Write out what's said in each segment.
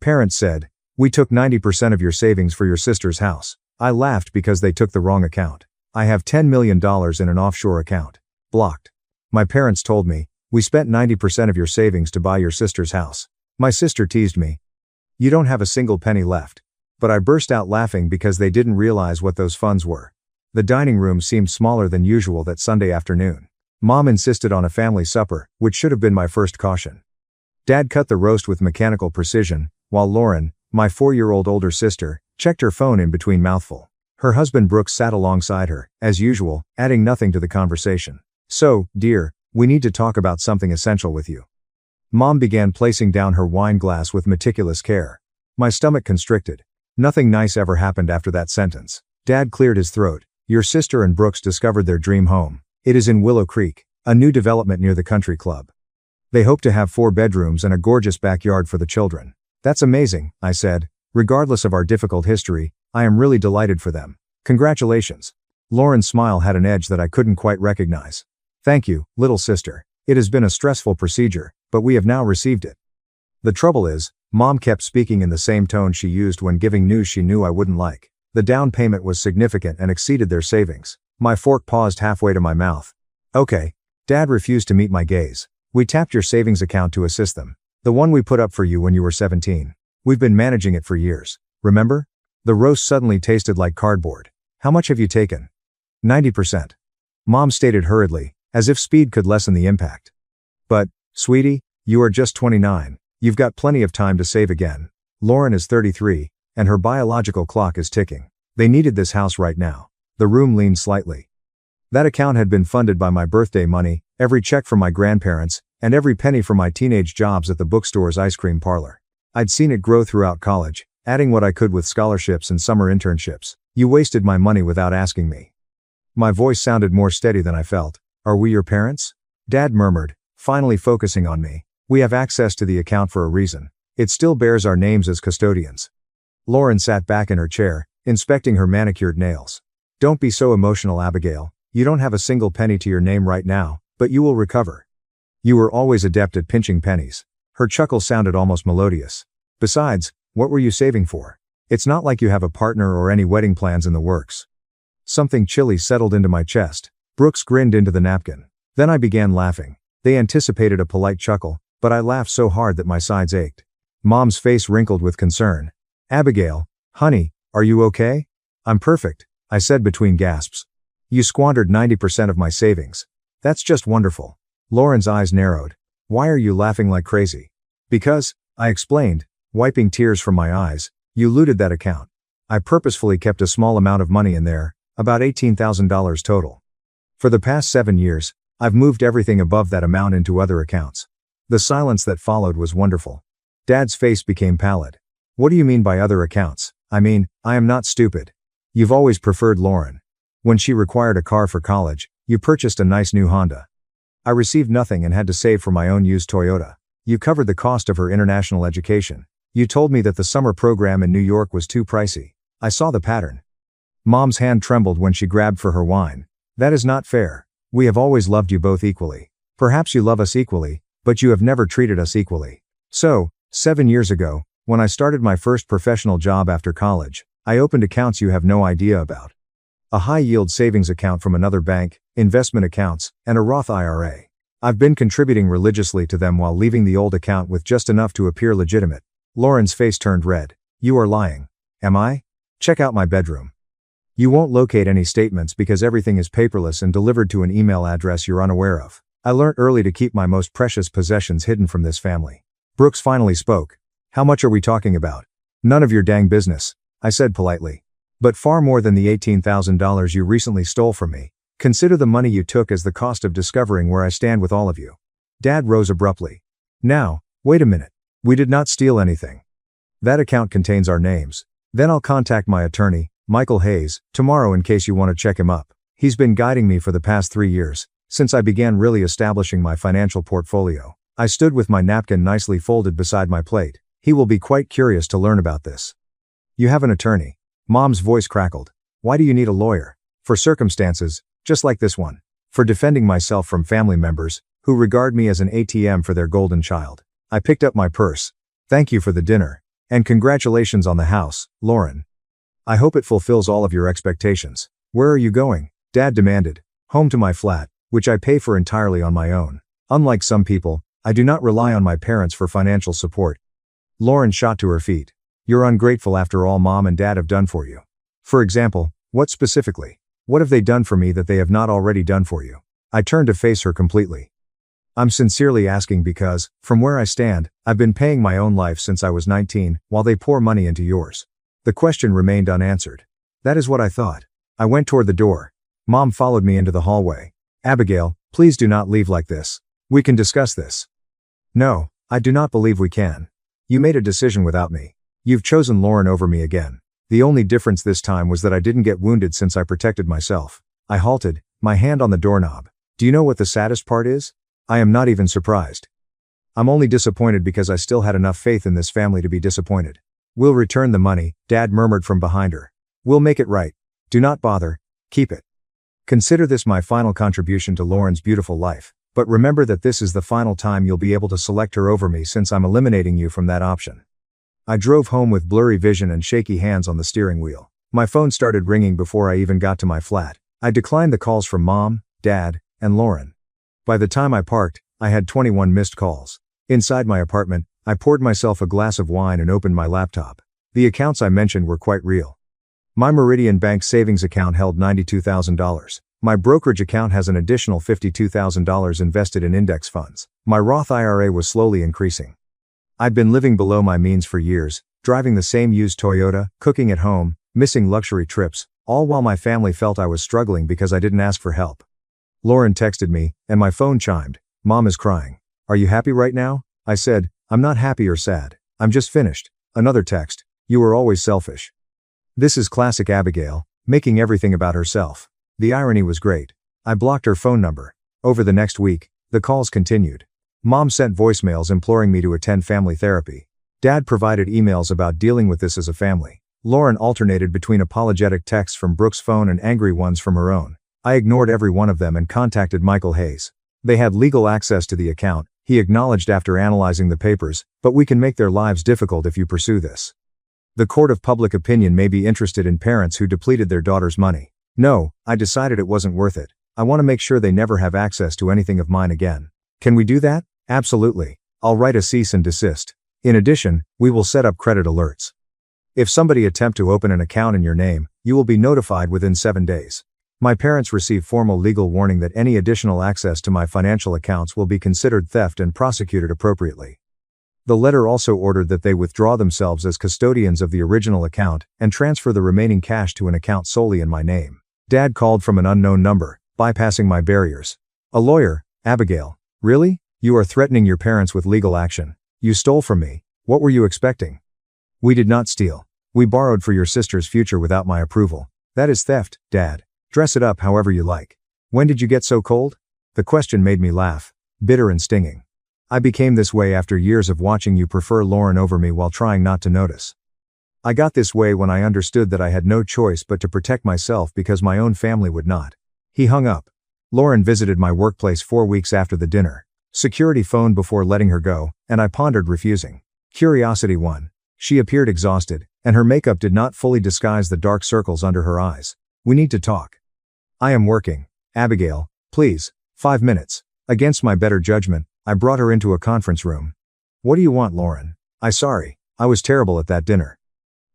Parents said, "We took 90% of your savings for your sister's house." I laughed because they took the wrong account. I have $10 million in an offshore account. Blocked. My parents told me, "We spent 90% of your savings to buy your sister's house." My sister teased me, "You don't have a single penny left." But I burst out laughing because they didn't realize what those funds were. The dining room seemed smaller than usual that Sunday afternoon. Mom insisted on a family supper, which should have been my first caution. Dad cut the roast with mechanical precision, while Lauren, my 4-year-old older sister, checked her phone in between mouthful. Her husband Brooks sat alongside her, as usual, adding nothing to the conversation. "So, dear, we need to talk about something essential with you." Mom began placing down her wine glass with meticulous care. My stomach constricted. Nothing nice ever happened after that sentence. Dad cleared his throat. "Your sister and Brooks discovered their dream home. It is in Willow Creek, a new development near the country club. They hope to have 4 bedrooms and a gorgeous backyard for the children." "That's amazing," I said. "Regardless of our difficult history, I am really delighted for them. Congratulations." Lauren's smile had an edge that I couldn't quite recognize. "Thank you, little sister. It has been a stressful procedure, but we have now received it." The trouble is, Mom kept speaking in the same tone she used when giving news she knew I wouldn't like. The down payment was significant and exceeded their savings. My fork paused halfway to my mouth. "Okay." Dad refused to meet my gaze. "We tapped your savings account to assist them. The one we put up for you when you were 17. We've been managing it for years. Remember?" The roast suddenly tasted like cardboard. "How much have you taken?" 90%. Mom stated hurriedly, as if speed could lessen the impact. "But, sweetie, you are just 29. You've got plenty of time to save again. Lauren is 33, and her biological clock is ticking. They needed this house right now." The room leaned slightly. That account had been funded by my birthday money, every check from my grandparents, and every penny from my teenage jobs at the bookstore's ice cream parlor. I'd seen it grow throughout college, adding what I could with scholarships and summer internships. "You wasted my money without asking me." My voice sounded more steady than I felt. "Are we your parents?" Dad murmured, finally focusing on me. "We have access to the account for a reason. It still bears our names as custodians." Lauren sat back in her chair, inspecting her manicured nails. "Don't be so emotional, Abigail. You don't have a single penny to your name right now, but you will recover. You were always adept at pinching pennies." Her chuckle sounded almost melodious. "Besides, what were you saving for? It's not like you have a partner or any wedding plans in the works." Something chilly settled into my chest. Brooks grinned into the napkin. Then I began laughing. They anticipated a polite chuckle, but I laughed so hard that my sides ached. Mom's face wrinkled with concern. "Abigail, honey, are you okay?" "I'm perfect," I said between gasps. "You squandered 90% of my savings. That's just wonderful." Lauren's eyes narrowed. "Why are you laughing like crazy?" "Because," I explained, wiping tears from my eyes, "you looted that account. I purposefully kept a small amount of money in there, about $18,000 total. For the past 7 years, I've moved everything above that amount into other accounts." The silence that followed was wonderful. Dad's face became pallid. "What do you mean by other accounts?" "I mean, I am not stupid. You've always preferred Lauren. When she required a car for college, you purchased a nice new Honda. I received nothing and had to save for my own used Toyota. You covered the cost of her international education. You told me that the summer program in New York was too pricey. I saw the pattern." Mom's hand trembled when she grabbed for her wine. "That is not fair. We have always loved you both equally. Perhaps you love us equally, but you have never treated us equally. So, 7 years ago, when I started my first professional job after college, I opened accounts you have no idea about. A high-yield savings account from another bank, investment accounts, and a Roth IRA. I've been contributing religiously to them while leaving the old account with just enough to appear legitimate." Lauren's face turned red. "You are lying." "Am I? Check out my bedroom. You won't locate any statements because everything is paperless and delivered to an email address you're unaware of. I learned early to keep my most precious possessions hidden from this family." Brooks finally spoke. "How much are we talking about?" "None of your dang business," I said politely. "But far more than the $18,000 you recently stole from me. Consider the money you took as the cost of discovering where I stand with all of you." Dad rose abruptly. "Now, wait a minute. We did not steal anything. That account contains our names. Then I'll contact my attorney, Michael Hayes, tomorrow in case you want to check him up. He's been guiding me for the past 3 years, since I began really establishing my financial portfolio." I stood with my napkin nicely folded beside my plate. "He will be quite curious to learn about this." "You have an attorney?" Mom's voice crackled. "Why do you need a lawyer?" "For circumstances, just like this one. For defending myself from family members, who regard me as an ATM for their golden child." I picked up my purse. "Thank you for the dinner. And congratulations on the house, Lauren. I hope it fulfills all of your expectations. Where are you going? Dad demanded. Home to my flat, which I pay for entirely on my own. Unlike some people, I do not rely on my parents for financial support. Lauren shot to her feet. You're ungrateful after all Mom and Dad have done for you. For example, what specifically? What have they done for me that they have not already done for you? I turned to face her completely. I'm sincerely asking because, from where I stand, I've been paying my own life since I was 19, while they pour money into yours. The question remained unanswered. That is what I thought. I went toward the door. Mom followed me into the hallway. Abigail, please do not leave like this. We can discuss this. No, I do not believe we can. You made a decision without me. You've chosen Lauren over me again. The only difference this time was that I didn't get wounded since I protected myself. I halted, my hand on the doorknob. Do you know what the saddest part is? I am not even surprised. I'm only disappointed because I still had enough faith in this family to be disappointed. We'll return the money, Dad murmured from behind her. We'll make it right. Do not bother. Keep it. Consider this my final contribution to Lauren's beautiful life, but remember that this is the final time you'll be able to select her over me since I'm eliminating you from that option. I drove home with blurry vision and shaky hands on the steering wheel. My phone started ringing before I even got to my flat. I declined the calls from Mom, Dad, and Lauren. By the time I parked, I had 21 missed calls. Inside my apartment, I poured myself a glass of wine and opened my laptop. The accounts I mentioned were quite real. My Meridian Bank savings account held $92,000. My brokerage account has an additional $52,000 invested in index funds. My Roth IRA was slowly increasing. I'd been living below my means for years, driving the same used Toyota, cooking at home, missing luxury trips, all while my family felt I was struggling because I didn't ask for help. Lauren texted me, and my phone chimed. Mom is crying. Are you happy right now? I said, I'm not happy or sad. I'm just finished. Another text. You were always selfish. This is classic Abigail, making everything about herself. The irony was great. I blocked her phone number. Over the next week, the calls continued. Mom sent voicemails imploring me to attend family therapy. Dad provided emails about dealing with this as a family. Lauren alternated between apologetic texts from Brooke's phone and angry ones from her own. I ignored every one of them and contacted Michael Hayes. They had legal access to the account, he acknowledged after analyzing the papers, but we can make their lives difficult if you pursue this. The court of public opinion may be interested in parents who depleted their daughter's money. No, I decided it wasn't worth it. I want to make sure they never have access to anything of mine again. Can we do that? Absolutely. I'll write a cease and desist. In addition, we will set up credit alerts. If somebody attempt to open an account in your name, you will be notified within 7 days. My parents received formal legal warning that any additional access to my financial accounts will be considered theft and prosecuted appropriately. The letter also ordered that they withdraw themselves as custodians of the original account and transfer the remaining cash to an account solely in my name. Dad called from an unknown number, bypassing my barriers. A lawyer, Abigail. Really? You are threatening your parents with legal action. You stole from me. What were you expecting? We did not steal. We borrowed for your sister's future without my approval. That is theft, Dad. Dress it up however you like. When did you get so cold? The question made me laugh, bitter and stinging. I became this way after years of watching you prefer Lauren over me while trying not to notice. I got this way when I understood that I had no choice but to protect myself because my own family would not. He hung up. Lauren visited my workplace 4 weeks after the dinner. Security phoned before letting her go, and I pondered refusing. Curiosity won. She appeared exhausted, and her makeup did not fully disguise the dark circles under her eyes. We need to talk. I am working. Abigail, please, 5 minutes. Against my better judgment, I brought her into a conference room. What do you want, Lauren? Sorry, I was terrible at that dinner.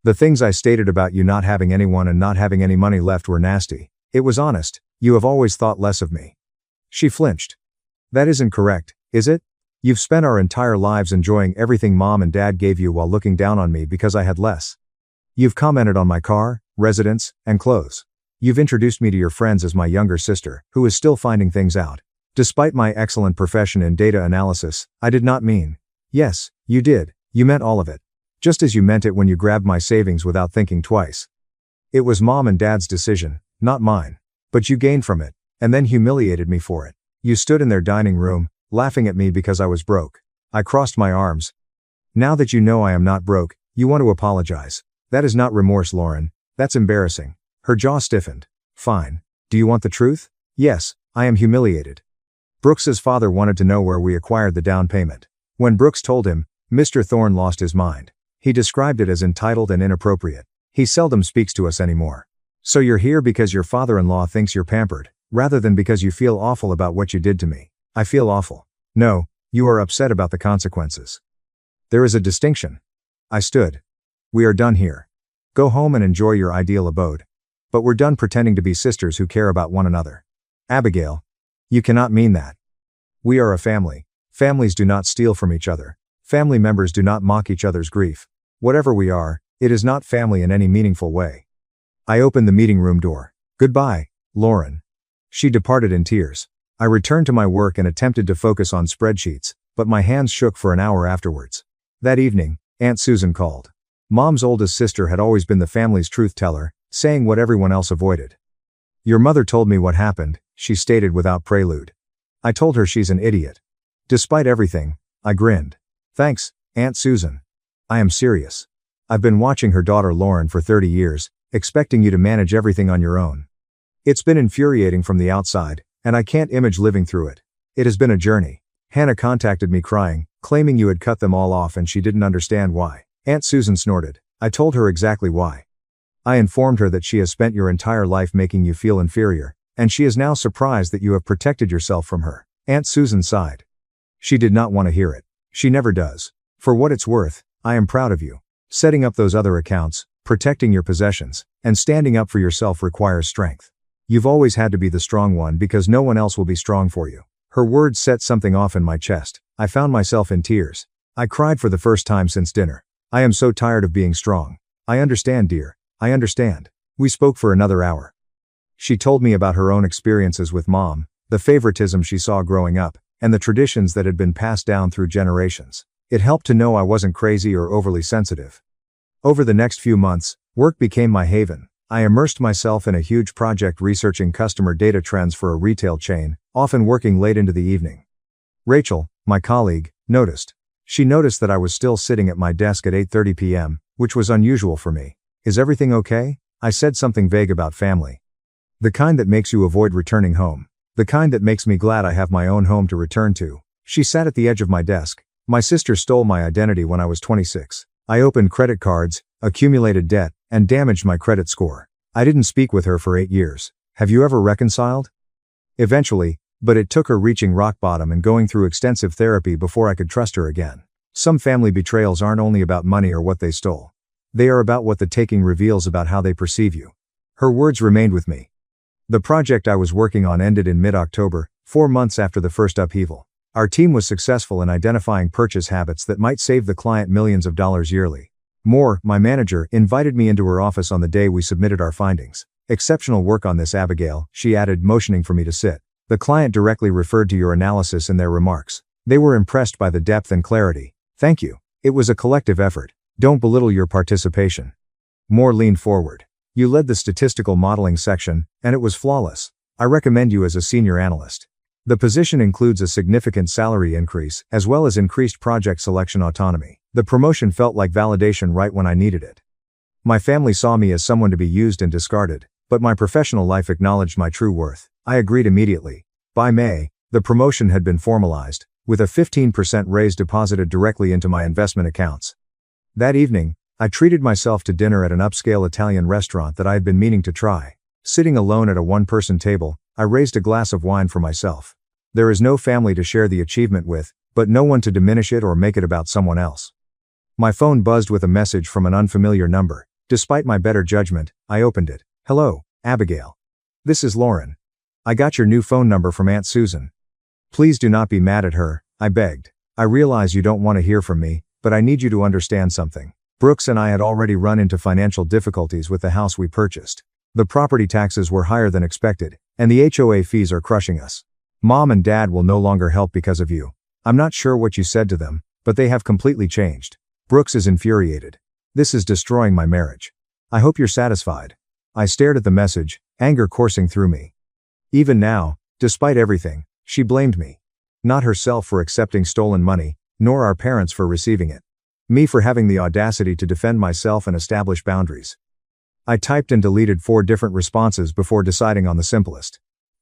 The things I stated about you not having anyone and not having any money left were nasty. It was honest. You have always thought less of me. She flinched. That isn't correct, is it? You've spent our entire lives enjoying everything Mom and Dad gave you while looking down on me because I had less. You've commented on my car, residence, and clothes. You've introduced me to your friends as my younger sister, who is still finding things out. Despite my excellent profession in data analysis, I did not mean. Yes, you did. You meant all of it. Just as you meant it when you grabbed my savings without thinking twice. It was Mom and Dad's decision, not mine. But you gained from it, and then humiliated me for it. You stood in their dining room, laughing at me because I was broke. I crossed my arms. Now that you know I am not broke, you want to apologize. That is not remorse, Lauren. That's embarrassing. Her jaw stiffened. Fine. Do you want the truth? Yes, I am humiliated. Brooks's father wanted to know where we acquired the down payment. When Brooks told him, Mr. Thorne lost his mind. He described it as entitled and inappropriate. He seldom speaks to us anymore. So you're here because your father-in-law thinks you're pampered, rather than because you feel awful about what you did to me. I feel awful. No, you are upset about the consequences. There is a distinction. I stood. We are done here. Go home and enjoy your ideal abode. But we're done pretending to be sisters who care about one another. Abigail. You cannot mean that. We are a family. Families do not steal from each other. Family members do not mock each other's grief. Whatever we are, it is not family in any meaningful way. I opened the meeting room door. Goodbye, Lauren. She departed in tears. I returned to my work and attempted to focus on spreadsheets, but my hands shook for an hour afterwards. That evening, Aunt Susan called. Mom's oldest sister had always been the family's truth teller, saying what everyone else avoided. Your mother told me what happened, she stated without prelude. I told her she's an idiot. Despite everything, I grinned. Thanks, Aunt Susan. I am serious. I've been watching her daughter Lauren for 30 years, expecting you to manage everything on your own. It's been infuriating from the outside, and I can't image living through it. It has been a journey. Hannah contacted me crying, claiming you had cut them all off and she didn't understand why. Aunt Susan snorted. I told her exactly why. I informed her that she has spent your entire life making you feel inferior, and she is now surprised that you have protected yourself from her. Aunt Susan sighed. She did not want to hear it. She never does. For what it's worth, I am proud of you. Setting up those other accounts, protecting your possessions, and standing up for yourself requires strength. You've always had to be the strong one because no one else will be strong for you. Her words set something off in my chest. I found myself in tears. I cried for the first time since dinner. I am so tired of being strong. I understand, dear. I understand. We spoke for another hour. She told me about her own experiences with Mom, the favoritism she saw growing up, and the traditions that had been passed down through generations. It helped to know I wasn't crazy or overly sensitive. Over the next few months, work became my haven. I immersed myself in a huge project researching customer data trends for a retail chain, often working late into the evening. Rachel, my colleague, noticed. She noticed that I was still sitting at my desk at 8:30 p.m., which was unusual for me. Is everything okay? I said something vague about family. The kind that makes you avoid returning home. The kind that makes me glad I have my own home to return to. She sat at the edge of my desk. My sister stole my identity when I was 26. I opened credit cards, accumulated debt, and damaged my credit score. I didn't speak with her for 8 years. Have you ever reconciled? Eventually, but it took her reaching rock bottom and going through extensive therapy before I could trust her again. Some family betrayals aren't only about money or what they stole. They are about what the taking reveals about how they perceive you. Her words remained with me. The project I was working on ended in mid-October, 4 months after the first upheaval. Our team was successful in identifying purchase habits that might save the client millions of dollars yearly. Moore, my manager, invited me into her office on the day we submitted our findings. Exceptional work on this, Abigail, she added, motioning for me to sit. The client directly referred to your analysis in their remarks. They were impressed by the depth and clarity. Thank you. It was a collective effort. Don't belittle your participation. Moore leaned forward. You led the statistical modeling section, and it was flawless. I recommend you as a senior analyst. The position includes a significant salary increase, as well as increased project selection autonomy. The promotion felt like validation right when I needed it. My family saw me as someone to be used and discarded, but my professional life acknowledged my true worth. I agreed immediately. By May, the promotion had been formalized, with a 15% raise deposited directly into my investment accounts. That evening, I treated myself to dinner at an upscale Italian restaurant that I had been meaning to try. Sitting alone at a one-person table, I raised a glass of wine for myself. There is no family to share the achievement with, but no one to diminish it or make it about someone else. My phone buzzed with a message from an unfamiliar number. Despite my better judgment, I opened it. Hello, Abigail. This is Lauren. I got your new phone number from Aunt Susan. Please do not be mad at her, I begged. I realize you don't want to hear from me, but I need you to understand something. Brooks and I had already run into financial difficulties with the house we purchased. The property taxes were higher than expected, and the HOA fees are crushing us. Mom and Dad will no longer help because of you. I'm not sure what you said to them, but they have completely changed. Brooks is infuriated. This is destroying my marriage. I hope you're satisfied. I stared at the message, anger coursing through me. Even now, despite everything, she blamed me. Not herself for accepting stolen money, nor our parents for receiving it. Me for having the audacity to defend myself and establish boundaries. I typed and deleted 4 different responses before deciding on the simplest.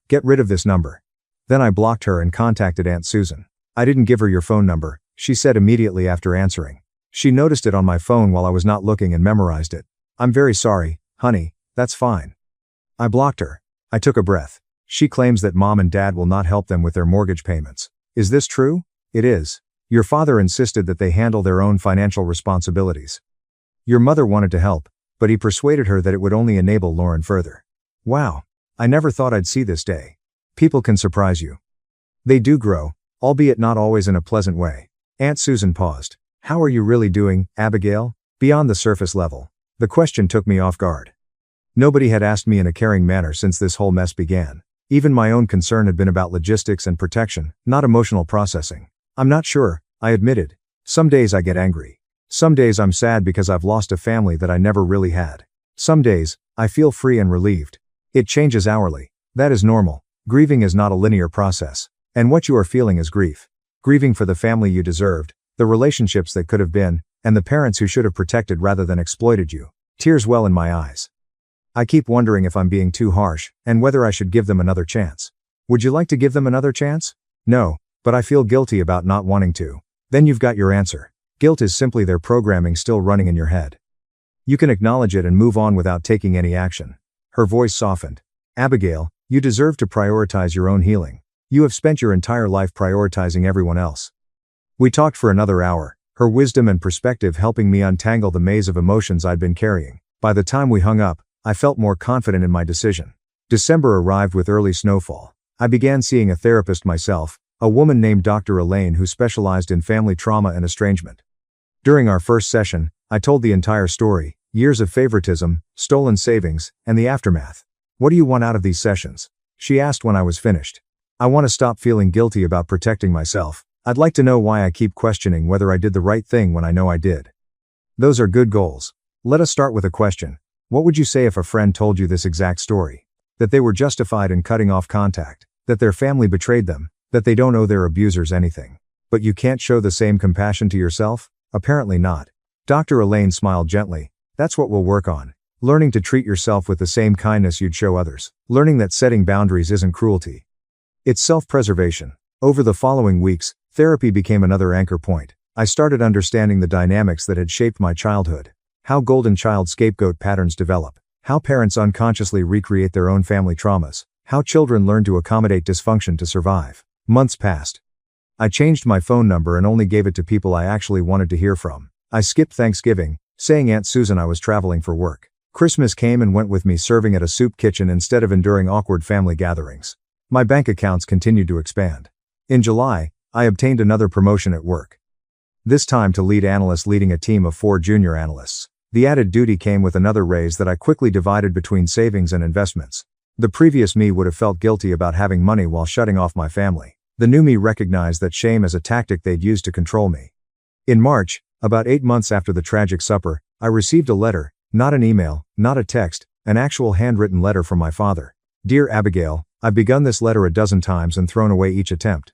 Get rid of this number. Then I blocked her and contacted Aunt Susan. I didn't give her your phone number, she said immediately after answering. She noticed it on my phone while I was not looking and memorized it. I'm very sorry, honey, that's fine. I blocked her. I took a breath. She claims that mom and dad will not help them with their mortgage payments. Is this true? It is. Your father insisted that they handle their own financial responsibilities. Your mother wanted to help, but he persuaded her that it would only enable Lauren further. Wow. I never thought I'd see this day. People can surprise you. They do grow, albeit not always in a pleasant way. Aunt Susan paused. How are you really doing, Abigail? Beyond the surface level. The question took me off guard. Nobody had asked me in a caring manner since this whole mess began. Even my own concern had been about logistics and protection, not emotional processing. I'm not sure, I admitted. Some days I get angry. Some days I'm sad because I've lost a family that I never really had. Some days, I feel free and relieved. It changes hourly. That is normal. Grieving is not a linear process. And what you are feeling is grief. Grieving for the family you deserved, the relationships that could have been, and the parents who should have protected rather than exploited you. Tears well in my eyes. I keep wondering if I'm being too harsh, and whether I should give them another chance. Would you like to give them another chance? No, but I feel guilty about not wanting to. Then you've got your answer. Guilt is simply their programming still running in your head. You can acknowledge it and move on without taking any action. Her voice softened. Abigail, you deserve to prioritize your own healing. You have spent your entire life prioritizing everyone else. We talked for another hour, her wisdom and perspective helping me untangle the maze of emotions I'd been carrying. By the time we hung up, I felt more confident in my decision. December arrived with early snowfall. I began seeing a therapist myself, a woman named Dr. Elaine who specialized in family trauma and estrangement. During our first session, I told the entire story, years of favoritism, stolen savings, and the aftermath. What do you want out of these sessions? She asked when I was finished. I want to stop feeling guilty about protecting myself. I'd like to know why I keep questioning whether I did the right thing when I know I did. Those are good goals. Let us start with a question. What would you say if a friend told you this exact story? That they were justified in cutting off contact, that their family betrayed them, that they don't owe their abusers anything. But you can't show the same compassion to yourself? Apparently not. Dr. Elaine smiled gently. That's what we'll work on. Learning to treat yourself with the same kindness you'd show others. Learning that setting boundaries isn't cruelty. It's self-preservation. Over the following weeks, therapy became another anchor point. I started understanding the dynamics that had shaped my childhood. How golden child scapegoat patterns develop. How parents unconsciously recreate their own family traumas. How children learn to accommodate dysfunction to survive. Months passed. I changed my phone number and only gave it to people I actually wanted to hear from. I skipped Thanksgiving, saying Aunt Susan I was traveling for work. Christmas came and went with me serving at a soup kitchen instead of enduring awkward family gatherings. My bank accounts continued to expand. In July, I obtained another promotion at work. This time to lead analyst leading a team of 4 junior analysts. The added duty came with another raise that I quickly divided between savings and investments. The previous me would have felt guilty about having money while shutting off my family. The new me recognized that shame as a tactic they'd used to control me. In March, about 8 months after the tragic supper, I received a letter, not an email, not a text, an actual handwritten letter from my father. Dear Abigail, I've begun this letter a dozen times and thrown away each attempt.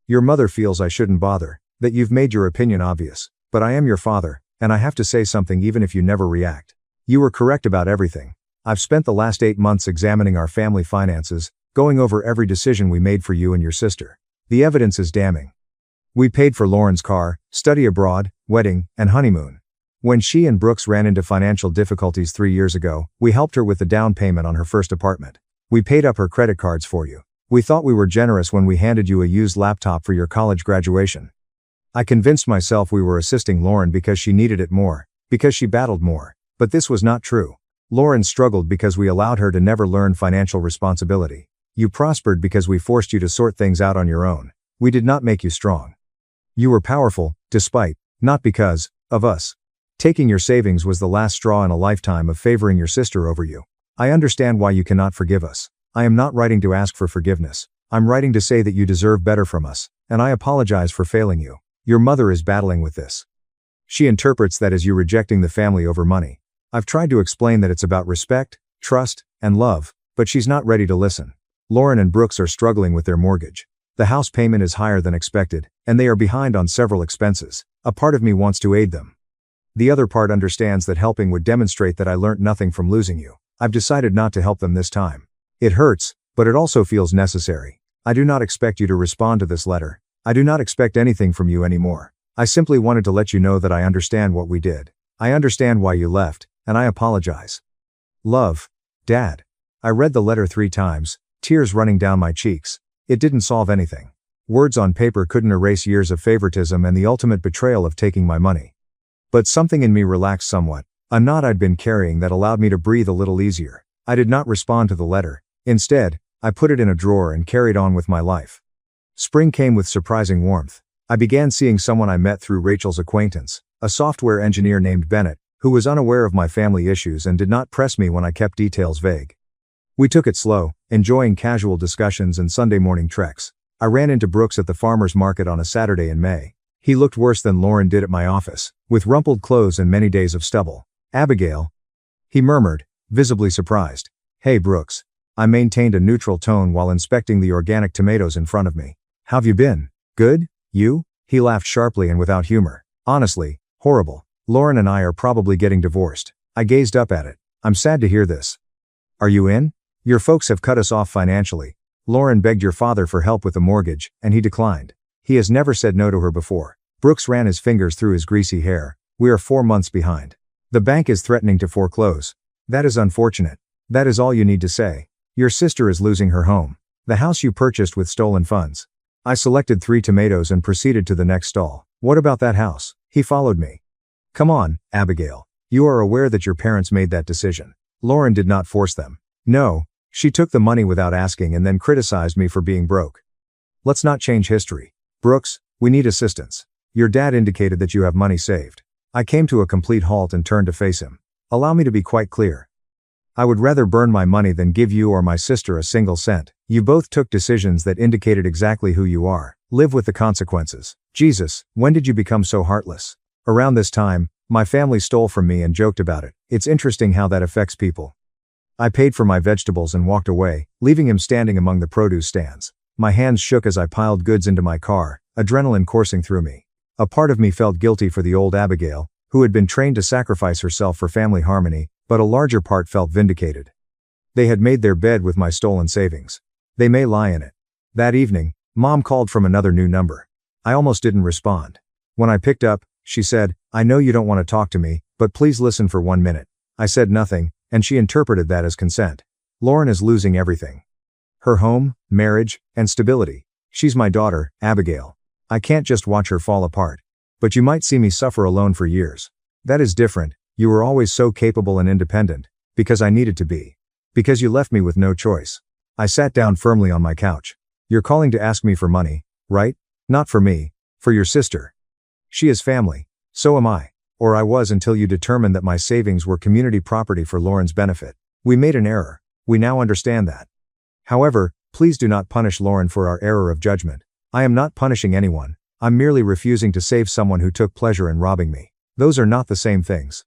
Your mother feels I shouldn't bother, that you've made your opinion obvious, but I am your father, and I have to say something even if you never react. You were correct about everything. I've spent the last 8 months examining our family finances, going over every decision we made for you and your sister. The evidence is damning. We paid for Lauren's car, study abroad, wedding, and honeymoon. When she and Brooks ran into financial difficulties 3 years ago, we helped her with the down payment on her first apartment. We paid up her credit cards for you. We thought we were generous when we handed you a used laptop for your college graduation. I convinced myself we were assisting Lauren because she needed it more, because she battled more. But this was not true. Lauren struggled because we allowed her to never learn financial responsibility. You prospered because we forced you to sort things out on your own. We did not make you strong. You were powerful, despite, not because, of us. Taking your savings was the last straw in a lifetime of favoring your sister over you. I understand why you cannot forgive us. I am not writing to ask for forgiveness. I'm writing to say that you deserve better from us, and I apologize for failing you. Your mother is battling with this. She interprets that as you rejecting the family over money. I've tried to explain that it's about respect, trust, and love, but she's not ready to listen. Lauren and Brooks are struggling with their mortgage. The house payment is higher than expected, and they are behind on several expenses. A part of me wants to aid them. The other part understands that helping would demonstrate that I learnt nothing from losing you. I've decided not to help them this time. It hurts, but it also feels necessary. I do not expect you to respond to this letter. I do not expect anything from you anymore. I simply wanted to let you know that I understand what we did. I understand why you left, and I apologize. Love, Dad. I read the letter 3 times, tears running down my cheeks. It didn't solve anything. Words on paper couldn't erase years of favoritism and the ultimate betrayal of taking my money. But something in me relaxed somewhat, a knot I'd been carrying that allowed me to breathe a little easier. I did not respond to the letter. Instead, I put it in a drawer and carried on with my life. Spring came with surprising warmth. I began seeing someone I met through Rachel's acquaintance, a software engineer named Bennett, who was unaware of my family issues and did not press me when I kept details vague. We took it slow, enjoying casual discussions and Sunday morning treks. I ran into Brooks at the farmer's market on a Saturday in May. He looked worse than Lauren did at my office, with rumpled clothes and many days of stubble. Abigail? He murmured, visibly surprised. Hey Brooks. I maintained a neutral tone while inspecting the organic tomatoes in front of me. How've you been? Good? You? He laughed sharply and without humor. Honestly, horrible. Lauren and I are probably getting divorced. I gazed up at it. I'm sad to hear this. Are you in? Your folks have cut us off financially. Lauren begged your father for help with the mortgage, and he declined. He has never said no to her before. Brooks ran his fingers through his greasy hair. We are 4 months behind. The bank is threatening to foreclose. That is unfortunate. That is all you need to say. Your sister is losing her home. The house you purchased with stolen funds. I selected 3 tomatoes and proceeded to the next stall. What about that house? He followed me. Come on, Abigail. You are aware that your parents made that decision. Lauren did not force them. No, she took the money without asking and then criticized me for being broke. Let's not change history. Brooks, we need assistance. Your dad indicated that you have money saved. I came to a complete halt and turned to face him. Allow me to be quite clear. I would rather burn my money than give you or my sister a single cent. You both took decisions that indicated exactly who you are. Live with the consequences. Jesus, when did you become so heartless? Around this time, my family stole from me and joked about it. It's interesting how that affects people. I paid for my vegetables and walked away, leaving him standing among the produce stands. My hands shook as I piled goods into my car, adrenaline coursing through me. A part of me felt guilty for the old Abigail, who had been trained to sacrifice herself for family harmony, but a larger part felt vindicated. They had made their bed with my stolen savings. They may lie in it. That evening, Mom called from another new number. I almost didn't respond. When I picked up, she said, I know you don't want to talk to me, but please listen for 1 minute. I said nothing, and she interpreted that as consent. Lauren is losing everything. Her home, marriage, and stability. She's my daughter, Abigail. I can't just watch her fall apart. But you might see me suffer alone for years. That is different. You were always so capable and independent. Because I needed to be. Because you left me with no choice. I sat down firmly on my couch. You're calling to ask me for money, right? Not for me. For your sister. She is family. So am I. Or I was until you determined that my savings were community property for Lauren's benefit. We made an error. We now understand that. However, please do not punish Lauren for our error of judgment. I am not punishing anyone. I'm merely refusing to save someone who took pleasure in robbing me. Those are not the same things.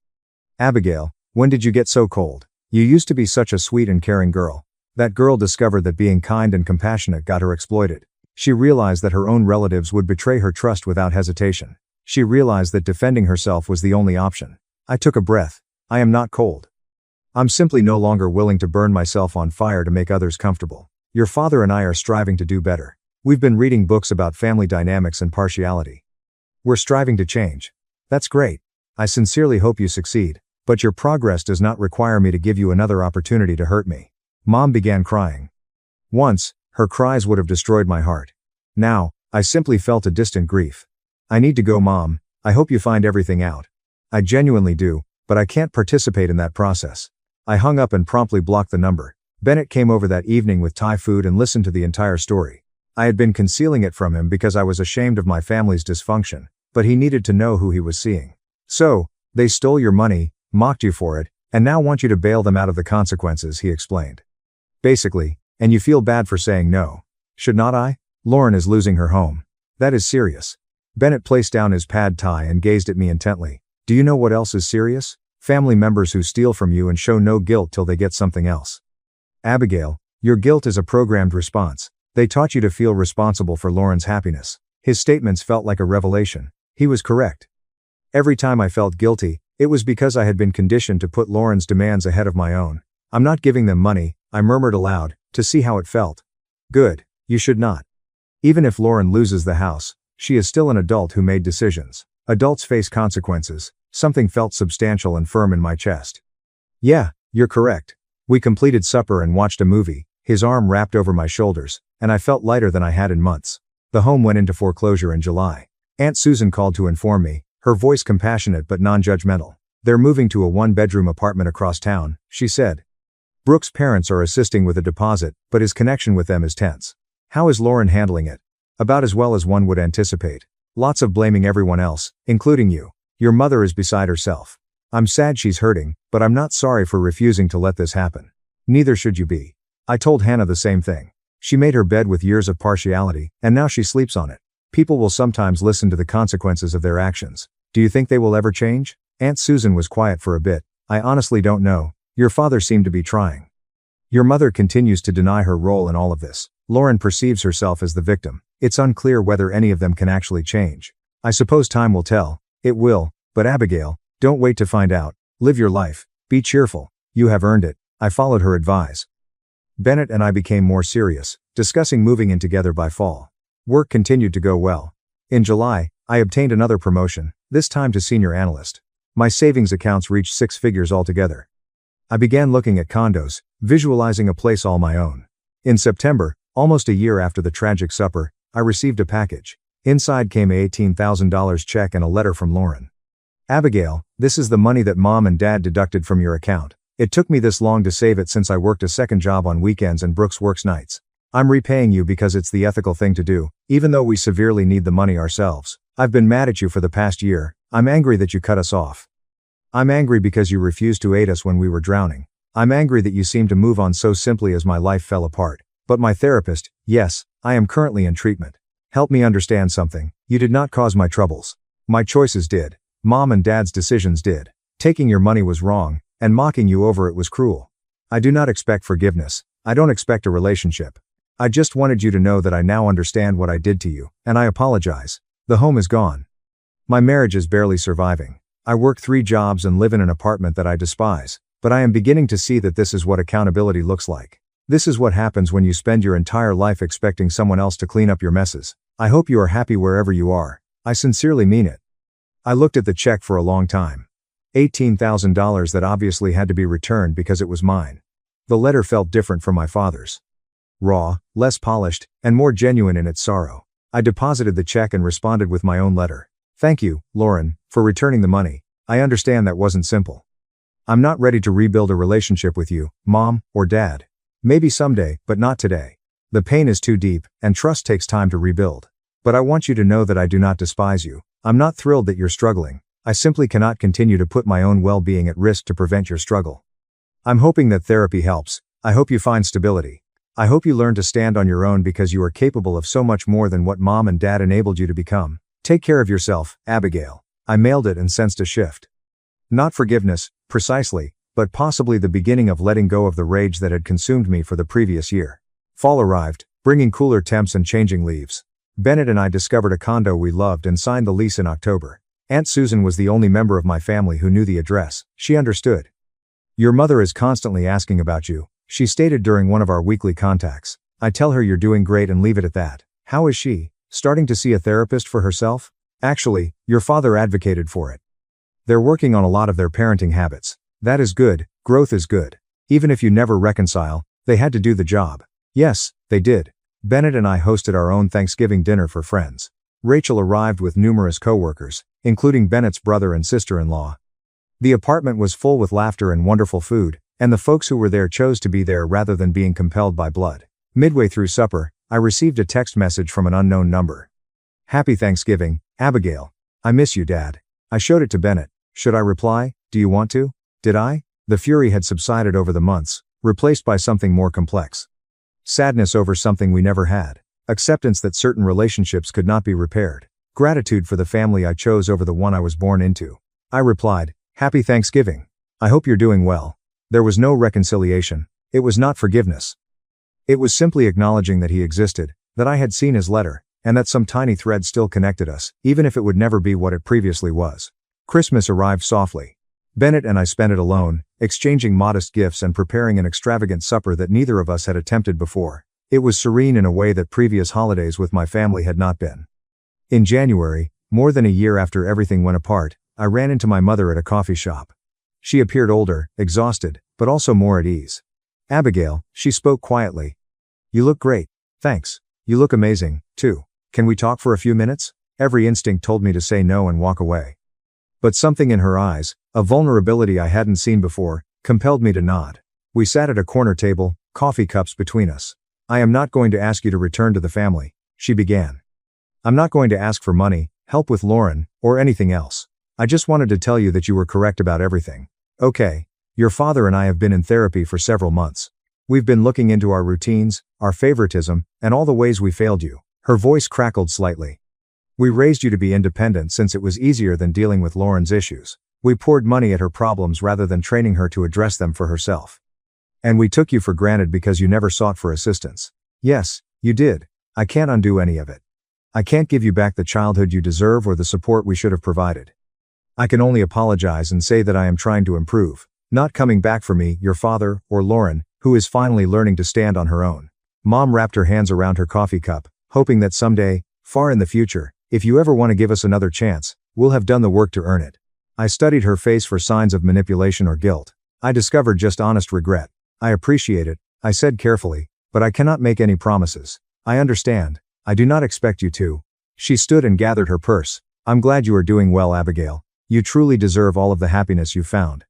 Abigail, when did you get so cold? You used to be such a sweet and caring girl. That girl discovered that being kind and compassionate got her exploited. She realized that her own relatives would betray her trust without hesitation. She realized that defending herself was the only option. I took a breath. I am not cold. I'm simply no longer willing to burn myself on fire to make others comfortable. Your father and I are striving to do better. We've been reading books about family dynamics and partiality. We're striving to change. That's great. I sincerely hope you succeed, but your progress does not require me to give you another opportunity to hurt me. Mom began crying. Once, her cries would have destroyed my heart. Now, I simply felt a distant grief. I need to go, Mom. I hope you find everything out. I genuinely do, but I can't participate in that process. I hung up and promptly blocked the number. Bennett came over that evening with Thai food and listened to the entire story. I had been concealing it from him because I was ashamed of my family's dysfunction, but he needed to know who he was seeing. So, they stole your money, mocked you for it, and now want you to bail them out of the consequences, he explained. Basically, and you feel bad for saying no. Should not I? Lauren is losing her home. That is serious. Bennett placed down his pad thai and gazed at me intently. Do you know what else is serious? Family members who steal from you and show no guilt till they get something else. Abigail, your guilt is a programmed response. They taught you to feel responsible for Lauren's happiness. His statements felt like a revelation. He was correct. Every time I felt guilty, it was because I had been conditioned to put Lauren's demands ahead of my own. I'm not giving them money, I murmured aloud, to see how it felt. Good, you should not. Even if Lauren loses the house, She is still an adult who made decisions. Adults face consequences. Something felt substantial and firm in my chest. Yeah, you're correct. We completed supper and watched a movie, his arm wrapped over my shoulders, and I felt lighter than I had in months. The home went into foreclosure in July. Aunt Susan called to inform me, her voice compassionate but non-judgmental. They're moving to a one-bedroom apartment across town, she said. Brooke's parents are assisting with a deposit, but his connection with them is tense. How is Lauren handling it? About as well as one would anticipate. Lots of blaming everyone else, including you. Your mother is beside herself. I'm sad she's hurting, but I'm not sorry for refusing to let this happen. Neither should you be. I told Hannah the same thing. She made her bed with years of partiality, and now she sleeps on it. People will sometimes listen to the consequences of their actions. Do you think they will ever change? Aunt Susan was quiet for a bit. I honestly don't know. Your father seemed to be trying. Your mother continues to deny her role in all of this. Lauren perceives herself as the victim. It's unclear whether any of them can actually change. I suppose time will tell. It will, but Abigail, don't wait to find out. Live your life. Be cheerful. You have earned it. I followed her advice. Bennett and I became more serious, discussing moving in together by fall. Work continued to go well. In July, I obtained another promotion, this time to senior analyst. My savings accounts reached 6 figures altogether. I began looking at condos, visualizing a place all my own. In September, almost a year after the tragic supper, I received a package. Inside came a $18,000 check and a letter from Lauren. Abigail, this is the money that Mom and Dad deducted from your account. It took me this long to save it since I worked a second job on weekends and Brooks works nights. I'm repaying you because it's the ethical thing to do, even though we severely need the money ourselves. I've been mad at you for the past year. I'm angry that you cut us off. I'm angry because you refused to aid us when we were drowning. I'm angry that you seemed to move on so simply as my life fell apart. But my therapist, yes, I am currently in treatment. Help me understand something. You did not cause my troubles. My choices did. Mom and Dad's decisions did. Taking your money was wrong, and mocking you over it was cruel. I do not expect forgiveness. I don't expect a relationship. I just wanted you to know that I now understand what I did to you, and I apologize. The home is gone. My marriage is barely surviving. I work 3 jobs and live in an apartment that I despise, but I am beginning to see that this is what accountability looks like. This is what happens when you spend your entire life expecting someone else to clean up your messes. I hope you are happy wherever you are. I sincerely mean it. I looked at the check for a long time. $18,000 that obviously had to be returned because it was mine. The letter felt different from my father's. Raw, less polished, and more genuine in its sorrow. I deposited the check and responded with my own letter. Thank you, Lauren, for returning the money. I understand that wasn't simple. I'm not ready to rebuild a relationship with you, Mom, or Dad. Maybe someday, but not today. The pain is too deep, and trust takes time to rebuild. But I want you to know that I do not despise you. I'm not thrilled that you're struggling. I simply cannot continue to put my own well-being at risk to prevent your struggle. I'm hoping that therapy helps. I hope you find stability. I hope you learn to stand on your own because you are capable of so much more than what Mom and Dad enabled you to become. Take care of yourself, Abigail. I mailed it and sensed a shift. Not forgiveness, precisely, but possibly the beginning of letting go of the rage that had consumed me for the previous year. Fall arrived, bringing cooler temps and changing leaves. Bennett and I discovered a condo we loved and signed the lease in October. Aunt Susan was the only member of my family who knew the address. She understood. Your mother is constantly asking about you, she stated during one of our weekly contacts. I tell her you're doing great and leave it at that. How is she? Starting to see a therapist for herself? Actually, your father advocated for it. They're working on a lot of their parenting habits. That is good, growth is good. Even if you never reconcile, they had to do the job. Yes, they did. Bennett and I hosted our own Thanksgiving dinner for friends. Rachel arrived with numerous coworkers, including Bennett's brother and sister-in-law. The apartment was full with laughter and wonderful food, and the folks who were there chose to be there rather than being compelled by blood. Midway through supper, I received a text message from an unknown number. Happy Thanksgiving, Abigail. I miss you, Dad. I showed it to Bennett. Should I reply? Do you want to? Did I? The fury had subsided over the months, replaced by something more complex. Sadness over something we never had. Acceptance that certain relationships could not be repaired. Gratitude for the family I chose over the one I was born into. I replied, Happy Thanksgiving. I hope you're doing well. There was no reconciliation. It was not forgiveness. It was simply acknowledging that he existed, that I had seen his letter, and that some tiny thread still connected us, even if it would never be what it previously was. Christmas arrived softly. Bennett and I spent it alone, exchanging modest gifts and preparing an extravagant supper that neither of us had attempted before. It was serene in a way that previous holidays with my family had not been. In January, more than a year after everything went apart, I ran into my mother at a coffee shop. She appeared older, exhausted, but also more at ease. "Abigail," she spoke quietly. "You look great." "Thanks. You look amazing, too. Can we talk for a few minutes?" Every instinct told me to say no and walk away. But something in her eyes, a vulnerability I hadn't seen before, compelled me to nod. We sat at a corner table, coffee cups between us. "I am not going to ask you to return to the family," she began. "I'm not going to ask for money, help with Lauren, or anything else. I just wanted to tell you that you were correct about everything. Okay. Your father and I have been in therapy for several months. We've been looking into our routines, our favoritism, and all the ways we failed you." Her voice crackled slightly. "We raised you to be independent since it was easier than dealing with Lauren's issues. We poured money at her problems rather than training her to address them for herself. And we took you for granted because you never sought for assistance. Yes, you did. I can't undo any of it. I can't give you back the childhood you deserve or the support we should have provided. I can only apologize and say that I am trying to improve, not coming back for me, your father, or Lauren, who is finally learning to stand on her own." Mom wrapped her hands around her coffee cup, hoping that someday, far in the future, if you ever want to give us another chance, we'll have done the work to earn it. I studied her face for signs of manipulation or guilt. I discovered just honest regret. "I appreciate it," I said carefully, "but I cannot make any promises. I understand. I do not expect you to." She stood and gathered her purse. "I'm glad you are doing well, Abigail. You truly deserve all of the happiness you found."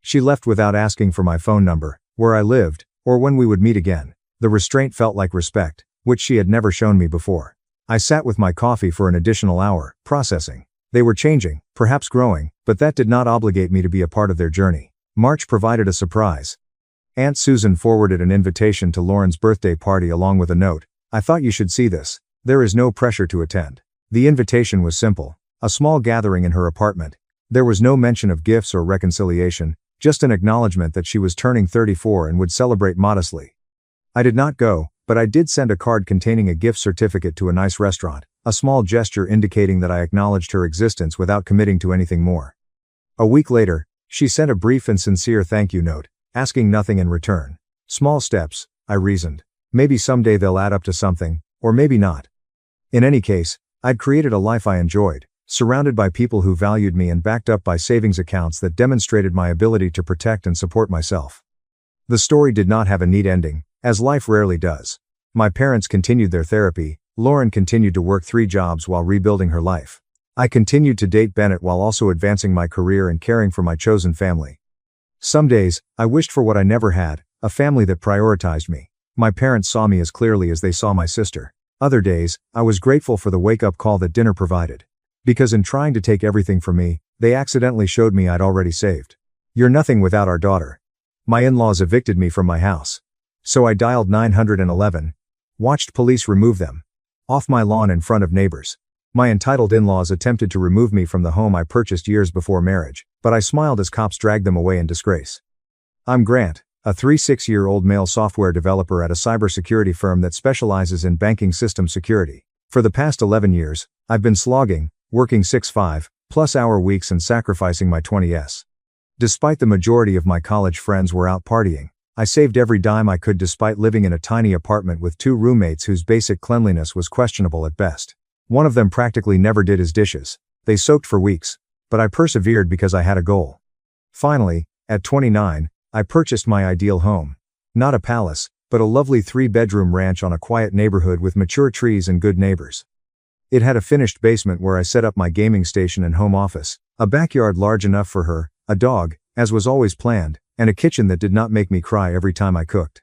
She left without asking for my phone number, where I lived, or when we would meet again. The restraint felt like respect, which she had never shown me before. I sat with my coffee for an additional hour, processing. They were changing, perhaps growing, but that did not obligate me to be a part of their journey. March provided a surprise. Aunt Susan forwarded an invitation to Lauren's birthday party along with a note. "I thought you should see this. There is no pressure to attend." The invitation was simple. A small gathering in her apartment. There was no mention of gifts or reconciliation, just an acknowledgement that she was turning 34 and would celebrate modestly. I did not go, but I did send a card containing a gift certificate to a nice restaurant, a small gesture indicating that I acknowledged her existence without committing to anything more. A week later, she sent a brief and sincere thank you note, asking nothing in return. Small steps, I reasoned. Maybe someday they'll add up to something, or maybe not. In any case, I'd created a life I enjoyed, surrounded by people who valued me and backed up by savings accounts that demonstrated my ability to protect and support myself. The story did not have a neat ending, as life rarely does. My parents continued their therapy, Lauren continued to work 3 jobs while rebuilding her life. I continued to date Bennett while also advancing my career and caring for my chosen family. Some days, I wished for what I never had, a family that prioritized me. My parents saw me as clearly as they saw my sister. Other days, I was grateful for the wake-up call that dinner provided. Because in trying to take everything from me, they accidentally showed me I'd already saved. "You're nothing without our daughter." My in-laws evicted me from my house. So I dialed 911. Watched police remove them. Off my lawn in front of neighbors. My entitled in-laws attempted to remove me from the home I purchased years before marriage, but I smiled as cops dragged them away in disgrace. I'm Grant, a 36-year-old male software developer at a cybersecurity firm that specializes in banking system security. For the past 11 years, I've been slogging, working 6-5+ hour weeks and sacrificing my 20s. Despite the majority of my college friends were out partying, I saved every dime I could despite living in a tiny apartment with 2 roommates whose basic cleanliness was questionable at best. One of them practically never did his dishes. They soaked for weeks. But I persevered because I had a goal. Finally, at 29, I purchased my ideal home. Not a palace, but a lovely 3-bedroom ranch on a quiet neighborhood with mature trees and good neighbors. It had a finished basement where I set up my gaming station and home office, a backyard large enough for her, a dog, as was always planned, and a kitchen that did not make me cry every time I cooked.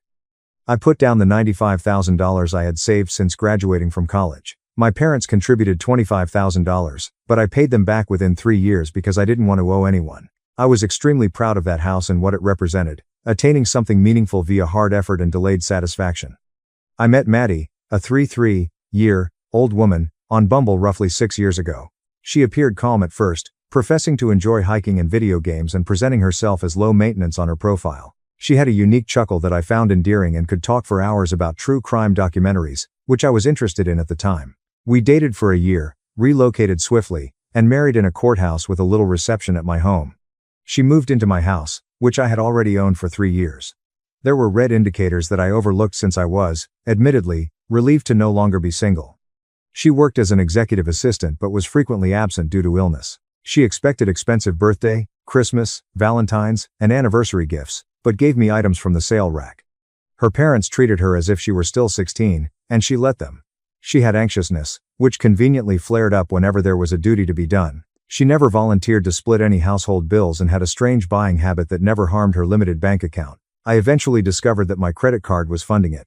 I put down the $95,000 I had saved since graduating from college. My parents contributed $25,000, but I paid them back within 3 years because I didn't want to owe anyone. I was extremely proud of that house and what it represented, attaining something meaningful via hard effort and delayed satisfaction. I met Maddie, a 33-year-old woman, on Bumble roughly 6 years ago. She appeared calm at first, professing to enjoy hiking and video games and presenting herself as low maintenance on her profile. She had a unique chuckle that I found endearing and could talk for hours about true crime documentaries, which I was interested in at the time. We dated for a year, relocated swiftly, and married in a courthouse with a little reception at my home. She moved into my house, which I had already owned for 3 years. There were red indicators that I overlooked since I was, admittedly, relieved to no longer be single. She worked as an executive assistant but was frequently absent due to illness. She expected expensive birthday, Christmas, Valentine's, and anniversary gifts, but gave me items from the sale rack. Her parents treated her as if she were still 16, and she let them. She had anxiousness, which conveniently flared up whenever there was a duty to be done. She never volunteered to split any household bills and had a strange buying habit that never harmed her limited bank account. I eventually discovered that my credit card was funding it.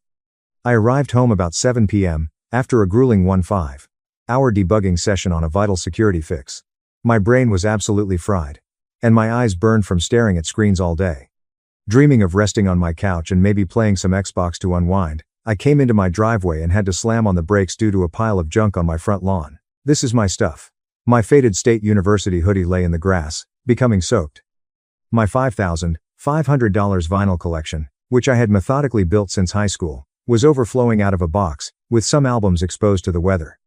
I arrived home about 7 p.m., after a grueling 1.5-hour debugging session on a vital security fix. My brain was absolutely fried. And my eyes burned from staring at screens all day. Dreaming of resting on my couch and maybe playing some Xbox to unwind, I came into my driveway and had to slam on the brakes due to a pile of junk on my front lawn. This is my stuff. My faded State University hoodie lay in the grass, becoming soaked. My $5,500 vinyl collection, which I had methodically built since high school, was overflowing out of a box, with some albums exposed to the weather.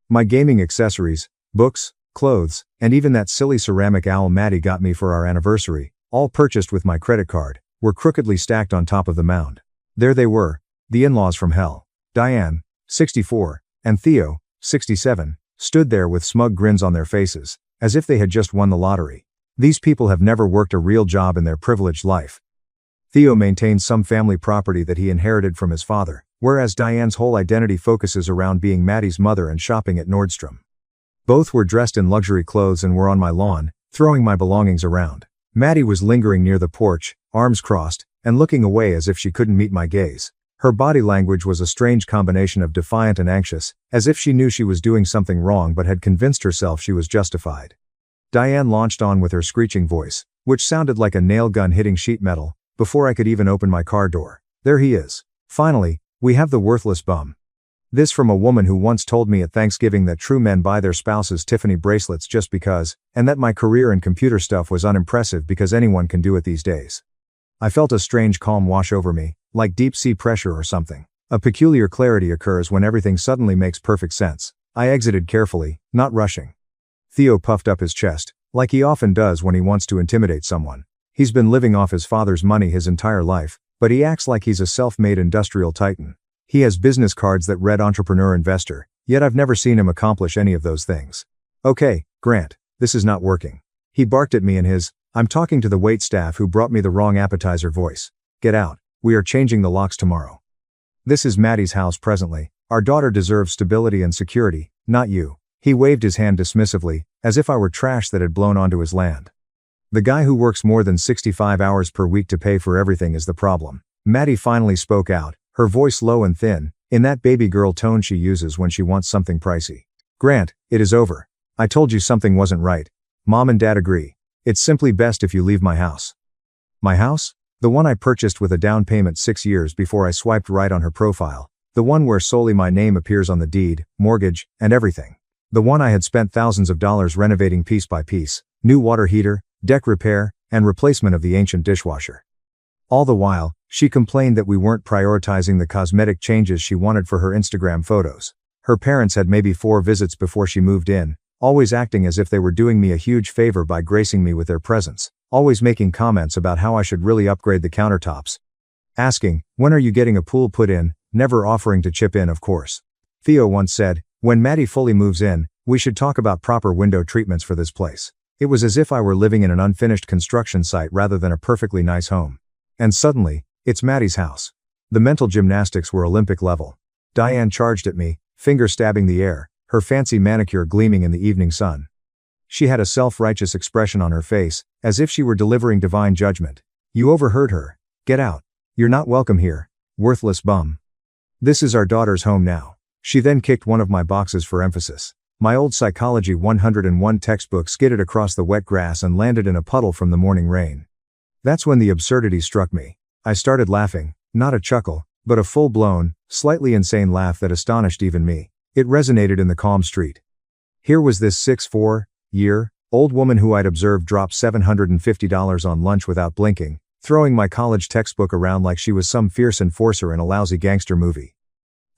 My gaming accessories, books, clothes, and even that silly ceramic owl Maddie got me for our anniversary, all purchased with my credit card, were crookedly stacked on top of the mound. There they were, the in-laws from hell. Diane, 64, and Theo, 67, stood there with smug grins on their faces, as if they had just won the lottery. These people have never worked a real job in their privileged life. Theo maintains some family property that he inherited from his father, whereas Diane's whole identity focuses around being Maddie's mother and shopping at Nordstrom. Both were dressed in luxury clothes and were on my lawn, throwing my belongings around. Maddie was lingering near the porch, arms crossed, and looking away as if she couldn't meet my gaze. Her body language was a strange combination of defiant and anxious, as if she knew she was doing something wrong but had convinced herself she was justified. Diane launched on with her screeching voice, which sounded like a nail gun hitting sheet metal, before I could even open my car door. There he is. Finally, we have the worthless bum. This from a woman who once told me at Thanksgiving that true men buy their spouses Tiffany bracelets just because, and that my career in computer stuff was unimpressive because anyone can do it these days. I felt a strange calm wash over me, like deep sea pressure or something. A peculiar clarity occurs when everything suddenly makes perfect sense. I exited carefully, not rushing. Theo puffed up his chest, like he often does when he wants to intimidate someone. He's been living off his father's money his entire life, but he acts like he's a self-made industrial titan. He has business cards that read entrepreneur investor, yet I've never seen him accomplish any of those things. Okay, Grant, this is not working. He barked at me in his, I'm talking to the waitstaff who brought me the wrong appetizer voice. Get out, we are changing the locks tomorrow. This is Maddie's house presently. Our daughter deserves stability and security, not you. He waved his hand dismissively, as if I were trash that had blown onto his land. The guy who works more than 65 hours per week to pay for everything is the problem. Maddie finally spoke out, her voice low and thin, in that baby girl tone she uses when she wants something pricey. Grant, it is over. I told you something wasn't right. Mom and Dad agree. It's simply best if you leave my house. My house? The one I purchased with a down payment 6 years before I swiped right on her profile. The one where solely my name appears on the deed, mortgage, and everything. The one I had spent thousands of dollars renovating piece by piece, new water heater, deck repair, and replacement of the ancient dishwasher. All the while, she complained that we weren't prioritizing the cosmetic changes she wanted for her Instagram photos. Her parents had maybe 4 visits before she moved in, always acting as if they were doing me a huge favor by gracing me with their presence, always making comments about how I should really upgrade the countertops. Asking, when are you getting a pool put in, never offering to chip in of course. Theo once said, when Maddie fully moves in, we should talk about proper window treatments for this place. It was as if I were living in an unfinished construction site rather than a perfectly nice home. And suddenly, it's Maddie's house. The mental gymnastics were Olympic level. Diane charged at me, finger stabbing the air, her fancy manicure gleaming in the evening sun. She had a self-righteous expression on her face, as if she were delivering divine judgment. You overheard her. Get out. You're not welcome here, worthless bum. This is our daughter's home now. She then kicked one of my boxes for emphasis. My old Psychology 101 textbook skidded across the wet grass and landed in a puddle from the morning rain. That's when the absurdity struck me. I started laughing, not a chuckle, but a full-blown, slightly insane laugh that astonished even me. It resonated in the calm street. Here was this 6'4" woman who I'd observed drop $750 on lunch without blinking, throwing my college textbook around like she was some fierce enforcer in a lousy gangster movie.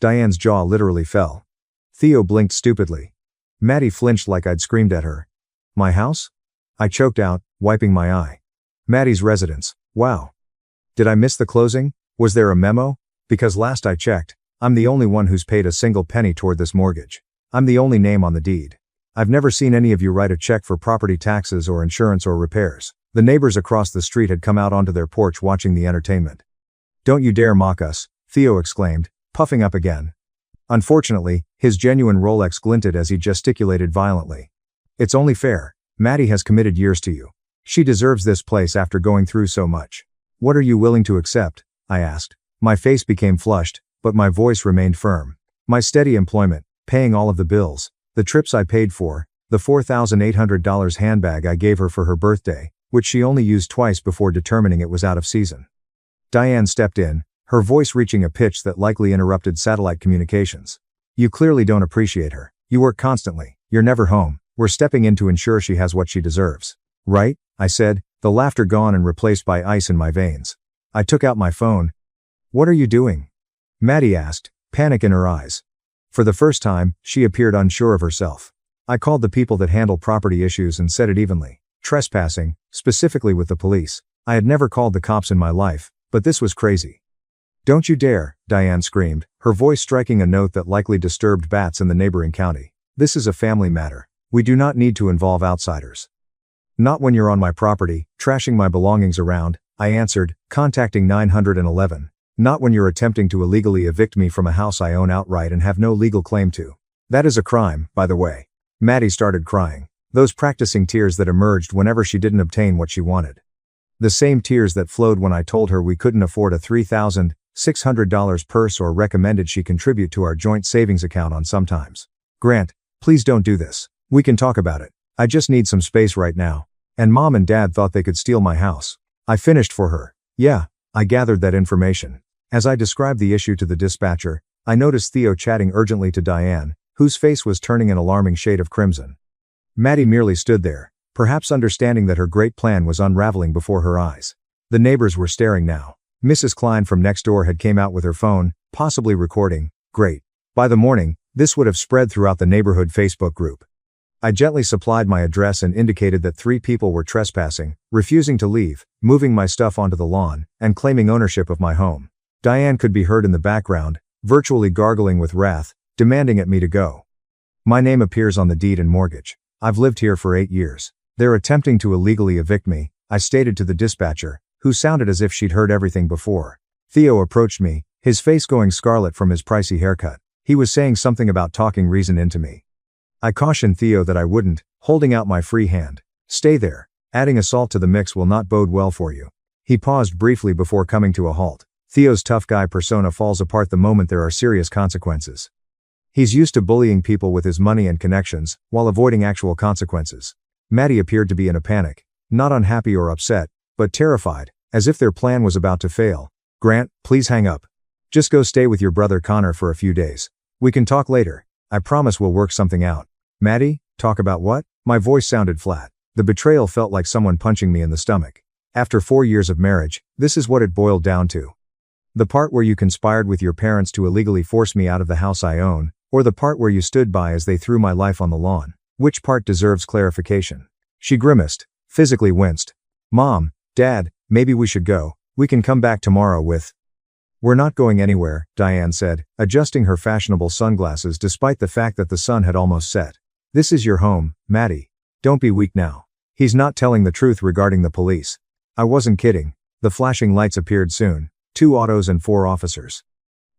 Diane's jaw literally fell. Theo blinked stupidly. Maddie flinched like I'd screamed at her. My house? I choked out, wiping my eye. Maddie's residence. Wow. Did I miss the closing? Was there a memo? Because last I checked, I'm the only one who's paid a single penny toward this mortgage. I'm the only name on the deed. I've never seen any of you write a check for property taxes or insurance or repairs. The neighbors across the street had come out onto their porch watching the entertainment. Don't you dare mock us, Theo exclaimed, puffing up again. Unfortunately, his genuine Rolex glinted as he gesticulated violently. It's only fair. Maddie has committed years to you. She deserves this place after going through so much. What are you willing to accept? I asked. My face became flushed, but my voice remained firm. My steady employment, paying all of the bills, the trips I paid for, the $4,800 handbag I gave her for her birthday, which she only used twice before determining it was out of season. Diane stepped in, her voice reaching a pitch that likely interrupted satellite communications. You clearly don't appreciate her. You work constantly. You're never home. We're stepping in to ensure she has what she deserves. Right? I said, the laughter gone and replaced by ice in my veins. I took out my phone. What are you doing? Maddie asked, panic in her eyes. For the first time, she appeared unsure of herself. I called the people that handle property issues and said it evenly. Trespassing, specifically with the police. I had never called the cops in my life, but this was crazy. Don't you dare, Diane screamed, her voice striking a note that likely disturbed bats in the neighboring county. This is a family matter. We do not need to involve outsiders. Not when you're on my property, trashing my belongings around, I answered, contacting 911. Not when you're attempting to illegally evict me from a house I own outright and have no legal claim to. That is a crime, by the way. Maddie started crying. Those practicing tears that emerged whenever she didn't obtain what she wanted. The same tears that flowed when I told her we couldn't afford a $3,600 purse or recommended she contribute to our joint savings account on sometimes. Grant, please don't do this. We can talk about it. I just need some space right now. And Mom and Dad thought they could steal my house. I finished for her. Yeah, I gathered that information. As I described the issue to the dispatcher, I noticed Theo chatting urgently to Diane, whose face was turning an alarming shade of crimson. Maddie merely stood there, perhaps understanding that her great plan was unraveling before her eyes. The neighbors were staring now. Mrs. Klein from next door had came out with her phone, possibly recording. Great. By the morning, this would have spread throughout the neighborhood Facebook group. I gently supplied my address and indicated that 3 people were trespassing, refusing to leave, moving my stuff onto the lawn, and claiming ownership of my home. Diane could be heard in the background, virtually gargling with wrath, demanding at me to go. My name appears on the deed and mortgage. I've lived here for 8 years. They're attempting to illegally evict me, I stated to the dispatcher, who sounded as if she'd heard everything before. Theo approached me, his face going scarlet from his pricey haircut. He was saying something about talking reason into me. I cautioned Theo that I wouldn't, holding out my free hand. Stay there. Adding assault to the mix will not bode well for you. He paused briefly before coming to a halt. Theo's tough guy persona falls apart the moment there are serious consequences. He's used to bullying people with his money and connections, while avoiding actual consequences. Maddie appeared to be in a panic, not unhappy or upset, but terrified, as if their plan was about to fail. Grant, please hang up. Just go stay with your brother Connor for a few days. We can talk later. I promise we'll work something out. Maddie, talk about what? My voice sounded flat. The betrayal felt like someone punching me in the stomach. After 4 years of marriage, this is what it boiled down to. The part where you conspired with your parents to illegally force me out of the house I own, or the part where you stood by as they threw my life on the lawn. Which part deserves clarification? She grimaced, physically winced. Mom, Dad, maybe we should go. We can come back tomorrow with... We're not going anywhere, Diane said, adjusting her fashionable sunglasses despite the fact that the sun had almost set. This is your home, Maddie. Don't be weak now. He's not telling the truth regarding the police. I wasn't kidding. The flashing lights appeared soon. 2 autos and 4 officers.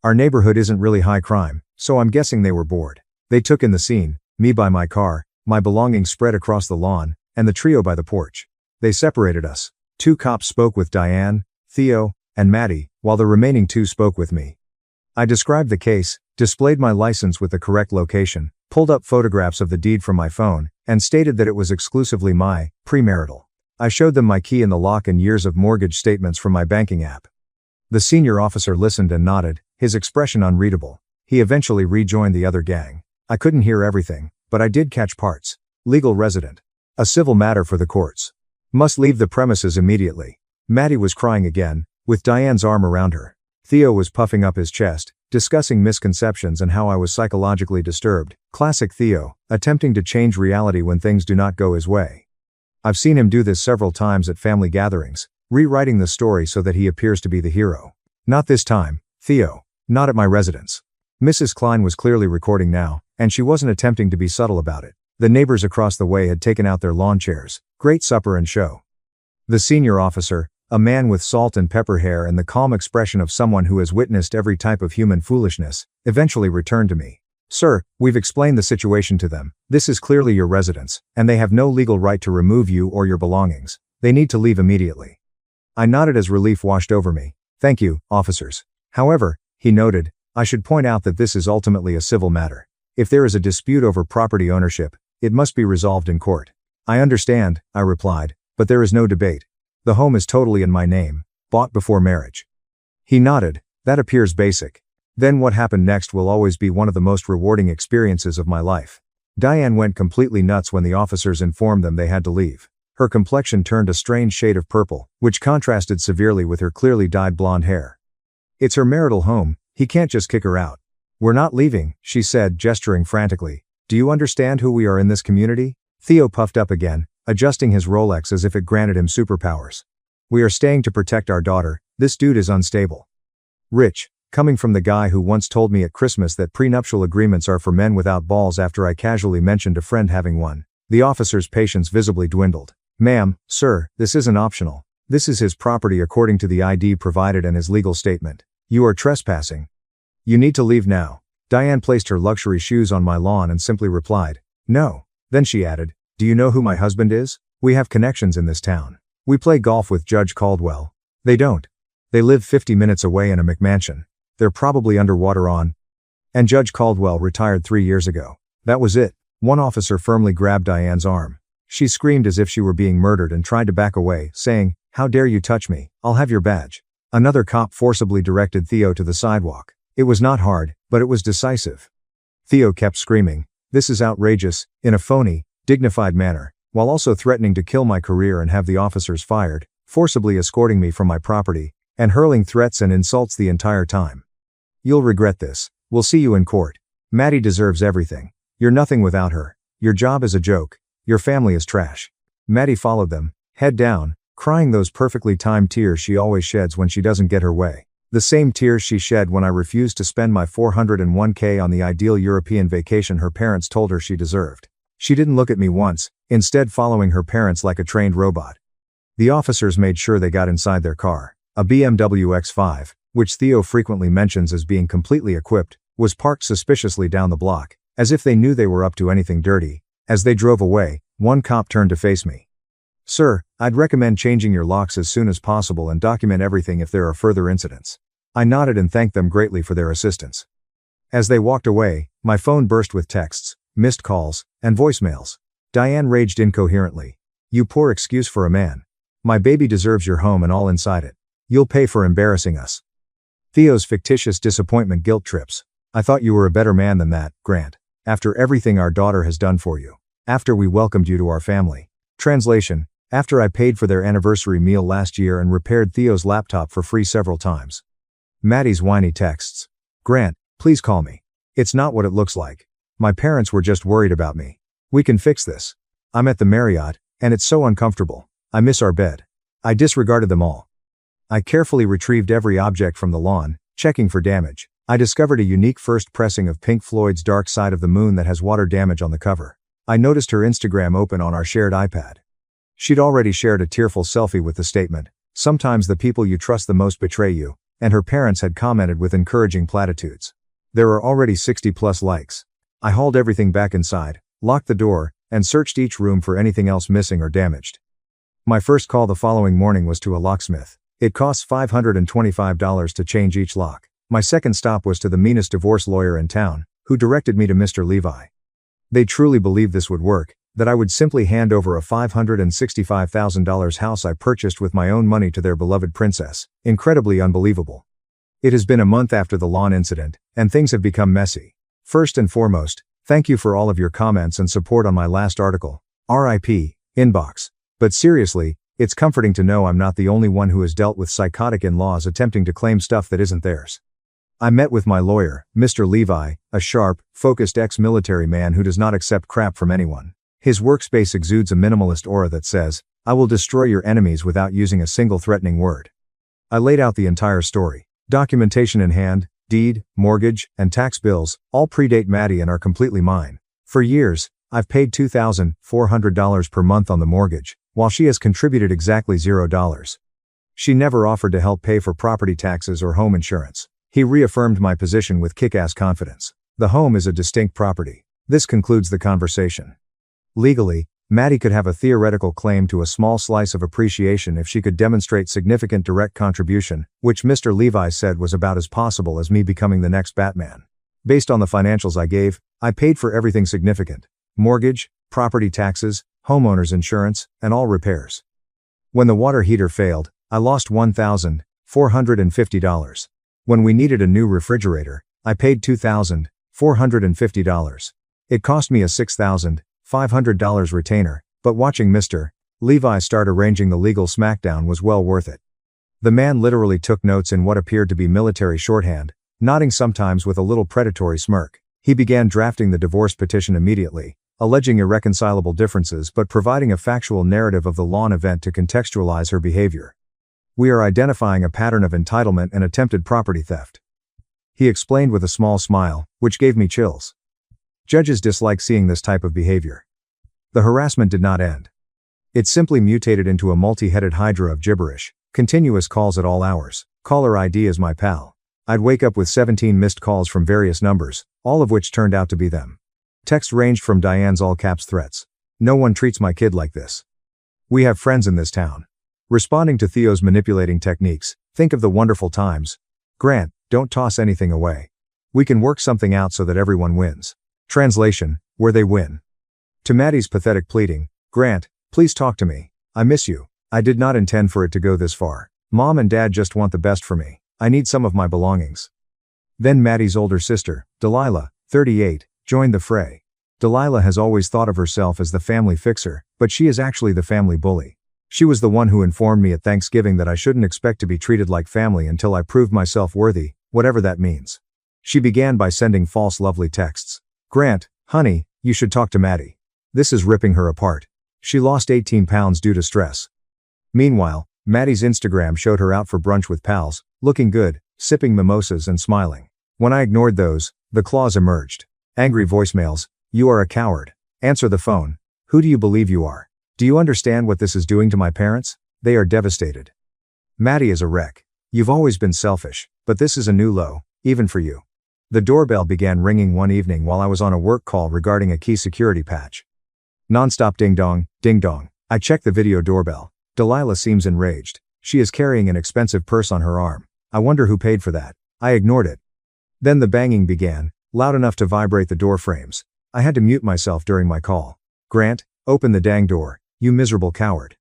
Our neighborhood isn't really high crime, so I'm guessing they were bored. They took in the scene, me by my car, my belongings spread across the lawn, and the trio by the porch. They separated us. 2 cops spoke with Diane, Theo, and Maddie, while the remaining 2 spoke with me. I described the case, displayed my license with the correct location, pulled up photographs of the deed from my phone, and stated that it was exclusively my, premarital. I showed them my key in the lock and years of mortgage statements from my banking app. The senior officer listened and nodded, his expression unreadable. He eventually rejoined the other gang. I couldn't hear everything, but I did catch parts. Legal resident. A civil matter for the courts. Must leave the premises immediately. Maddie was crying again, with Diane's arm around her. Theo was puffing up his chest, discussing misconceptions and how I was psychologically disturbed. Classic Theo, attempting to change reality when things do not go his way. I've seen him do this several times at family gatherings, rewriting the story so that he appears to be the hero. Not this time, Theo. Not at my residence. Mrs. Klein was clearly recording now, And she wasn't attempting to be subtle about it. The neighbors across the way had taken out their lawn chairs. Great supper and show. The senior officer, a man with salt and pepper hair and the calm expression of someone who has witnessed every type of human foolishness, eventually returned to me. Sir, we've explained the situation to them. This is clearly your residence, and they have no legal right to remove you or your belongings. They need to leave immediately. I nodded as relief washed over me. Thank you, officers. However, he noted, I should point out that this is ultimately a civil matter. If there is a dispute over property ownership, it must be resolved in court. I understand, I replied, but there is no debate. The home is totally in my name, bought before marriage. He nodded. That appears basic. Then what happened next will always be one of the most rewarding experiences of my life. Diane went completely nuts when the officers informed them they had to leave. Her complexion turned a strange shade of purple, which contrasted severely with her clearly dyed blonde hair. It's her marital home, he can't just kick her out. We're not leaving, she said, gesturing frantically. Do you understand who we are in this community? Theo puffed up again, adjusting his Rolex as if it granted him superpowers. We are staying to protect our daughter. This dude is unstable. Rich, coming from the guy who once told me at Christmas that prenuptial agreements are for men without balls after I casually mentioned a friend having one. The officer's patience visibly dwindled. Ma'am, sir, this isn't optional. This is his property according to the ID provided and his legal statement. You are trespassing. You need to leave now. Diane placed her luxury shoes on my lawn and simply replied, no. Then she added, do you know who my husband is? We have connections in this town. We play golf with Judge Caldwell. They don't. They live 50 minutes away in a McMansion. They're probably underwater on. And Judge Caldwell retired 3 years ago. That was it. One officer firmly grabbed Diane's arm. She screamed as if she were being murdered and tried to back away, saying, how dare you touch me, I'll have your badge. Another cop forcibly directed Theo to the sidewalk. It was not hard, but it was decisive. Theo kept screaming, this is outrageous, in a phony, dignified manner, while also threatening to kill my career and have the officers fired, forcibly escorting me from my property, and hurling threats and insults the entire time. You'll regret this. We'll see you in court. Maddie deserves everything. You're nothing without her. Your job is a joke. Your family is trash. Maddie followed them, head down, crying those perfectly timed tears she always sheds when she doesn't get her way. The same tears she shed when I refused to spend my $401k on the ideal European vacation her parents told her she deserved. She didn't look at me once, instead following her parents like a trained robot. The officers made sure they got inside their car. A BMW X5, which Theo frequently mentions as being completely equipped, was parked suspiciously down the block, as if they knew they were up to anything dirty. As they drove away, one cop turned to face me. Sir, I'd recommend changing your locks as soon as possible and document everything if there are further incidents. I nodded and thanked them greatly for their assistance. As they walked away, my phone burst with texts, missed calls, and voicemails. Diane raged incoherently. You poor excuse for a man. My baby deserves your home and all inside it. You'll pay for embarrassing us. Theo's fictitious disappointment guilt trips. I thought you were a better man than that, Grant. After everything our daughter has done for you. After we welcomed you to our family. Translation. After I paid for their anniversary meal last year and repaired Theo's laptop for free several times. Maddie's whiny texts. Grant, please call me. It's not what it looks like. My parents were just worried about me. We can fix this. I'm at the Marriott, and it's so uncomfortable. I miss our bed. I disregarded them all. I carefully retrieved every object from the lawn, checking for damage. I discovered a unique first pressing of Pink Floyd's Dark Side of the Moon that has water damage on the cover. I noticed her Instagram open on our shared iPad. She'd already shared a tearful selfie with the statement, sometimes the people you trust the most betray you, and her parents had commented with encouraging platitudes. There are already 60+ likes. I hauled everything back inside, locked the door, and searched each room for anything else missing or damaged. My first call the following morning was to a locksmith. It costs $525 to change each lock. My second stop was to the meanest divorce lawyer in town, who directed me to Mr. Levi. They truly believed this would work, that I would simply hand over a $565,000 house I purchased with my own money to their beloved princess. Incredibly unbelievable. It has been a month after the lawn incident, and things have become messy. First and foremost, thank you for all of your comments and support on my last article. RIP, inbox. But seriously, it's comforting to know I'm not the only one who has dealt with psychotic in-laws attempting to claim stuff that isn't theirs. I met with my lawyer, Mr. Levi, a sharp, focused ex-military man who does not accept crap from anyone. His workspace exudes a minimalist aura that says, I will destroy your enemies without using a single threatening word. I laid out the entire story. Documentation in hand, deed, mortgage, and tax bills all predate Maddie and are completely mine. For years, I've paid $2,400 per month on the mortgage, while she has contributed exactly $0. She never offered to help pay for property taxes or home insurance. He reaffirmed my position with kick-ass confidence. The home is a distinct property. This concludes the conversation. Legally, Maddie could have a theoretical claim to a small slice of appreciation if she could demonstrate significant direct contribution, which Mr. Levi said was about as possible as me becoming the next Batman. Based on the financials I gave, I paid for everything significant: mortgage, property taxes, homeowner's insurance, and all repairs. When the water heater failed, I lost $1,450. When we needed a new refrigerator, I paid $2,450. It cost me a $6,500 retainer, but watching Mr. Levi start arranging the legal smackdown was well worth it. The man literally took notes in what appeared to be military shorthand, nodding sometimes with a little predatory smirk. He began drafting the divorce petition immediately, alleging irreconcilable differences but providing a factual narrative of the lawn event to contextualize her behavior. We are identifying a pattern of entitlement and attempted property theft. He explained with a small smile, which gave me chills. Judges dislike seeing this type of behavior. The harassment did not end. It simply mutated into a multi-headed hydra of gibberish, continuous calls at all hours. Caller ID is my pal. I'd wake up with 17 missed calls from various numbers, all of which turned out to be them. Text ranged from Diane's all-caps threats. "No one treats my kid like this. We have friends in this town." Responding to Theo's manipulating techniques, "Think of the wonderful times. Grant, don't toss anything away. We can work something out so that everyone wins." Translation: where they win. To Maddie's pathetic pleading, "Grant, please talk to me. I miss you. I did not intend for it to go this far. Mom and Dad just want the best for me. I need some of my belongings." Then Maddie's older sister, Delilah, 38, joined the fray. Delilah has always thought of herself as the family fixer, but she is actually the family bully. She was the one who informed me at Thanksgiving that I shouldn't expect to be treated like family until I proved myself worthy, whatever that means. She began by sending false lovely texts. "Grant, honey, you should talk to Maddie. This is ripping her apart. She lost 18 pounds due to stress." Meanwhile, Maddie's Instagram showed her out for brunch with pals, looking good, sipping mimosas and smiling. When I ignored those, the claws emerged. Angry voicemails: "You are a coward. Answer the phone. Who do you believe you are? Do you understand what this is doing to my parents? They are devastated. Maddie is a wreck. You've always been selfish, but this is a new low, even for you." The doorbell began ringing one evening while I was on a work call regarding a key security patch. Non-stop ding-dong, ding-dong. I checked the video doorbell. Delilah seems enraged. She is carrying an expensive purse on her arm. I wonder who paid for that. I ignored it. Then the banging began, loud enough to vibrate the door frames. I had to mute myself during my call. "Grant, open the dang door, you miserable coward.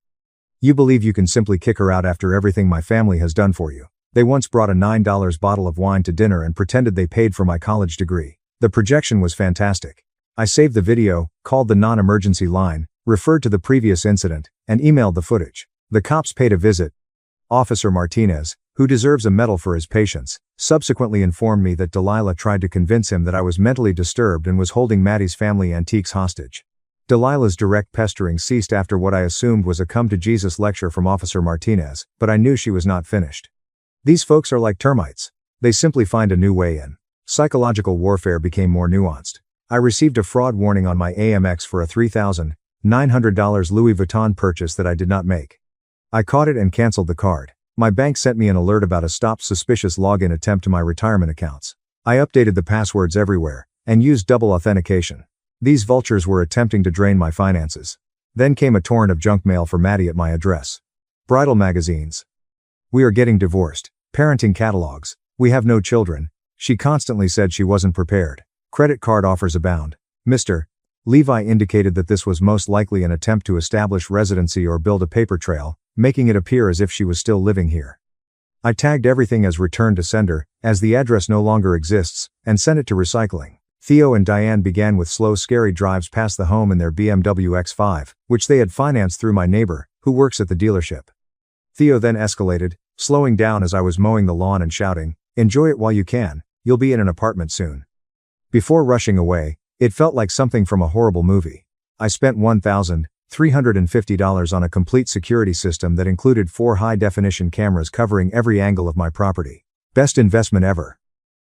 You believe you can simply kick her out after everything my family has done for you. They once brought a $9 bottle of wine to dinner and pretended they paid for my college degree. The projection was fantastic. I saved the video, called the non-emergency line, referred to the previous incident, and emailed the footage. The cops paid a visit. Officer Martinez, who deserves a medal for his patience, subsequently informed me that Delilah tried to convince him that I was mentally disturbed and was holding Maddie's family antiques hostage. Delilah's direct pestering ceased after what I assumed was a come-to-Jesus lecture from Officer Martinez, but I knew she was not finished. These folks are like termites. They simply find a new way in. Psychological warfare became more nuanced. I received a fraud warning on my Amex for a $3,900 Louis Vuitton purchase that I did not make. I caught it and canceled the card. My bank sent me an alert about a stopped suspicious login attempt to my retirement accounts. I updated the passwords everywhere, and used double authentication. These vultures were attempting to drain my finances. Then came a torrent of junk mail for Maddie at my address. Bridal magazines. "We are getting divorced." Parenting catalogs. "We have no children." She constantly said she wasn't prepared. Credit card offers abound. Mr. Levi indicated that this was most likely an attempt to establish residency or build a paper trail, making it appear as if she was still living here. I tagged everything as return to sender, as the address no longer exists, and sent it to recycling. Theo and Diane began with slow, scary drives past the home in their BMW X5, which they had financed through my neighbor, who works at the dealership. Theo then escalated, slowing down as I was mowing the lawn and shouting, "Enjoy it while you can, you'll be in an apartment soon." Before rushing away, it felt like something from a horrible movie. I spent $1,350 on a complete security system that included 4 high-definition cameras covering every angle of my property. Best investment ever.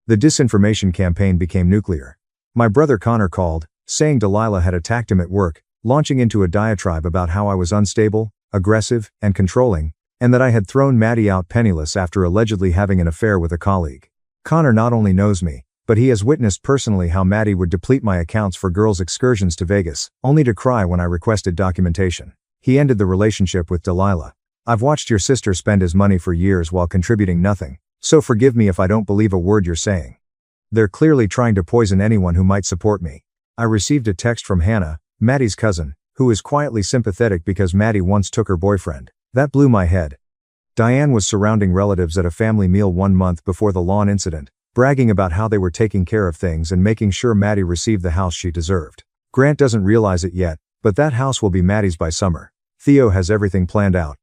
The disinformation campaign became nuclear. My brother Connor called, saying Delilah had attacked him at work, launching into a diatribe about how I was unstable, aggressive, and controlling, and that I had thrown Maddie out penniless after allegedly having an affair with a colleague. Connor not only knows me, but he has witnessed personally how Maddie would deplete my accounts for girls' excursions to Vegas, only to cry when I requested documentation. He ended the relationship with Delilah. I've watched your sister spend his money for years while contributing nothing, so forgive me if I don't believe a word you're saying. They're clearly trying to poison anyone who might support me. I received a text from Hannah, Maddie's cousin, who is quietly sympathetic because Maddie once took her boyfriend. That blew my head. Diane was surrounding relatives at a family meal 1 month before the lawn incident, bragging about how they were taking care of things and making sure Maddie received the house she deserved. Grant doesn't realize it yet, but that house will be Maddie's by summer. Theo has everything planned out.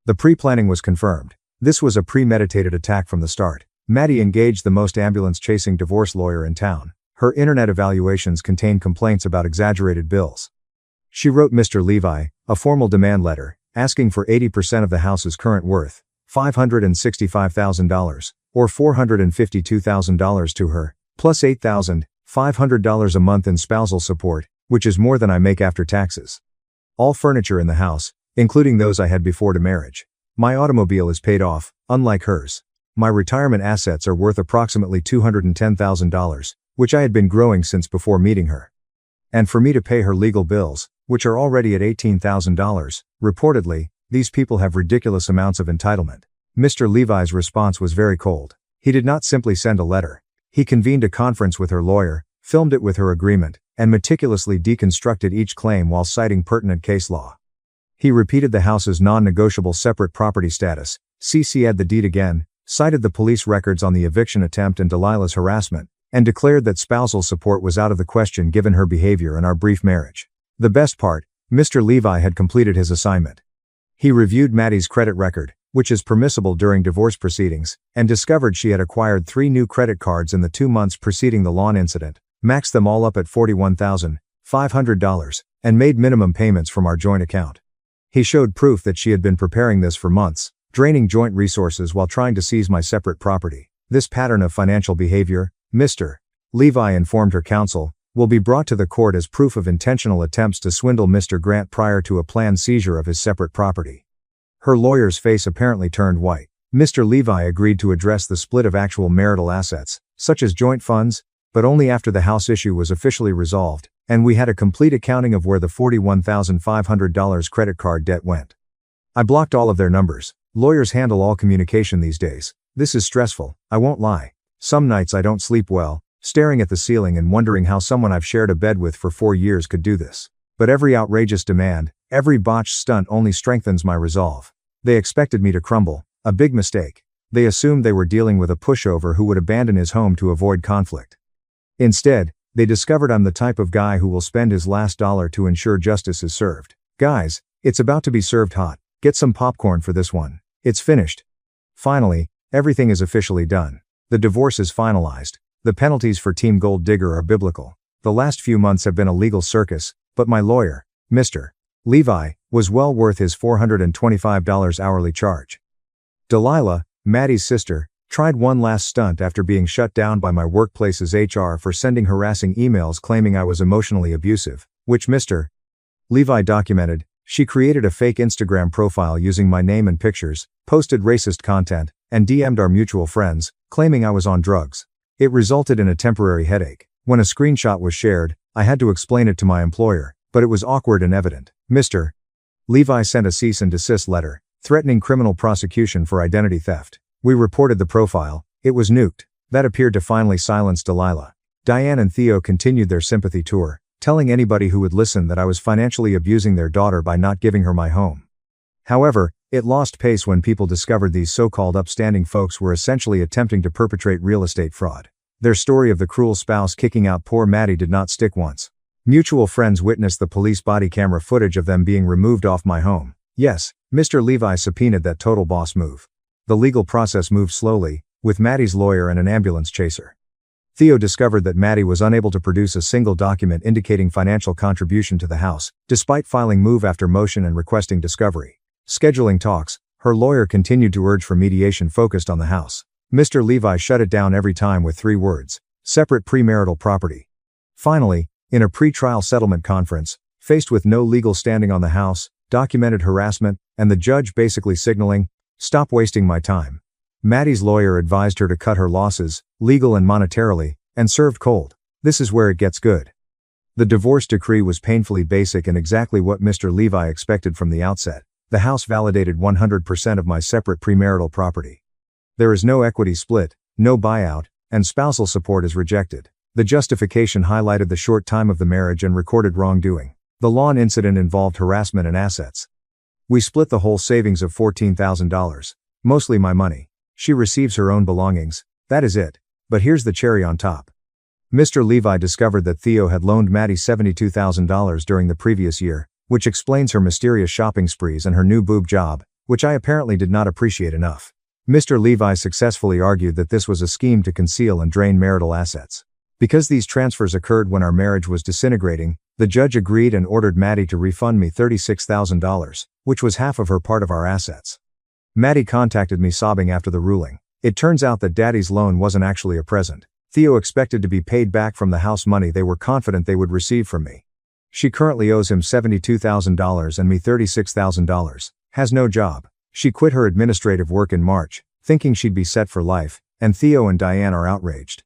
The pre-planning was confirmed. This was a premeditated attack from the start. Maddie engaged the most ambulance-chasing divorce lawyer in town. Her internet evaluations contained complaints about exaggerated bills. She wrote Mr. Levi a formal demand letter, asking for 80% of the house's current worth, $565,000, or $452,000 to her, plus $8,500 a month in spousal support, which is more than I make after taxes. All furniture in the house, including those I had before to marriage. My automobile is paid off, unlike hers. My retirement assets are worth approximately $210,000, which I had been growing since before meeting her. And for me to pay her legal bills, which are already at $18,000, reportedly, these people have ridiculous amounts of entitlement. Mr. Levi's response was very cold. He did not simply send a letter. He convened a conference with her lawyer, filmed it with her agreement, and meticulously deconstructed each claim while citing pertinent case law. He repeated the house's non-negotiable separate property status, CC'd the deed again, cited the police records on the eviction attempt and Delilah's harassment, and declared that spousal support was out of the question given her behavior and our brief marriage. The best part, Mr. Levi had completed his assignment. He reviewed Maddie's credit record, which is permissible during divorce proceedings, and discovered she had acquired 3 new credit cards in the 2 months preceding the lawn incident, maxed them all up at $41,500, and made minimum payments from our joint account. He showed proof that she had been preparing this for months, draining joint resources while trying to seize my separate property. This pattern of financial behavior, Mr. Levi informed her counsel, will be brought to the court as proof of intentional attempts to swindle Mr. Grant prior to a planned seizure of his separate property. Her lawyer's face apparently turned white. Mr. Levi agreed to address the split of actual marital assets, such as joint funds, but only after the house issue was officially resolved, and we had a complete accounting of where the $41,500 credit card debt went. I blocked all of their numbers. Lawyers handle all communication these days. This is stressful, I won't lie. Some nights I don't sleep well, staring at the ceiling and wondering how someone I've shared a bed with for 4 years could do this. But every outrageous demand, every botched stunt only strengthens my resolve. They expected me to crumble, a big mistake. They assumed they were dealing with a pushover who would abandon his home to avoid conflict. Instead, they discovered I'm the type of guy who will spend his last dollar to ensure justice is served. Guys, it's about to be served hot. Get some popcorn for this one. It's finished. Finally, everything is officially done. The divorce is finalized. The penalties for Team Gold Digger are biblical. The last few months have been a legal circus, but my lawyer, Mr. Levi, was well worth his $425 hourly charge. Delilah, Maddie's sister, tried one last stunt after being shut down by my workplace's HR for sending harassing emails claiming I was emotionally abusive, which Mr. Levi documented. She created a fake Instagram profile using my name and pictures, posted racist content, and DM'd our mutual friends, claiming I was on drugs. It resulted in a temporary headache. When a screenshot was shared, I had to explain it to my employer, but it was awkward and evident. Mr. Levi sent a cease and desist letter, threatening criminal prosecution for identity theft. We reported the profile. It was nuked. That appeared to finally silence Delilah. Diane and Theo continued their sympathy tour, telling anybody who would listen that I was financially abusing their daughter by not giving her my home. However, it lost pace when people discovered these so-called upstanding folks were essentially attempting to perpetrate real estate fraud. Their story of the cruel spouse kicking out poor Maddie did not stick once. Mutual friends witnessed the police body camera footage of them being removed off my home. Yes, Mr. Levi subpoenaed that total boss move. The legal process moved slowly, with Maddie's lawyer and an ambulance chaser. Theo discovered that Maddie was unable to produce a single document indicating financial contribution to the house, despite filing move after motion and requesting discovery. Scheduling talks, her lawyer continued to urge for mediation focused on the house. Mr. Levi shut it down every time with 3 words: separate premarital property. Finally, in a pre-trial settlement conference, faced with no legal standing on the house, documented harassment, and the judge basically signaling, "Stop wasting my time," Maddie's lawyer advised her to cut her losses, legal and monetarily, and served cold. This is where it gets good. The divorce decree was painfully basic and exactly what Mr. Levi expected from the outset. The house validated 100% of my separate premarital property. There is no equity split, no buyout, and spousal support is rejected. The justification highlighted the short time of the marriage and recorded wrongdoing. The lawn incident involved harassment and assets. We split the whole savings of $14,000. Mostly my money. She receives her own belongings. That is it. But here's the cherry on top. Mr. Levi discovered that Theo had loaned Maddie $72,000 during the previous year, which explains her mysterious shopping sprees and her new boob job, which I apparently did not appreciate enough. Mr. Levi successfully argued that this was a scheme to conceal and drain marital assets. Because these transfers occurred when our marriage was disintegrating, the judge agreed and ordered Maddie to refund me $36,000, which was half of her part of our assets. Maddie contacted me sobbing after the ruling. It turns out that Daddy's loan wasn't actually a present. Theo expected to be paid back from the house money they were confident they would receive from me. She currently owes him $72,000 and me $36,000, has no job. She quit her administrative work in March, thinking she'd be set for life, and Theo and Diane are outraged.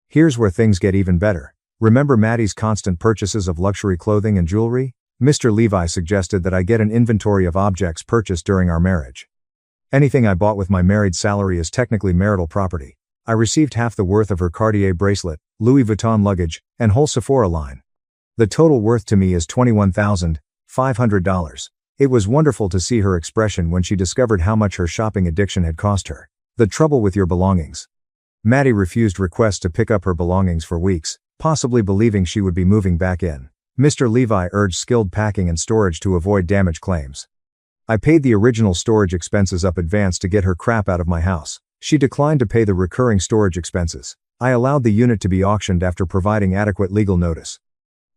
Here's where things get even better. Remember Maddie's constant purchases of luxury clothing and jewelry? Mr. Levi suggested that I get an inventory of objects purchased during our marriage. Anything I bought with my married salary is technically marital property. I received half the worth of her Cartier bracelet, Louis Vuitton luggage, and whole Sephora line. The total worth to me is $21,500. It was wonderful to see her expression when she discovered how much her shopping addiction had cost her. The trouble with your belongings. Maddie refused requests to pick up her belongings for weeks, possibly believing she would be moving back in. Mr. Levi urged skilled packing and storage to avoid damage claims. I paid the original storage expenses up advance to get her crap out of my house. She declined to pay the recurring storage expenses. I allowed the unit to be auctioned after providing adequate legal notice.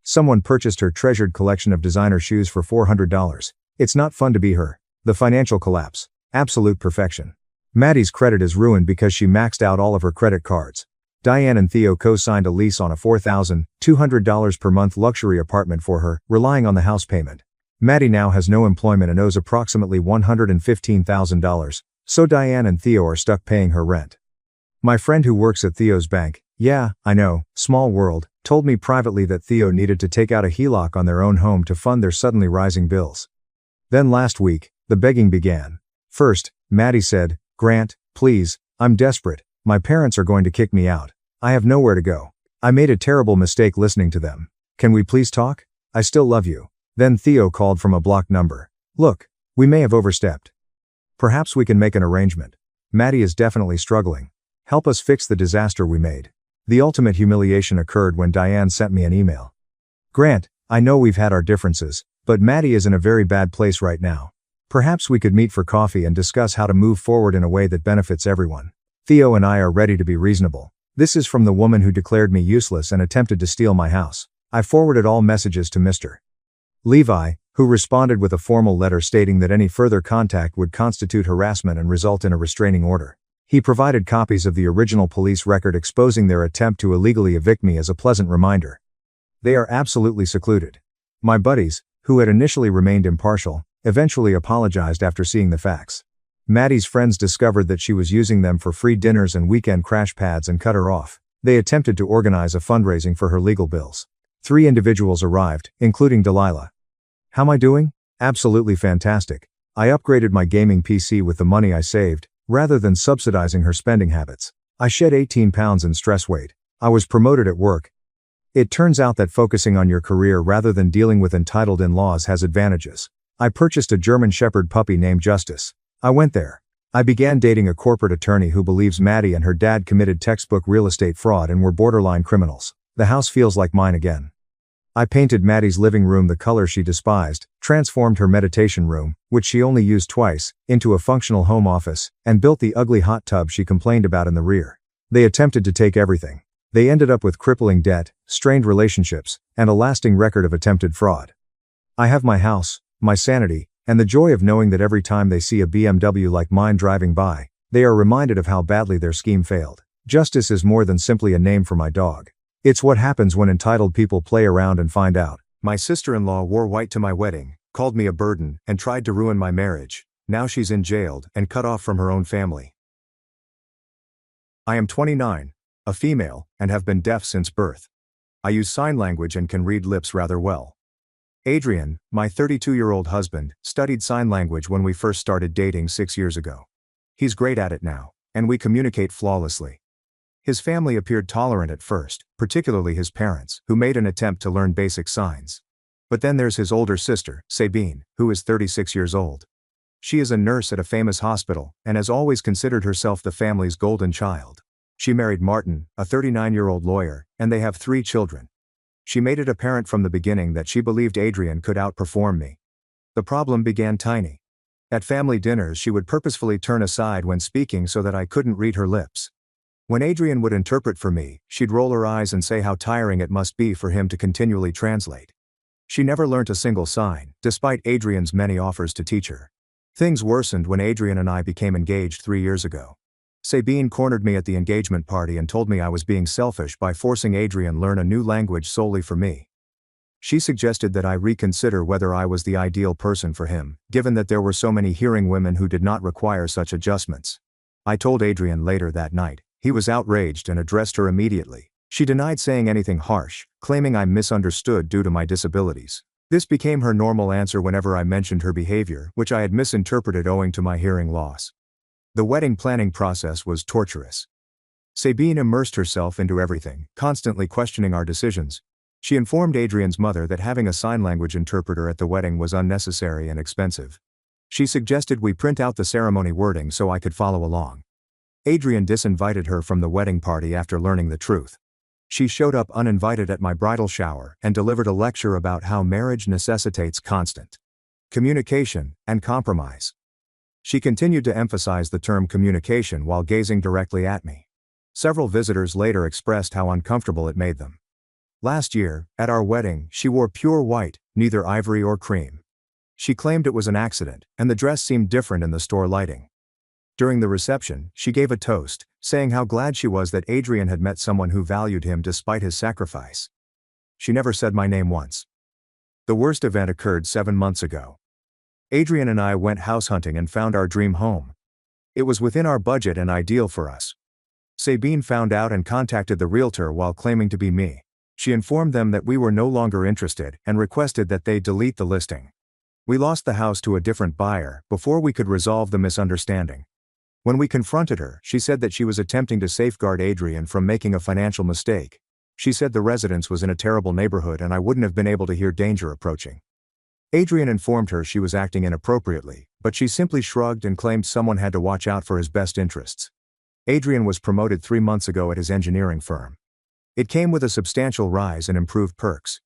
Someone purchased her treasured collection of designer shoes for $400. It's not fun to be her. The financial collapse. Absolute perfection. Maddie's credit is ruined because she maxed out all of her credit cards. Diane and Theo co-signed a lease on a $4,200 per month luxury apartment for her, relying on the house payment. Maddie now has no employment and owes approximately $115,000. So Diane and Theo are stuck paying her rent. My friend who works at Theo's bank, yeah, I know, small world, told me privately that Theo needed to take out a HELOC on their own home to fund their suddenly rising bills. Then last week, the begging began. First, Maddie said, "Grant, please, I'm desperate. My parents are going to kick me out. I have nowhere to go. I made a terrible mistake listening to them. Can we please talk? I still love you." Then Theo called from a blocked number. "Look, we may have overstepped. Perhaps we can make an arrangement. Maddie is definitely struggling. Help us fix the disaster we made." The ultimate humiliation occurred when Diane sent me an email. "Grant, I know we've had our differences, but Maddie is in a very bad place right now. Perhaps we could meet for coffee and discuss how to move forward in a way that benefits everyone. Theo and I are ready to be reasonable." This is from the woman who declared me useless and attempted to steal my house. I forwarded all messages to Mr. Levi, who responded with a formal letter stating that any further contact would constitute harassment and result in a restraining order. He provided copies of the original police record exposing their attempt to illegally evict me as a pleasant reminder. They are absolutely secluded. My buddies, who had initially remained impartial, eventually apologized after seeing the facts. Maddie's friends discovered that she was using them for free dinners and weekend crash pads and cut her off. They attempted to organize a fundraising for her legal bills. 3 individuals arrived, including Delilah. How am I doing? Absolutely fantastic. I upgraded my gaming PC with the money I saved, rather than subsidizing her spending habits. I shed 18 pounds in stress weight. I was promoted at work. It turns out that focusing on your career rather than dealing with entitled in-laws has advantages. I purchased a German Shepherd puppy named Justice. I went there. I began dating a corporate attorney who believes Maddie and her dad committed textbook real estate fraud and were borderline criminals. The house feels like mine again. I painted Maddie's living room the color she despised, transformed her meditation room, which she only used twice, into a functional home office, and built the ugly hot tub she complained about in the rear. They attempted to take everything. They ended up with crippling debt, strained relationships, and a lasting record of attempted fraud. I have my house, my sanity, and the joy of knowing that every time they see a BMW like mine driving by, They are reminded of how badly their scheme failed. Justice is more than simply a name for my dog. It's what happens when entitled people play around and find out. My sister-in-law wore white to my wedding, called me a burden, and tried to ruin my marriage. Now she's jailed and cut off from her own family. I am 29, a female, and have been deaf since birth. I use sign language and can read lips rather well. Adrian, my 32-year-old husband, studied sign language when we first started dating 6 years ago. He's great at it now, and we communicate flawlessly. His family appeared tolerant at first, particularly his parents, who made an attempt to learn basic signs. But then there's his older sister, Sabine, who is 36 years old. She is a nurse at a famous hospital, and has always considered herself the family's golden child. She married Martin, a 39-year-old lawyer, and they have 3 children. She made it apparent from the beginning that she believed Adrian could outperform me. The problem began tiny. At family dinners she would purposefully turn aside when speaking so that I couldn't read her lips. When Adrian would interpret for me, she'd roll her eyes and say how tiring it must be for him to continually translate. She never learnt a single sign, despite Adrian's many offers to teach her. Things worsened when Adrian and I became engaged 3 years ago. Sabine cornered me at the engagement party and told me I was being selfish by forcing Adrian learn a new language solely for me. She suggested that I reconsider whether I was the ideal person for him, given that there were so many hearing women who did not require such adjustments. I told Adrian later that night. He was outraged and addressed her immediately. She denied saying anything harsh, claiming I misunderstood due to my disabilities. This became her normal answer whenever I mentioned her behavior, which I had misinterpreted owing to my hearing loss. The wedding planning process was torturous. Sabine immersed herself into everything, constantly questioning our decisions. She informed Adrian's mother that having a sign language interpreter at the wedding was unnecessary and expensive. She suggested we print out the ceremony wording so I could follow along. Adrian disinvited her from the wedding party after learning the truth. She showed up uninvited at my bridal shower and delivered a lecture about how marriage necessitates constant communication and compromise. She continued to emphasize the term communication while gazing directly at me. Several visitors later expressed how uncomfortable it made them. Last year, at our wedding, she wore pure white, neither ivory or cream. She claimed it was an accident, and the dress seemed different in the store lighting. During the reception, she gave a toast, saying how glad she was that Adrian had met someone who valued him despite his sacrifice. She never said my name once. The worst event occurred 7 months ago. Adrian and I went house hunting and found our dream home. It was within our budget and ideal for us. Sabine found out and contacted the realtor while claiming to be me. She informed them that we were no longer interested and requested that they delete the listing. We lost the house to a different buyer before we could resolve the misunderstanding. When we confronted her, she said that she was attempting to safeguard Adrian from making a financial mistake. She said the residence was in a terrible neighborhood and I wouldn't have been able to hear danger approaching. Adrian informed her she was acting inappropriately, but she simply shrugged and claimed someone had to watch out for his best interests. Adrian was promoted 3 months ago at his engineering firm. It came with a substantial rise and improved perks.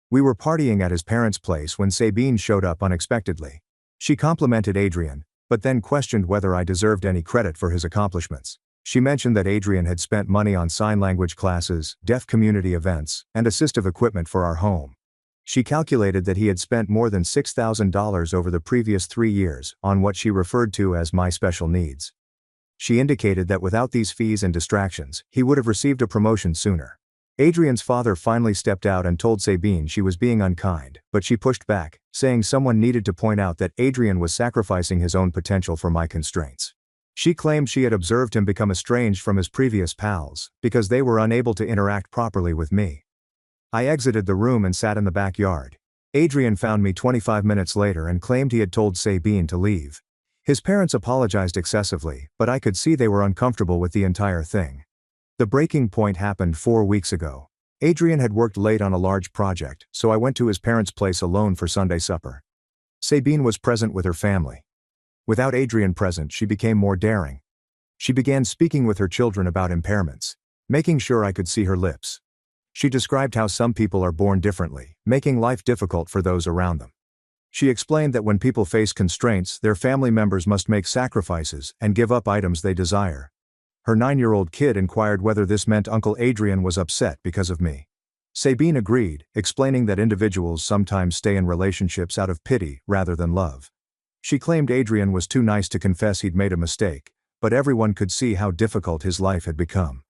We were partying at his parents' place when Sabine showed up unexpectedly. She complimented Adrian, but then questioned whether I deserved any credit for his accomplishments. She mentioned that Adrian had spent money on sign language classes, deaf community events, and assistive equipment for our home. She calculated that he had spent more than $6,000 over the previous 3 years on what she referred to as my special needs. She indicated that without these fees and distractions, he would have received a promotion sooner. Adrian's father finally stepped out and told Sabine she was being unkind, but she pushed back, saying someone needed to point out that Adrian was sacrificing his own potential for my constraints. She claimed she had observed him become estranged from his previous pals, because they were unable to interact properly with me. I exited the room and sat in the backyard. Adrian found me 25 minutes later and claimed he had told Sabine to leave. His parents apologized excessively, but I could see they were uncomfortable with the entire thing. The breaking point happened 4 weeks ago. Adrian had worked late on a large project, so I went to his parents' place alone for Sunday supper. Sabine was present with her family. Without Adrian present, she became more daring. She began speaking with her children about impairments, making sure I could see her lips. She described how some people are born differently, making life difficult for those around them. She explained that when people face constraints, their family members must make sacrifices and give up items they desire. Her 9-year-old kid inquired whether this meant Uncle Adrian was upset because of me. Sabine agreed, explaining that individuals sometimes stay in relationships out of pity rather than love. She claimed Adrian was too nice to confess he'd made a mistake, but everyone could see how difficult his life had become.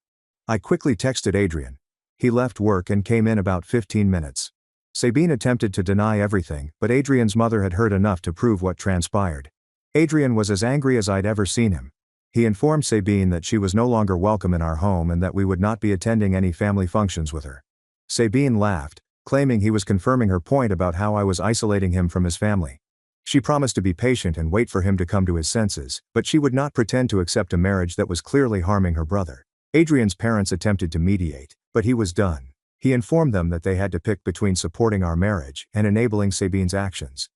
I quickly texted Adrian. He left work and came in about 15 minutes. Sabine attempted to deny everything, but Adrian's mother had heard enough to prove what transpired. Adrian was as angry as I'd ever seen him. He informed Sabine that she was no longer welcome in our home and that we would not be attending any family functions with her. Sabine laughed, claiming he was confirming her point about how I was isolating him from his family. She promised to be patient and wait for him to come to his senses, but she would not pretend to accept a marriage that was clearly harming her brother. Adrian's parents attempted to mediate, but he was done. He informed them that they had to pick between supporting our marriage and enabling Sabine's actions.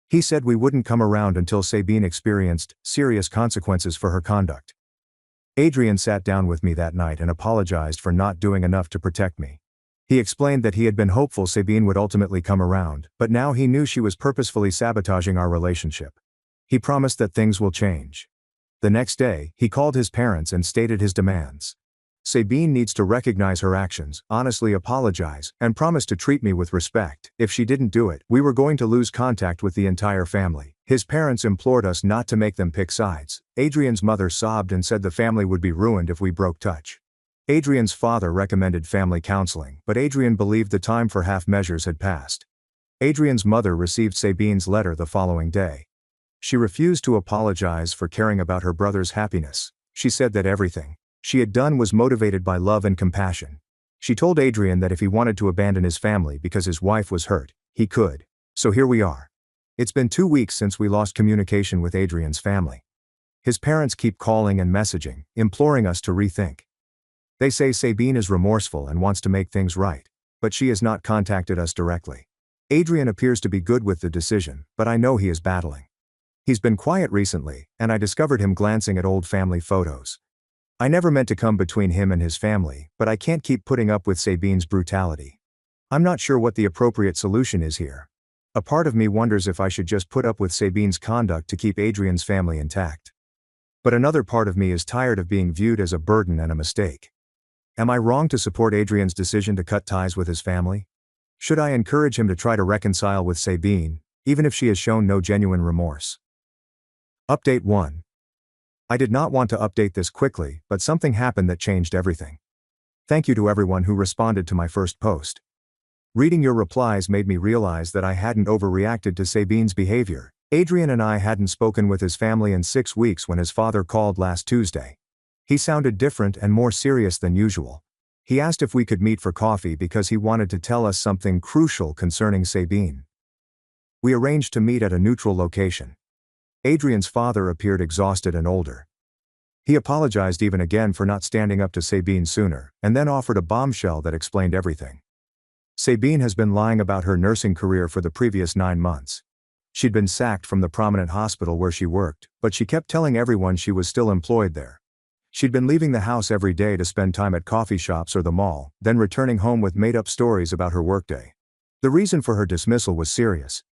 He said we wouldn't come around until Sabine experienced serious consequences for her conduct. Adrian sat down with me that night and apologized for not doing enough to protect me. He explained that he had been hopeful Sabine would ultimately come around, but now he knew she was purposefully sabotaging our relationship. He promised that things will change. The next day, he called his parents and stated his demands. Sabine needs to recognize her actions, honestly apologize, and promise to treat me with respect. If she didn't do it, we were going to lose contact with the entire family. His parents implored us not to make them pick sides. Adrian's mother sobbed and said the family would be ruined if we broke touch. Adrian's father recommended family counseling, but Adrian believed the time for half measures had passed. Adrian's mother received Sabine's letter the following day. She refused to apologize for caring about her brother's happiness. She said that everything she had done was motivated by love and compassion. She told Adrian that if he wanted to abandon his family because his wife was hurt, he could. So here we are. It's been 2 weeks since we lost communication with Adrian's family. His parents keep calling and messaging, imploring us to rethink. They say Sabine is remorseful and wants to make things right, but she has not contacted us directly. Adrian appears to be good with the decision, but I know he is battling. He's been quiet recently, and I discovered him glancing at old family photos. I never meant to come between him and his family, but I can't keep putting up with Sabine's brutality. I'm not sure what the appropriate solution is here. A part of me wonders if I should just put up with Sabine's conduct to keep Adrian's family intact. But another part of me is tired of being viewed as a burden and a mistake. Am I wrong to support Adrian's decision to cut ties with his family? Should I encourage him to try to reconcile with Sabine, even if she has shown no genuine remorse? Update 1. I did not want to update this quickly, but something happened that changed everything. Thank you to everyone who responded to my first post. Reading your replies made me realize that I hadn't overreacted to Sabine's behavior. Adrian and I hadn't spoken with his family in 6 weeks when his father called last Tuesday. He sounded different and more serious than usual. He asked if we could meet for coffee because he wanted to tell us something crucial concerning Sabine. We arranged to meet at a neutral location. Adrian's father appeared exhausted and older. He apologized even again for not standing up to Sabine sooner, and then offered a bombshell that explained everything. Sabine has been lying about her nursing career for the previous 9 months. She'd been sacked from the prominent hospital where she worked, but she kept telling everyone she was still employed there. She'd been leaving the house every day to spend time at coffee shops or the mall, then returning home with made-up stories about her workday. The reason for her dismissal was serious.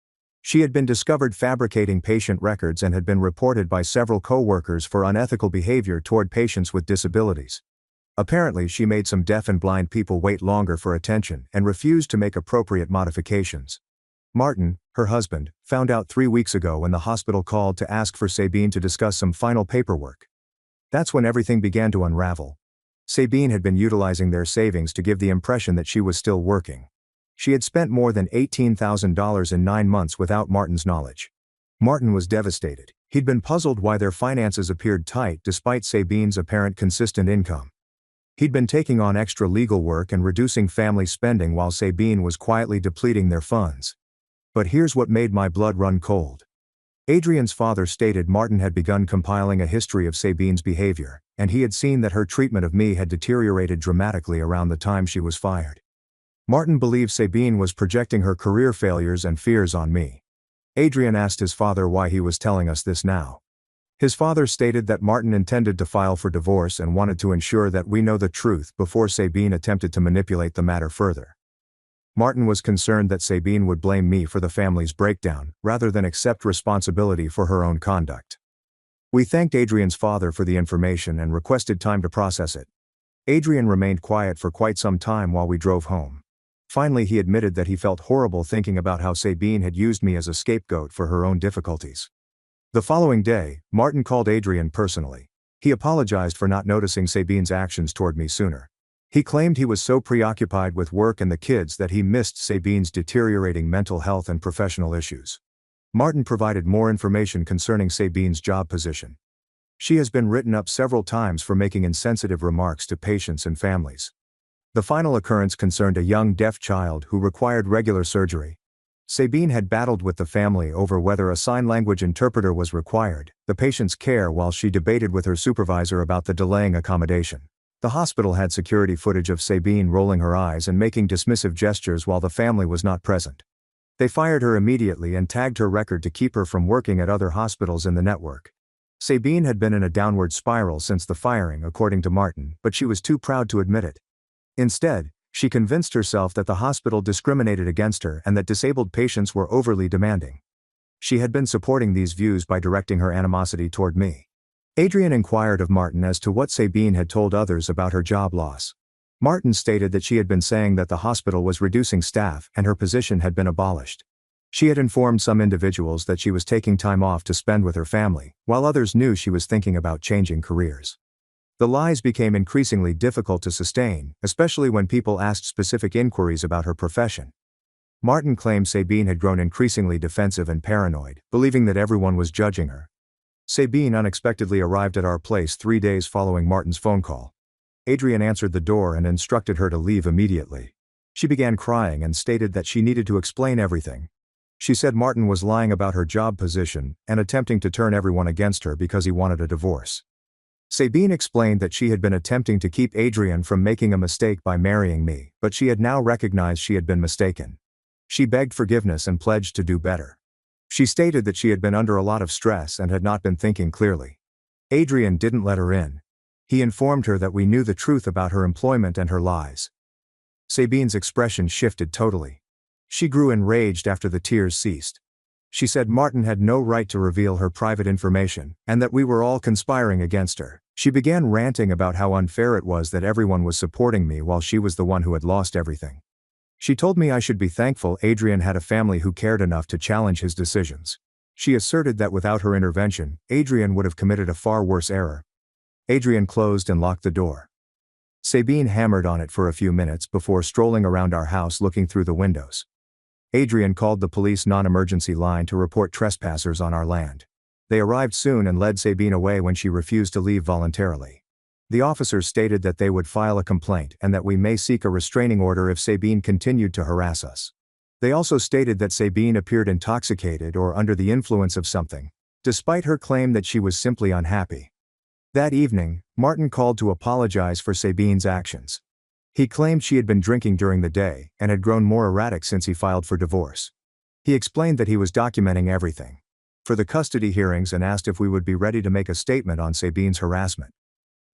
She had been discovered fabricating patient records and had been reported by several co-workers for unethical behavior toward patients with disabilities. Apparently, she made some deaf and blind people wait longer for attention and refused to make appropriate modifications. Martin, her husband, found out 3 weeks ago when the hospital called to ask for Sabine to discuss some final paperwork. That's when everything began to unravel. Sabine had been utilizing their savings to give the impression that she was still working. She had spent more than $18,000 in 9 months without Martin's knowledge. Martin was devastated. He'd been puzzled why their finances appeared tight despite Sabine's apparent consistent income. He'd been taking on extra legal work and reducing family spending while Sabine was quietly depleting their funds. But here's what made my blood run cold. Adrian's father stated Martin had begun compiling a history of Sabine's behavior, and he had seen that her treatment of me had deteriorated dramatically around the time she was fired. Martin believed Sabine was projecting her career failures and fears on me. Adrian asked his father why he was telling us this now. His father stated that Martin intended to file for divorce and wanted to ensure that we know the truth before Sabine attempted to manipulate the matter further. Martin was concerned that Sabine would blame me for the family's breakdown, rather than accept responsibility for her own conduct. We thanked Adrian's father for the information and requested time to process it. Adrian remained quiet for quite some time while we drove home. Finally, he admitted that he felt horrible thinking about how Sabine had used me as a scapegoat for her own difficulties. The following day, Martin called Adrian personally. He apologized for not noticing Sabine's actions toward me sooner. He claimed he was so preoccupied with work and the kids that he missed Sabine's deteriorating mental health and professional issues. Martin provided more information concerning Sabine's job position. She has been written up several times for making insensitive remarks to patients and families. The final occurrence concerned a young deaf child who required regular surgery. Sabine had battled with the family over whether a sign language interpreter was required, the patient's care while she debated with her supervisor about the delaying accommodation. The hospital had security footage of Sabine rolling her eyes and making dismissive gestures while the family was not present. They fired her immediately and tagged her record to keep her from working at other hospitals in the network. Sabine had been in a downward spiral since the firing, according to Martin, but she was too proud to admit it. Instead, she convinced herself that the hospital discriminated against her and that disabled patients were overly demanding. She had been supporting these views by directing her animosity toward me. Adrian inquired of Martin as to what Sabine had told others about her job loss. Martin stated that she had been saying that the hospital was reducing staff and her position had been abolished. She had informed some individuals that she was taking time off to spend with her family, while others knew she was thinking about changing careers. The lies became increasingly difficult to sustain, especially when people asked specific inquiries about her profession. Martin claimed Sabine had grown increasingly defensive and paranoid, believing that everyone was judging her. Sabine unexpectedly arrived at our place 3 days following Martin's phone call. Adrian answered the door and instructed her to leave immediately. She began crying and stated that she needed to explain everything. She said Martin was lying about her job position and attempting to turn everyone against her because he wanted a divorce. Sabine explained that she had been attempting to keep Adrian from making a mistake by marrying me, but she had now recognized she had been mistaken. She begged forgiveness and pledged to do better. She stated that she had been under a lot of stress and had not been thinking clearly. Adrian didn't let her in. He informed her that we knew the truth about her employment and her lies. Sabine's expression shifted totally. She grew enraged after the tears ceased. She said Martin had no right to reveal her private information, and that we were all conspiring against her. She began ranting about how unfair it was that everyone was supporting me while she was the one who had lost everything. She told me I should be thankful Adrian had a family who cared enough to challenge his decisions. She asserted that without her intervention, Adrian would have committed a far worse error. Adrian closed and locked the door. Sabine hammered on it for a few minutes before strolling around our house looking through the windows. Adrian called the police non-emergency line to report trespassers on our land. They arrived soon and led Sabine away when she refused to leave voluntarily. The officers stated that they would file a complaint and that we may seek a restraining order if Sabine continued to harass us. They also stated that Sabine appeared intoxicated or under the influence of something, despite her claim that she was simply unhappy. That evening, Martin called to apologize for Sabine's actions. He claimed she had been drinking during the day and had grown more erratic since he filed for divorce. He explained that he was documenting everything for the custody hearings and asked if we would be ready to make a statement on Sabine's harassment.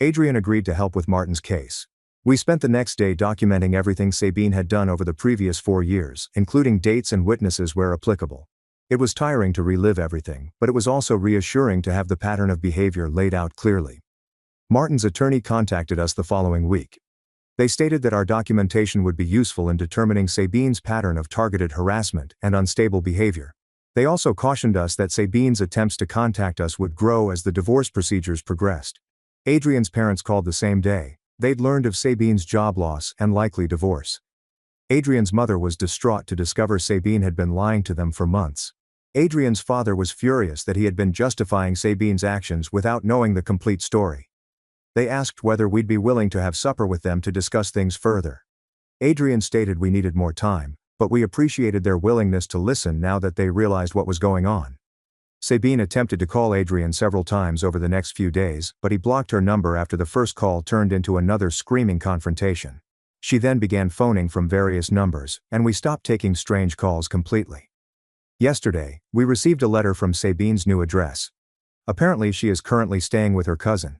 Adrian agreed to help with Martin's case. We spent the next day documenting everything Sabine had done over the previous 4 years, including dates and witnesses where applicable. It was tiring to relive everything, but it was also reassuring to have the pattern of behavior laid out clearly. Martin's attorney contacted us the following week. They stated that our documentation would be useful in determining Sabine's pattern of targeted harassment and unstable behavior. They also cautioned us that Sabine's attempts to contact us would grow as the divorce procedures progressed. Adrian's parents called the same day. They'd learned of Sabine's job loss and likely divorce. Adrian's mother was distraught to discover Sabine had been lying to them for months. Adrian's father was furious that he had been justifying Sabine's actions without knowing the complete story. They asked whether we'd be willing to have supper with them to discuss things further. Adrian stated we needed more time, but we appreciated their willingness to listen now that they realized what was going on. Sabine attempted to call Adrian several times over the next few days, but he blocked her number after the first call turned into another screaming confrontation. She then began phoning from various numbers, and we stopped taking strange calls completely. Yesterday, we received a letter from Sabine's new address. Apparently she is currently staying with her cousin.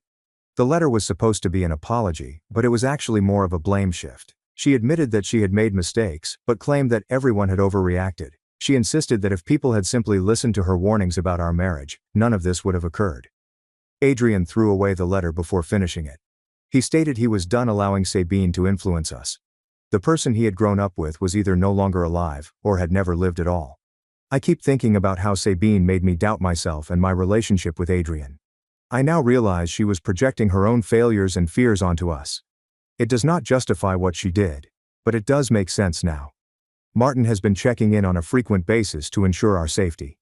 The letter was supposed to be an apology, but it was actually more of a blame shift. She admitted that she had made mistakes, but claimed that everyone had overreacted. She insisted that if people had simply listened to her warnings about our marriage, none of this would have occurred. Adrian threw away the letter before finishing it. He stated he was done allowing Sabine to influence us. The person he had grown up with was either no longer alive, or had never lived at all. I keep thinking about how Sabine made me doubt myself and my relationship with Adrian. I now realize she was projecting her own failures and fears onto us. It does not justify what she did, but it does make sense now. Martin has been checking in on a frequent basis to ensure our safety.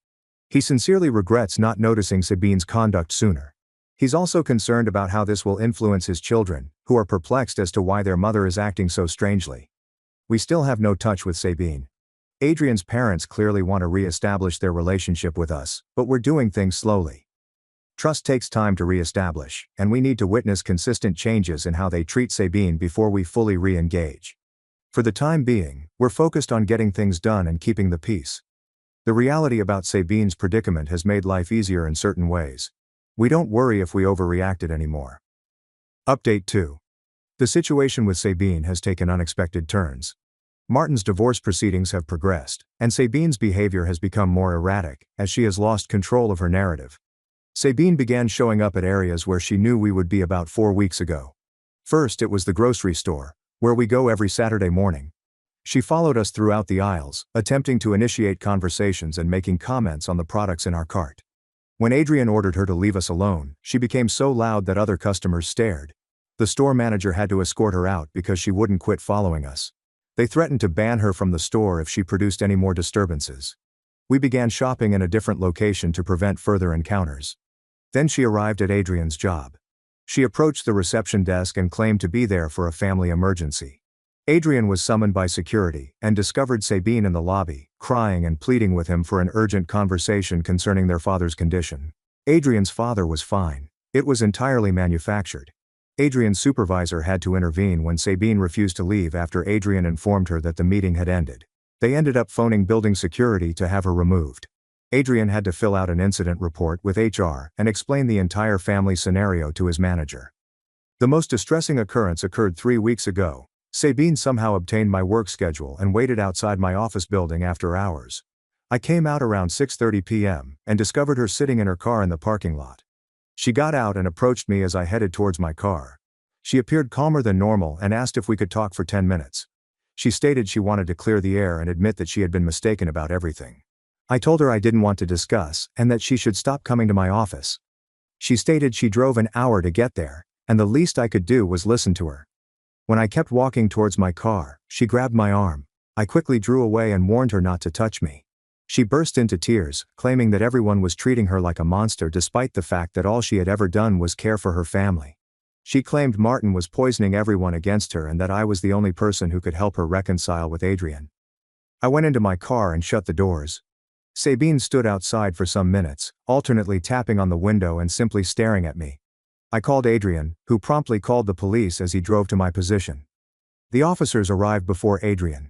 He sincerely regrets not noticing Sabine's conduct sooner. He's also concerned about how this will influence his children, who are perplexed as to why their mother is acting so strangely. We still have no touch with Sabine. Adrian's parents clearly want to re-establish their relationship with us, but we're doing things slowly. Trust takes time to re-establish, and we need to witness consistent changes in how they treat Sabine before we fully re-engage. For the time being, we're focused on getting things done and keeping the peace. The reality about Sabine's predicament has made life easier in certain ways. We don't worry if we overreacted anymore. Update 2. The situation with Sabine has taken unexpected turns. Martin's divorce proceedings have progressed, and Sabine's behavior has become more erratic, as she has lost control of her narrative. Sabine began showing up at areas where she knew we would be about 4 weeks ago. First, it was the grocery store, where we go every Saturday morning. She followed us throughout the aisles, attempting to initiate conversations and making comments on the products in our cart. When Adrian ordered her to leave us alone, she became so loud that other customers stared. The store manager had to escort her out because she wouldn't quit following us. They threatened to ban her from the store if she produced any more disturbances. We began shopping in a different location to prevent further encounters. Then she arrived at Adrian's job. She approached the reception desk and claimed to be there for a family emergency. Adrian was summoned by security and discovered Sabine in the lobby, crying and pleading with him for an urgent conversation concerning their father's condition. Adrian's father was fine. It was entirely manufactured. Adrian's supervisor had to intervene when Sabine refused to leave after Adrian informed her that the meeting had ended. They ended up phoning building security to have her removed. Adrian had to fill out an incident report with HR and explain the entire family scenario to his manager. The most distressing occurrence occurred 3 weeks ago. Sabine somehow obtained my work schedule and waited outside my office building after hours. I came out around 6:30 p.m. and discovered her sitting in her car in the parking lot. She got out and approached me as I headed towards my car. She appeared calmer than normal and asked if we could talk for 10 minutes. She stated she wanted to clear the air and admit that she had been mistaken about everything. I told her I didn't want to discuss and that she should stop coming to my office. She stated she drove an hour to get there, and the least I could do was listen to her. When I kept walking towards my car, she grabbed my arm. I quickly drew away and warned her not to touch me. She burst into tears, claiming that everyone was treating her like a monster despite the fact that all she had ever done was care for her family. She claimed Martin was poisoning everyone against her and that I was the only person who could help her reconcile with Adrian. I went into my car and shut the doors. Sabine stood outside for some minutes, alternately tapping on the window and simply staring at me. I called Adrian, who promptly called the police as he drove to my position. The officers arrived before Adrian.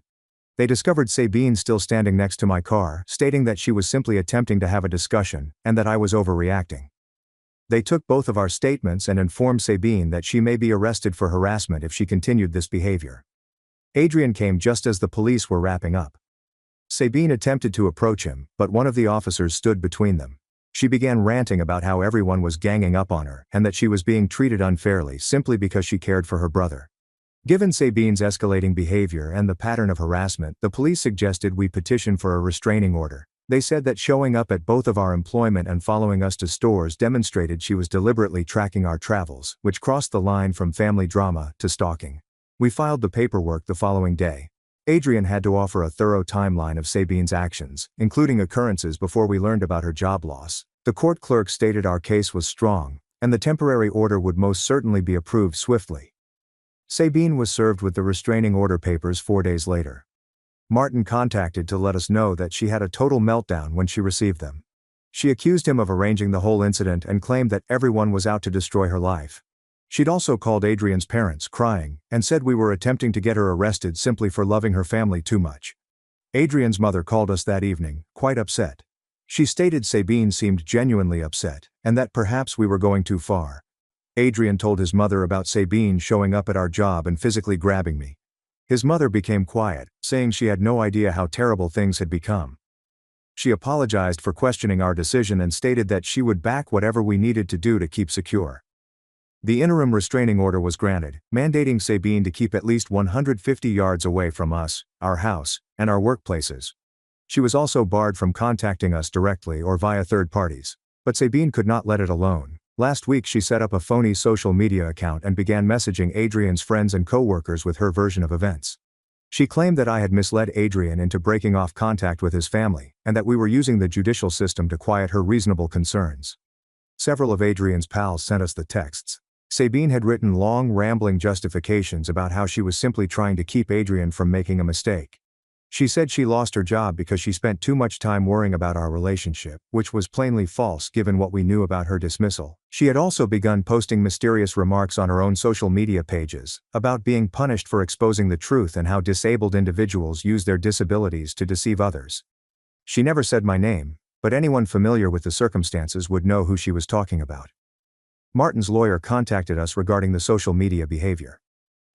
They discovered Sabine still standing next to my car, stating that she was simply attempting to have a discussion, and that I was overreacting. They took both of our statements and informed Sabine that she may be arrested for harassment if she continued this behavior. Adrian came just as the police were wrapping up. Sabine attempted to approach him, but one of the officers stood between them. She began ranting about how everyone was ganging up on her and that she was being treated unfairly simply because she cared for her brother. Given Sabine's escalating behavior and the pattern of harassment, the police suggested we petition for a restraining order. They said that showing up at both of our employment and following us to stores demonstrated she was deliberately tracking our travels, which crossed the line from family drama to stalking. We filed the paperwork the following day. Adrian had to offer a thorough timeline of Sabine's actions, including occurrences before we learned about her job loss. The court clerk stated our case was strong, and the temporary order would most certainly be approved swiftly. Sabine was served with the restraining order papers 4 days later. Martin contacted to let us know that she had a total meltdown when she received them. She accused him of arranging the whole incident and claimed that everyone was out to destroy her life. She'd also called Adrian's parents, crying, and said we were attempting to get her arrested simply for loving her family too much. Adrian's mother called us that evening, quite upset. She stated Sabine seemed genuinely upset, and that perhaps we were going too far. Adrian told his mother about Sabine showing up at our job and physically grabbing me. His mother became quiet, saying she had no idea how terrible things had become. She apologized for questioning our decision and stated that she would back whatever we needed to do to keep secure. The interim restraining order was granted, mandating Sabine to keep at least 150 yards away from us, our house, and our workplaces. She was also barred from contacting us directly or via third parties. But Sabine could not let it alone. Last week she set up a phony social media account and began messaging Adrian's friends and co-workers with her version of events. She claimed that I had misled Adrian into breaking off contact with his family, and that we were using the judicial system to quiet her reasonable concerns. Several of Adrian's pals sent us the texts. Sabine had written long, rambling justifications about how she was simply trying to keep Adrian from making a mistake. She said she lost her job because she spent too much time worrying about our relationship, which was plainly false given what we knew about her dismissal. She had also begun posting mysterious remarks on her own social media pages about being punished for exposing the truth and how disabled individuals use their disabilities to deceive others. She never said my name, but anyone familiar with the circumstances would know who she was talking about. Martin's lawyer contacted us regarding the social media behavior.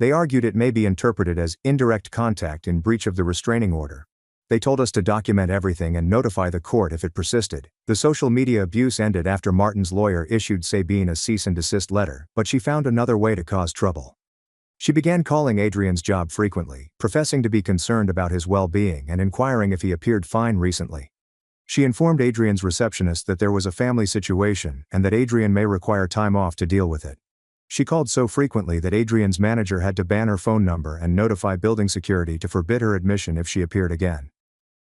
They argued it may be interpreted as indirect contact in breach of the restraining order. They told us to document everything and notify the court if it persisted. The social media abuse ended after Martin's lawyer issued Sabine a cease and desist letter, but she found another way to cause trouble. She began calling Adrian's job frequently, professing to be concerned about his well-being and inquiring if he appeared fine recently. She informed Adrian's receptionist that there was a family situation and that Adrian may require time off to deal with it. She called so frequently that Adrian's manager had to ban her phone number and notify building security to forbid her admission if she appeared again.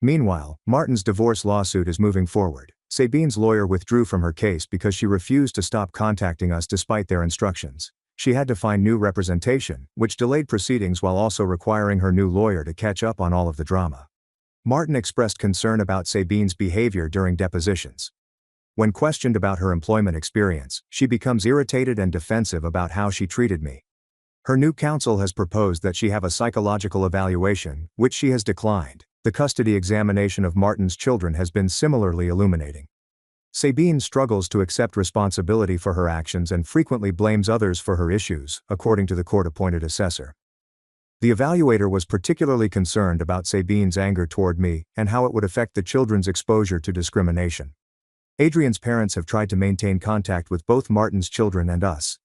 Meanwhile, Martin's divorce lawsuit is moving forward. Sabine's lawyer withdrew from her case because she refused to stop contacting us despite their instructions. She had to find new representation, which delayed proceedings while also requiring her new lawyer to catch up on all of the drama. Martin expressed concern about Sabine's behavior during depositions. When questioned about her employment experience, she becomes irritated and defensive about how she treated me. Her new counsel has proposed that she have a psychological evaluation, which she has declined. The custody examination of Martin's children has been similarly illuminating. Sabine struggles to accept responsibility for her actions and frequently blames others for her issues, according to the court-appointed assessor. The evaluator was particularly concerned about Sabine's anger toward me and how it would affect the children's exposure to discrimination. Adrian's parents have tried to maintain contact with both Martin's children and us.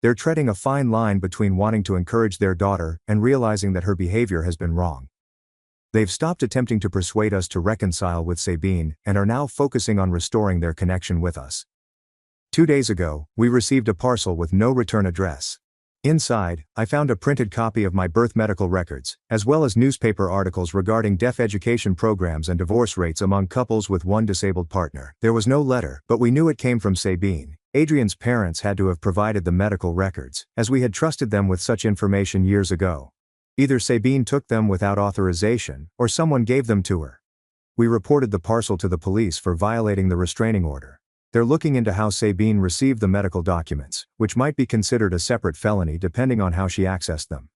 They're treading a fine line between wanting to encourage their daughter and realizing that her behavior has been wrong. They've stopped attempting to persuade us to reconcile with Sabine and are now focusing on restoring their connection with us. 2 days ago, we received a parcel with no return address. Inside, I found a printed copy of my birth medical records, as well as newspaper articles regarding deaf education programs and divorce rates among couples with one disabled partner. There was no letter, but we knew it came from Sabine. Adrian's parents had to have provided the medical records, as we had trusted them with such information years ago. Either Sabine took them without authorization, or someone gave them to her. We reported the parcel to the police for violating the restraining order. They're looking into how Sabine received the medical documents, which might be considered a separate felony depending on how she accessed them.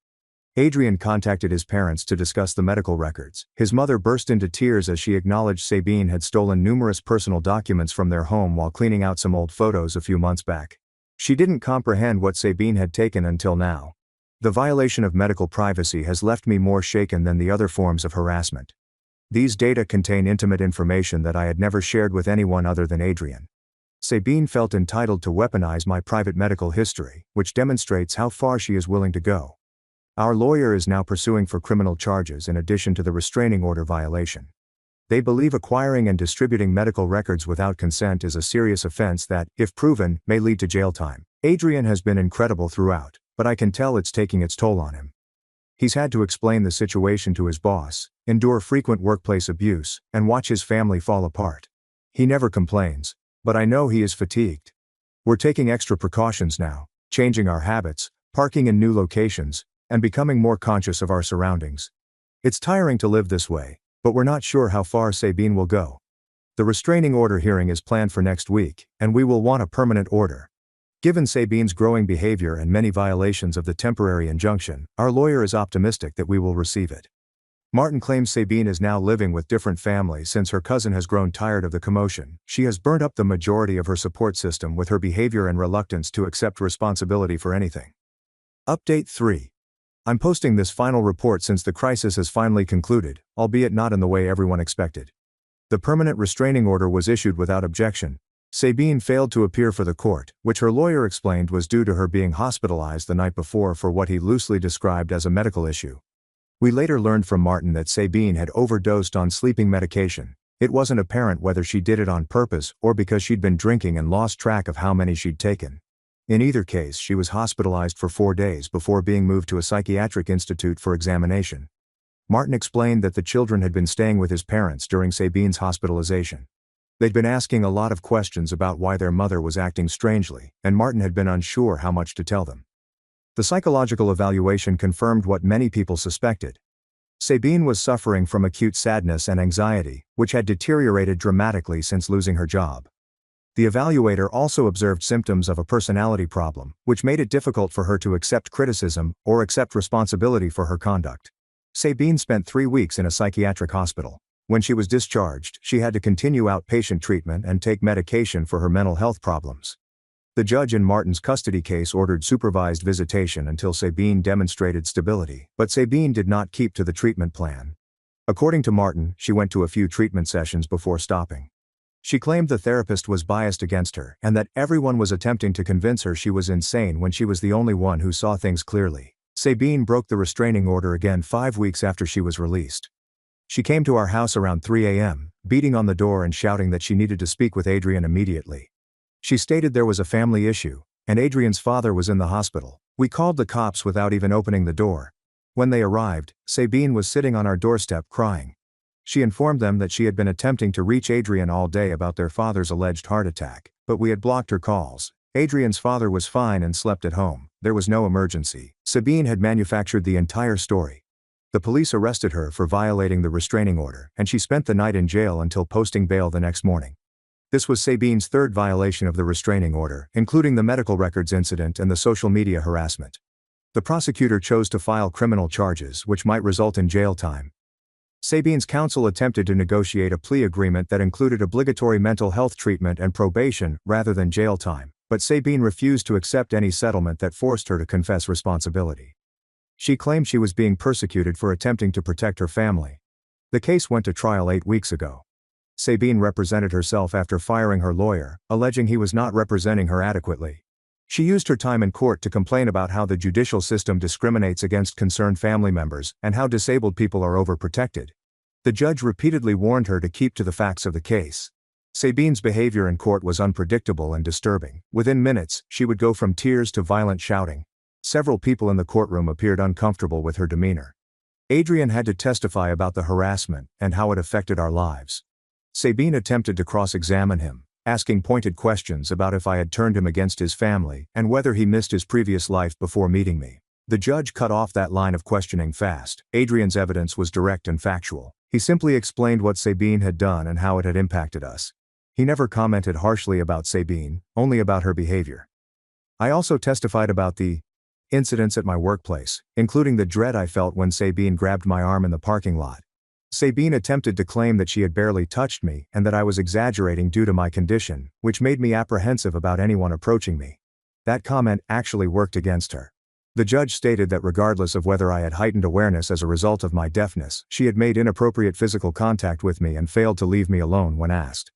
Adrian contacted his parents to discuss the medical records. His mother burst into tears as she acknowledged Sabine had stolen numerous personal documents from their home while cleaning out some old photos a few months back. She didn't comprehend what Sabine had taken until now. The violation of medical privacy has left me more shaken than the other forms of harassment. These data contain intimate information that I had never shared with anyone other than Adrian. Sabine felt entitled to weaponize my private medical history, which demonstrates how far she is willing to go. Our lawyer is now pursuing for criminal charges in addition to the restraining order violation. They believe acquiring and distributing medical records without consent is a serious offense that, if proven, may lead to jail time. Adrian has been incredible throughout, but I can tell it's taking its toll on him. He's had to explain the situation to his boss, endure frequent workplace abuse, and watch his family fall apart. He never complains, but I know he is fatigued. We're taking extra precautions now, changing our habits, parking in new locations, and becoming more conscious of our surroundings. It's tiring to live this way, but we're not sure how far Sabine will go. The restraining order hearing is planned for next week, and we will want a permanent order. Given Sabine's growing behavior and many violations of the temporary injunction, our lawyer is optimistic that we will receive it. Martin claims Sabine is now living with different families since her cousin has grown tired of the commotion. She has burnt up the majority of her support system with her behavior and reluctance to accept responsibility for anything. Update 3. I'm posting this final report since the crisis has finally concluded, albeit not in the way everyone expected. The permanent restraining order was issued without objection. Sabine failed to appear for the court, which her lawyer explained was due to her being hospitalized the night before for what he loosely described as a medical issue. We later learned from Martin that Sabine had overdosed on sleeping medication. It wasn't apparent whether she did it on purpose or because she'd been drinking and lost track of how many she'd taken. In either case, she was hospitalized for 4 days before being moved to a psychiatric institute for examination. Martin explained that the children had been staying with his parents during Sabine's hospitalization. They'd been asking a lot of questions about why their mother was acting strangely, and Martin had been unsure how much to tell them. The psychological evaluation confirmed what many people suspected. Sabine was suffering from acute sadness and anxiety, which had deteriorated dramatically since losing her job. The evaluator also observed symptoms of a personality problem, which made it difficult for her to accept criticism or accept responsibility for her conduct. Sabine spent 3 weeks in a psychiatric hospital. When she was discharged, she had to continue outpatient treatment and take medication for her mental health problems. The judge in Martin's custody case ordered supervised visitation until Sabine demonstrated stability, but Sabine did not keep to the treatment plan. According to Martin, she went to a few treatment sessions before stopping. She claimed the therapist was biased against her and that everyone was attempting to convince her she was insane when she was the only one who saw things clearly. Sabine broke the restraining order again 5 weeks after she was released. She came to our house around 3 a.m., beating on the door and shouting that she needed to speak with Adrian immediately. She stated there was a family issue, and Adrian's father was in the hospital. We called the cops without even opening the door. When they arrived, Sabine was sitting on our doorstep crying. She informed them that she had been attempting to reach Adrian all day about their father's alleged heart attack, but we had blocked her calls. Adrian's father was fine and slept at home. There was no emergency. Sabine had manufactured the entire story. The police arrested her for violating the restraining order, and she spent the night in jail until posting bail the next morning. This was Sabine's third violation of the restraining order, including the medical records incident and the social media harassment. The prosecutor chose to file criminal charges, which might result in jail time. Sabine's counsel attempted to negotiate a plea agreement that included obligatory mental health treatment and probation rather than jail time, but Sabine refused to accept any settlement that forced her to confess responsibility. She claimed she was being persecuted for attempting to protect her family. The case went to trial 8 weeks ago. Sabine represented herself after firing her lawyer, alleging he was not representing her adequately. She used her time in court to complain about how the judicial system discriminates against concerned family members and how disabled people are overprotected. The judge repeatedly warned her to keep to the facts of the case. Sabine's behavior in court was unpredictable and disturbing. Within minutes, she would go from tears to violent shouting. Several people in the courtroom appeared uncomfortable with her demeanor. Adrian had to testify about the harassment and how it affected our lives. Sabine attempted to cross-examine him, asking pointed questions about if I had turned him against his family and whether he missed his previous life before meeting me. The judge cut off that line of questioning fast. Adrian's evidence was direct and factual. He simply explained what Sabine had done and how it had impacted us. He never commented harshly about Sabine, only about her behavior. I also testified about the incidents at my workplace, including the dread I felt when Sabine grabbed my arm in the parking lot. Sabine attempted to claim that she had barely touched me and that I was exaggerating due to my condition, which made me apprehensive about anyone approaching me. That comment actually worked against her. The judge stated that regardless of whether I had heightened awareness as a result of my deafness, she had made inappropriate physical contact with me and failed to leave me alone when asked.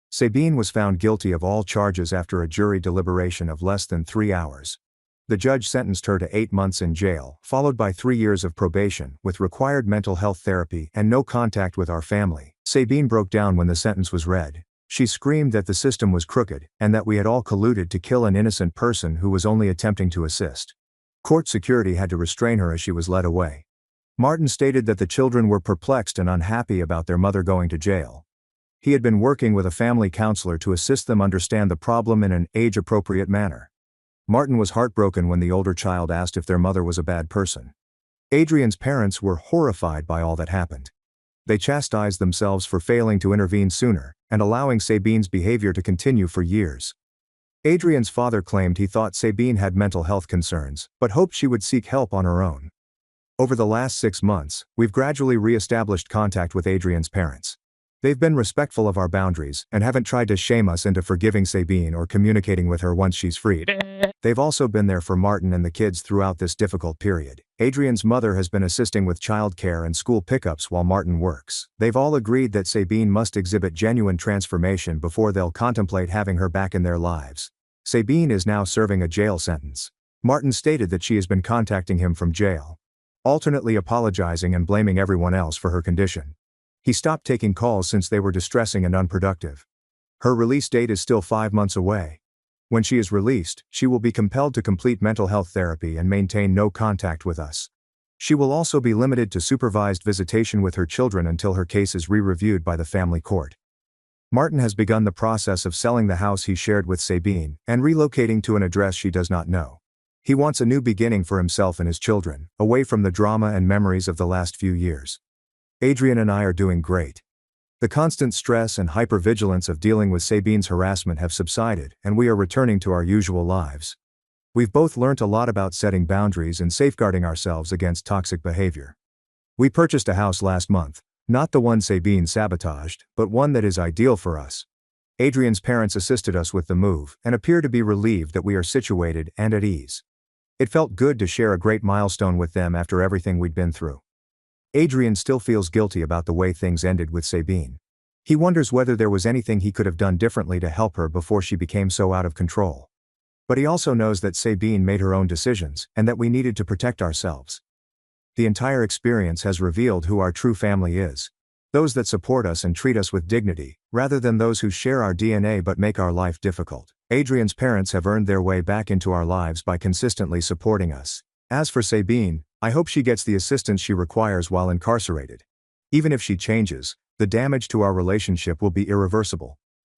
Sabine was found guilty of all charges after a jury deliberation of less than 3 hours. The judge sentenced her to 8 months in jail, followed by 3 years of probation, with required mental health therapy and no contact with our family. Sabine broke down when the sentence was read. She screamed that the system was crooked, and that we had all colluded to kill an innocent person who was only attempting to assist. Court security had to restrain her as she was led away. Martin stated that the children were perplexed and unhappy about their mother going to jail. He had been working with a family counselor to assist them understand the problem in an age-appropriate manner. Martin was heartbroken when the older child asked if their mother was a bad person. Adrian's parents were horrified by all that happened. They chastised themselves for failing to intervene sooner, and allowing Sabine's behavior to continue for years. Adrian's father claimed he thought Sabine had mental health concerns, but hoped she would seek help on her own. Over the last 6 months, we've gradually re-established contact with Adrian's parents. They've been respectful of our boundaries and haven't tried to shame us into forgiving Sabine or communicating with her once she's freed. They've also been there for Martin and the kids throughout this difficult period. Adrian's mother has been assisting with childcare and school pickups while Martin works. They've all agreed that Sabine must exhibit genuine transformation before they'll contemplate having her back in their lives. Sabine is now serving a jail sentence. Martin stated that she has been contacting him from jail, alternately apologizing and blaming everyone else for her condition. He stopped taking calls since they were distressing and unproductive. Her release date is still 5 months away. When she is released, she will be compelled to complete mental health therapy and maintain no contact with us. She will also be limited to supervised visitation with her children until her case is re-reviewed by the family court. Martin has begun the process of selling the house he shared with Sabine and relocating to an address she does not know. He wants a new beginning for himself and his children, away from the drama and memories of the last few years. Adrian and I are doing great. The constant stress and hypervigilance of dealing with Sabine's harassment have subsided, and we are returning to our usual lives. We've both learnt a lot about setting boundaries and safeguarding ourselves against toxic behavior. We purchased a house last month, not the one Sabine sabotaged, but one that is ideal for us. Adrian's parents assisted us with the move and appear to be relieved that we are situated and at ease. It felt good to share a great milestone with them after everything we'd been through. Adrian still feels guilty about the way things ended with Sabine. He wonders whether there was anything he could have done differently to help her before she became so out of control. But he also knows that Sabine made her own decisions and that we needed to protect ourselves. The entire experience has revealed who our true family is. Those that support us and treat us with dignity, rather than those who share our DNA but make our life difficult. Adrian's parents have earned their way back into our lives by consistently supporting us. As for Sabine, I hope she gets the assistance she requires while incarcerated. Even if she changes, the damage to our relationship will be irreversible.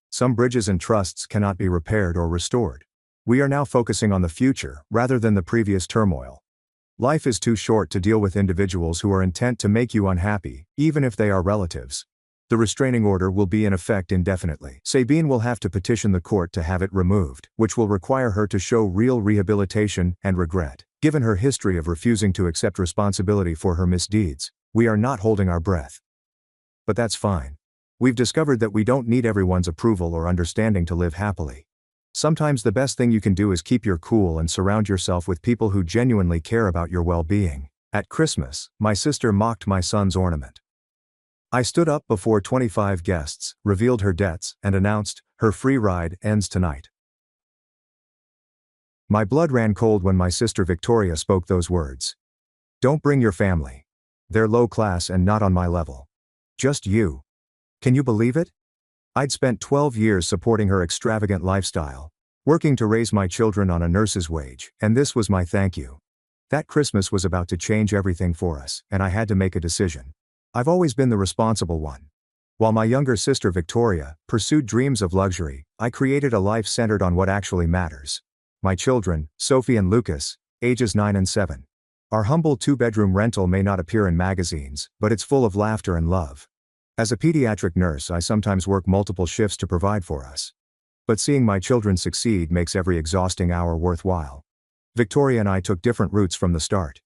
Some bridges and trusts cannot be repaired or restored. We are now focusing on the future, rather than the previous turmoil. Life is too short to deal with individuals who are intent to make you unhappy, even if they are relatives. The restraining order will be in effect indefinitely. Sabine will have to petition the court to have it removed, which will require her to show real rehabilitation and regret. Given her history of refusing to accept responsibility for her misdeeds, we are not holding our breath. But that's fine. We've discovered that we don't need everyone's approval or understanding to live happily. Sometimes the best thing you can do is keep your cool and surround yourself with people who genuinely care about your well-being. At Christmas, my sister mocked my son's ornament. I stood up before 25 guests, revealed her debts, and announced, her free ride ends tonight. My blood ran cold when my sister Victoria spoke those words. Don't bring your family. They're low class and not on my level. Just you. Can you believe it? I'd spent 12 years supporting her extravagant lifestyle, working to raise my children on a nurse's wage, and this was my thank you. That Christmas was about to change everything for us, and I had to make a decision. I've always been the responsible one. While my younger sister Victoria pursued dreams of luxury, I created a life centered on what actually matters. My children, Sophie and Lucas, ages 9 and 7. Our humble 2-bedroom rental may not appear in magazines, but it's full of laughter and love. As a pediatric nurse, I sometimes work multiple shifts to provide for us. But seeing my children succeed makes every exhausting hour worthwhile. Victoria and I took different routes from the start.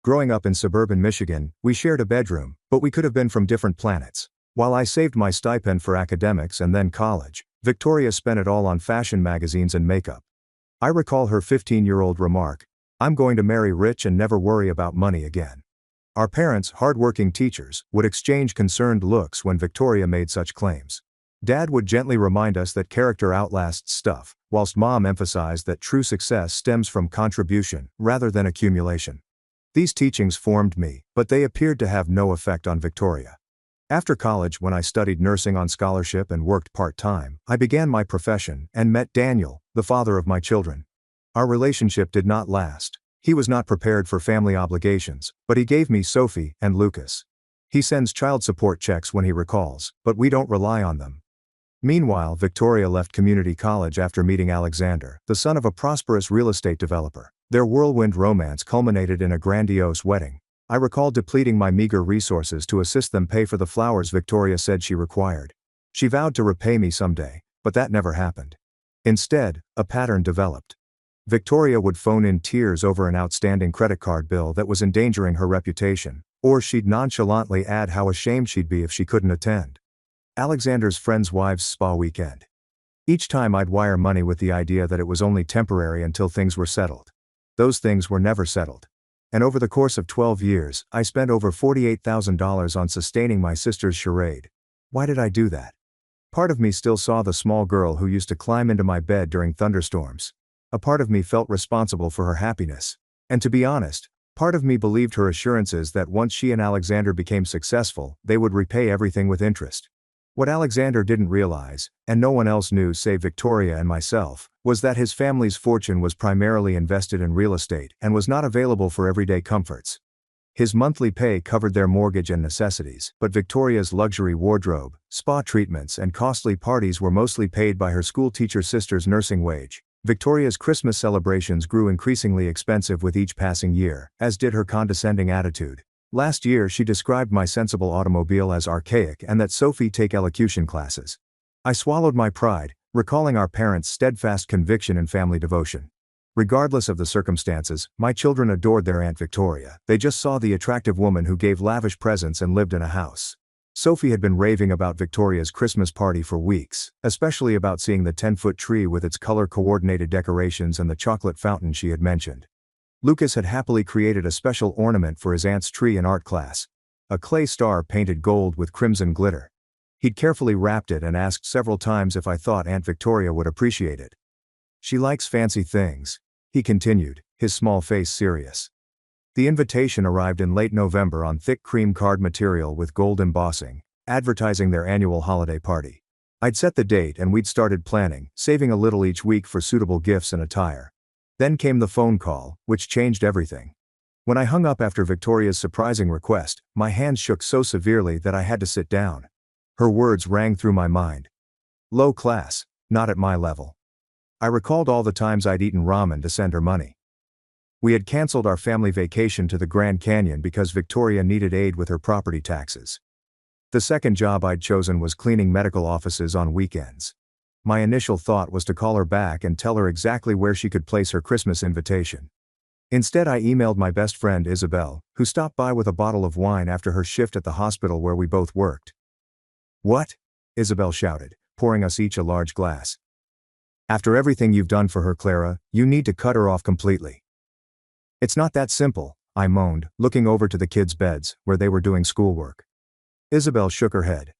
Growing up in suburban Michigan, we shared a bedroom, but we could have been from different planets. While I saved my stipend for academics and then college, Victoria spent it all on fashion magazines and makeup. I recall her 15-year-old remark, "I'm going to marry rich and never worry about money again." Our parents, hard-working teachers, would exchange concerned looks when Victoria made such claims. Dad would gently remind us that character outlasts stuff, whilst Mom emphasized that true success stems from contribution, rather than accumulation. These teachings formed me, but they appeared to have no effect on Victoria. After college, when I studied nursing on scholarship and worked part-time, I began my profession and met Daniel, the father of my children. Our relationship did not last. He was not prepared for family obligations, but he gave me Sophie and Lucas. He sends child support checks when he recalls, but we don't rely on them. Meanwhile, Victoria left community college after meeting Alexander, the son of a prosperous real estate developer. Their whirlwind romance culminated in a grandiose wedding. I recall depleting my meager resources to assist them pay for the flowers Victoria said she required. She vowed to repay me someday, but that never happened. Instead, a pattern developed. Victoria would phone in tears over an outstanding credit card bill that was endangering her reputation, or she'd nonchalantly add how ashamed she'd be if she couldn't attend Alexander's friend's wife's spa weekend. Each time I'd wire money with the idea that it was only temporary until things were settled. Those things were never settled. And over the course of 12 years, I spent over $48,000 on sustaining my sister's charade. Why did I do that? Part of me still saw the small girl who used to climb into my bed during thunderstorms. A part of me felt responsible for her happiness. And to be honest, Part of me believed her assurances that once she and Alexander became successful, they would repay everything with interest. What Alexander didn't realize, and no one else knew save Victoria and myself, was that his family's fortune was primarily invested in real estate and was not available for everyday comforts. His monthly pay covered their mortgage and necessities, but Victoria's luxury wardrobe, spa treatments and costly parties were mostly paid by her schoolteacher sister's nursing wage. Victoria's Christmas celebrations grew increasingly expensive with each passing year, as did her condescending attitude. Last year she described my sensible automobile as archaic and that Sophie take elocution classes. I swallowed my pride, recalling our parents' steadfast conviction and family devotion. Regardless of the circumstances, my children adored their Aunt Victoria. They just saw the attractive woman who gave lavish presents and lived in a house. Sophie had been raving about Victoria's Christmas party for weeks, especially about seeing the 10-foot tree with its color-coordinated decorations and the chocolate fountain she had mentioned. Lucas had happily created a special ornament for his aunt's tree in art class. A clay star painted gold with crimson glitter. He'd carefully wrapped it and asked several times if I thought Aunt Victoria would appreciate it. She likes fancy things, he continued, his small face serious. The invitation arrived in late November on thick cream card material with gold embossing, advertising their annual holiday party. I'd set the date and we'd started planning, saving a little each week for suitable gifts and attire. Then came the phone call, which changed everything. When I hung up after Victoria's surprising request, my hands shook so severely that I had to sit down. Her words rang through my mind. Low class, not at my level. I recalled all the times I'd eaten ramen to send her money. We had canceled our family vacation to the Grand Canyon because Victoria needed aid with her property taxes. The second job I'd chosen was cleaning medical offices on weekends. My initial thought was to call her back and tell her exactly where she could place her Christmas invitation. Instead, I emailed my best friend Isabel, who stopped by with a bottle of wine after her shift at the hospital where we both worked. "What?" Isabel shouted, pouring us each a large glass. "After everything you've done for her, Clara, you need to cut her off completely." "It's not that simple," I moaned, looking over to the kids' beds, where they were doing schoolwork. Isabel shook her head.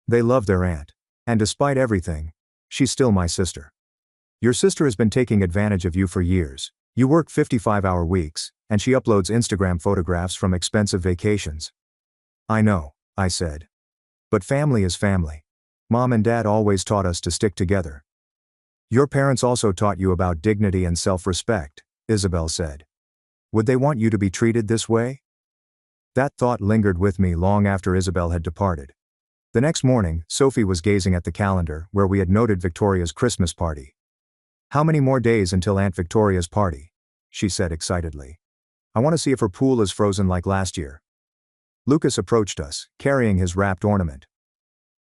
"They love their aunt. And despite everything, she's still my sister. Your sister has been taking advantage of you for years. You work 55-hour weeks, and she uploads Instagram photographs from expensive vacations." "I know," I said. "But family is family. Mom and Dad always taught us to stick together." "Your parents also taught you about dignity and self-respect," Isabel said. "Would they want you to be treated this way?" That thought lingered with me long after Isabel had departed. The next morning, Sophie was gazing at the calendar, where we had noted Victoria's Christmas party. "How many more days until Aunt Victoria's party?" she said excitedly. "I want to see if her pool is frozen like last year." Lucas approached us, carrying his wrapped ornament.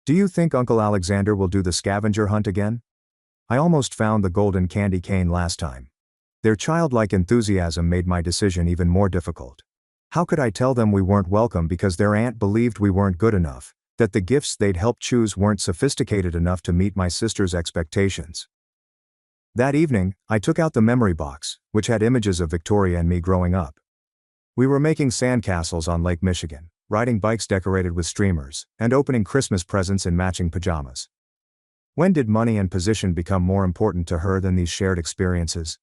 "Do you think Uncle Alexander will do the scavenger hunt again? I almost found the golden candy cane last time." Their childlike enthusiasm made my decision even more difficult. How could I tell them we weren't welcome because their aunt believed we weren't good enough, that the gifts they'd helped choose weren't sophisticated enough to meet my sister's expectations? That evening, I took out the memory box, which had images of Victoria and me growing up. We were making sandcastles on Lake Michigan, riding bikes decorated with streamers, and opening Christmas presents in matching pajamas. When did money and position become more important to her than these shared experiences?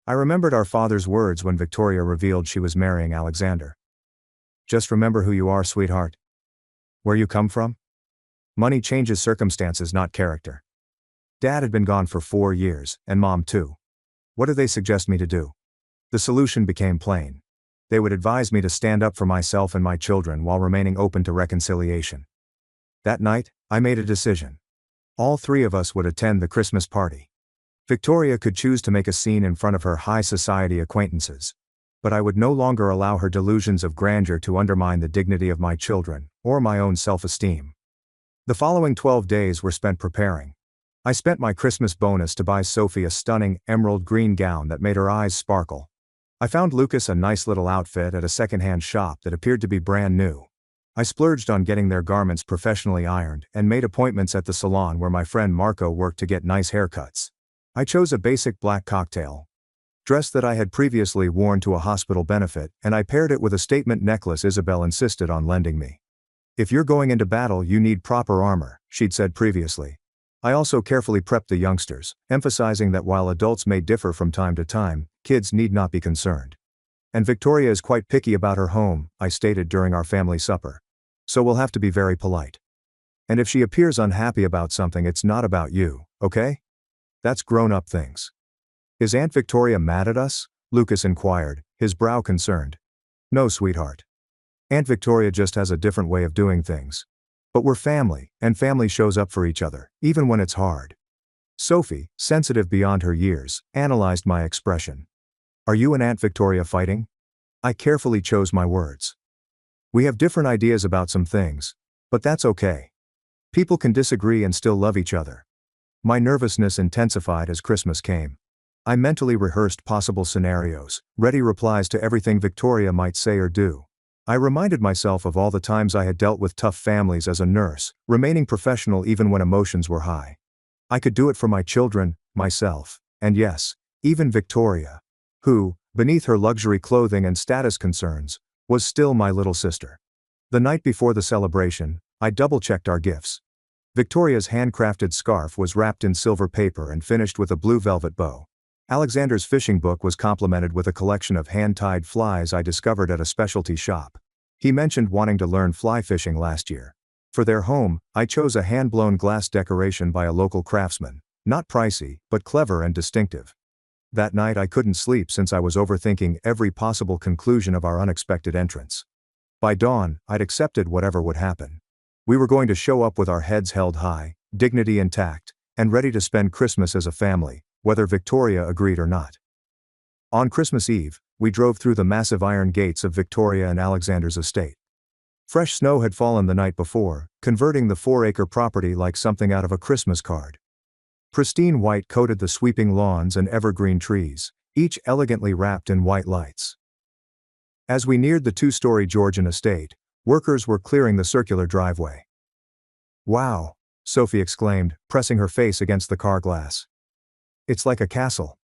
I remembered our father's words when Victoria revealed she was marrying Alexander. "Just remember who you are, sweetheart. Where you come from? Money changes circumstances, not character." Dad had been gone for 4 years, and Mom too. What did they suggest me to do? The solution became plain. They would advise me to stand up for myself and my children while remaining open to reconciliation. That night, I made a decision. All 3 of us would attend the Christmas party. Victoria could choose to make a scene in front of her high society acquaintances. But I would no longer allow her delusions of grandeur to undermine the dignity of my children, or my own self-esteem. The following 12 days were spent preparing. I spent my Christmas bonus to buy Sophie a stunning, emerald green gown that made her eyes sparkle. I found Lucas a nice little outfit at a second-hand shop that appeared to be brand new. I splurged on getting their garments professionally ironed and made appointments at the salon where my friend Marco worked to get nice haircuts. I chose a basic black cocktail dress that I had previously worn to a hospital benefit, and I paired it with a statement necklace Isabel insisted on lending me. "If you're going into battle, you need proper armor," she'd said previously. I also carefully prepped the youngsters, emphasizing that while adults may differ from time to time, kids need not be concerned. And Victoria is quite picky about her home, I stated during our family supper. So we'll have to be very polite. And if she appears unhappy about something, it's not about you, okay? That's grown-up things. Is Aunt Victoria mad at us? Lucas inquired, his brow concerned. No, sweetheart. Aunt Victoria just has a different way of doing things. But we're family, and family shows up for each other, even when it's hard. Sophie, sensitive beyond her years, analyzed my expression. Are you and Aunt Victoria fighting? I carefully chose my words. We have different ideas about some things, but that's okay. People can disagree and still love each other. My nervousness intensified as Christmas came. I mentally rehearsed possible scenarios, ready replies to everything Victoria might say or do. I reminded myself of all the times I had dealt with tough families as a nurse, remaining professional even when emotions were high. I could do it for my children, myself, and yes, even Victoria, who, beneath her luxury clothing and status concerns, was still my little sister. The night before the celebration, I double-checked our gifts. Victoria's handcrafted scarf was wrapped in silver paper and finished with a blue velvet bow. Alexander's fishing book was complemented with a collection of hand-tied flies I discovered at a specialty shop. He mentioned wanting to learn fly fishing last year. For their home, I chose a hand-blown glass decoration by a local craftsman, not pricey, but clever and distinctive. That night I couldn't sleep since I was overthinking every possible conclusion of our unexpected entrance. By dawn, I'd accepted whatever would happen. We were going to show up with our heads held high, dignity intact, and ready to spend Christmas as a family, whether Victoria agreed or not. On Christmas Eve, we drove through the massive iron gates of Victoria and Alexander's estate. Fresh snow had fallen the night before, converting the 4-acre property like something out of a Christmas card. Pristine white coated the sweeping lawns and evergreen trees, each elegantly wrapped in white lights. As we neared the 2-story Georgian estate, workers were clearing the circular driveway. Wow, Sophie exclaimed, pressing her face against the car glass. It's like a castle.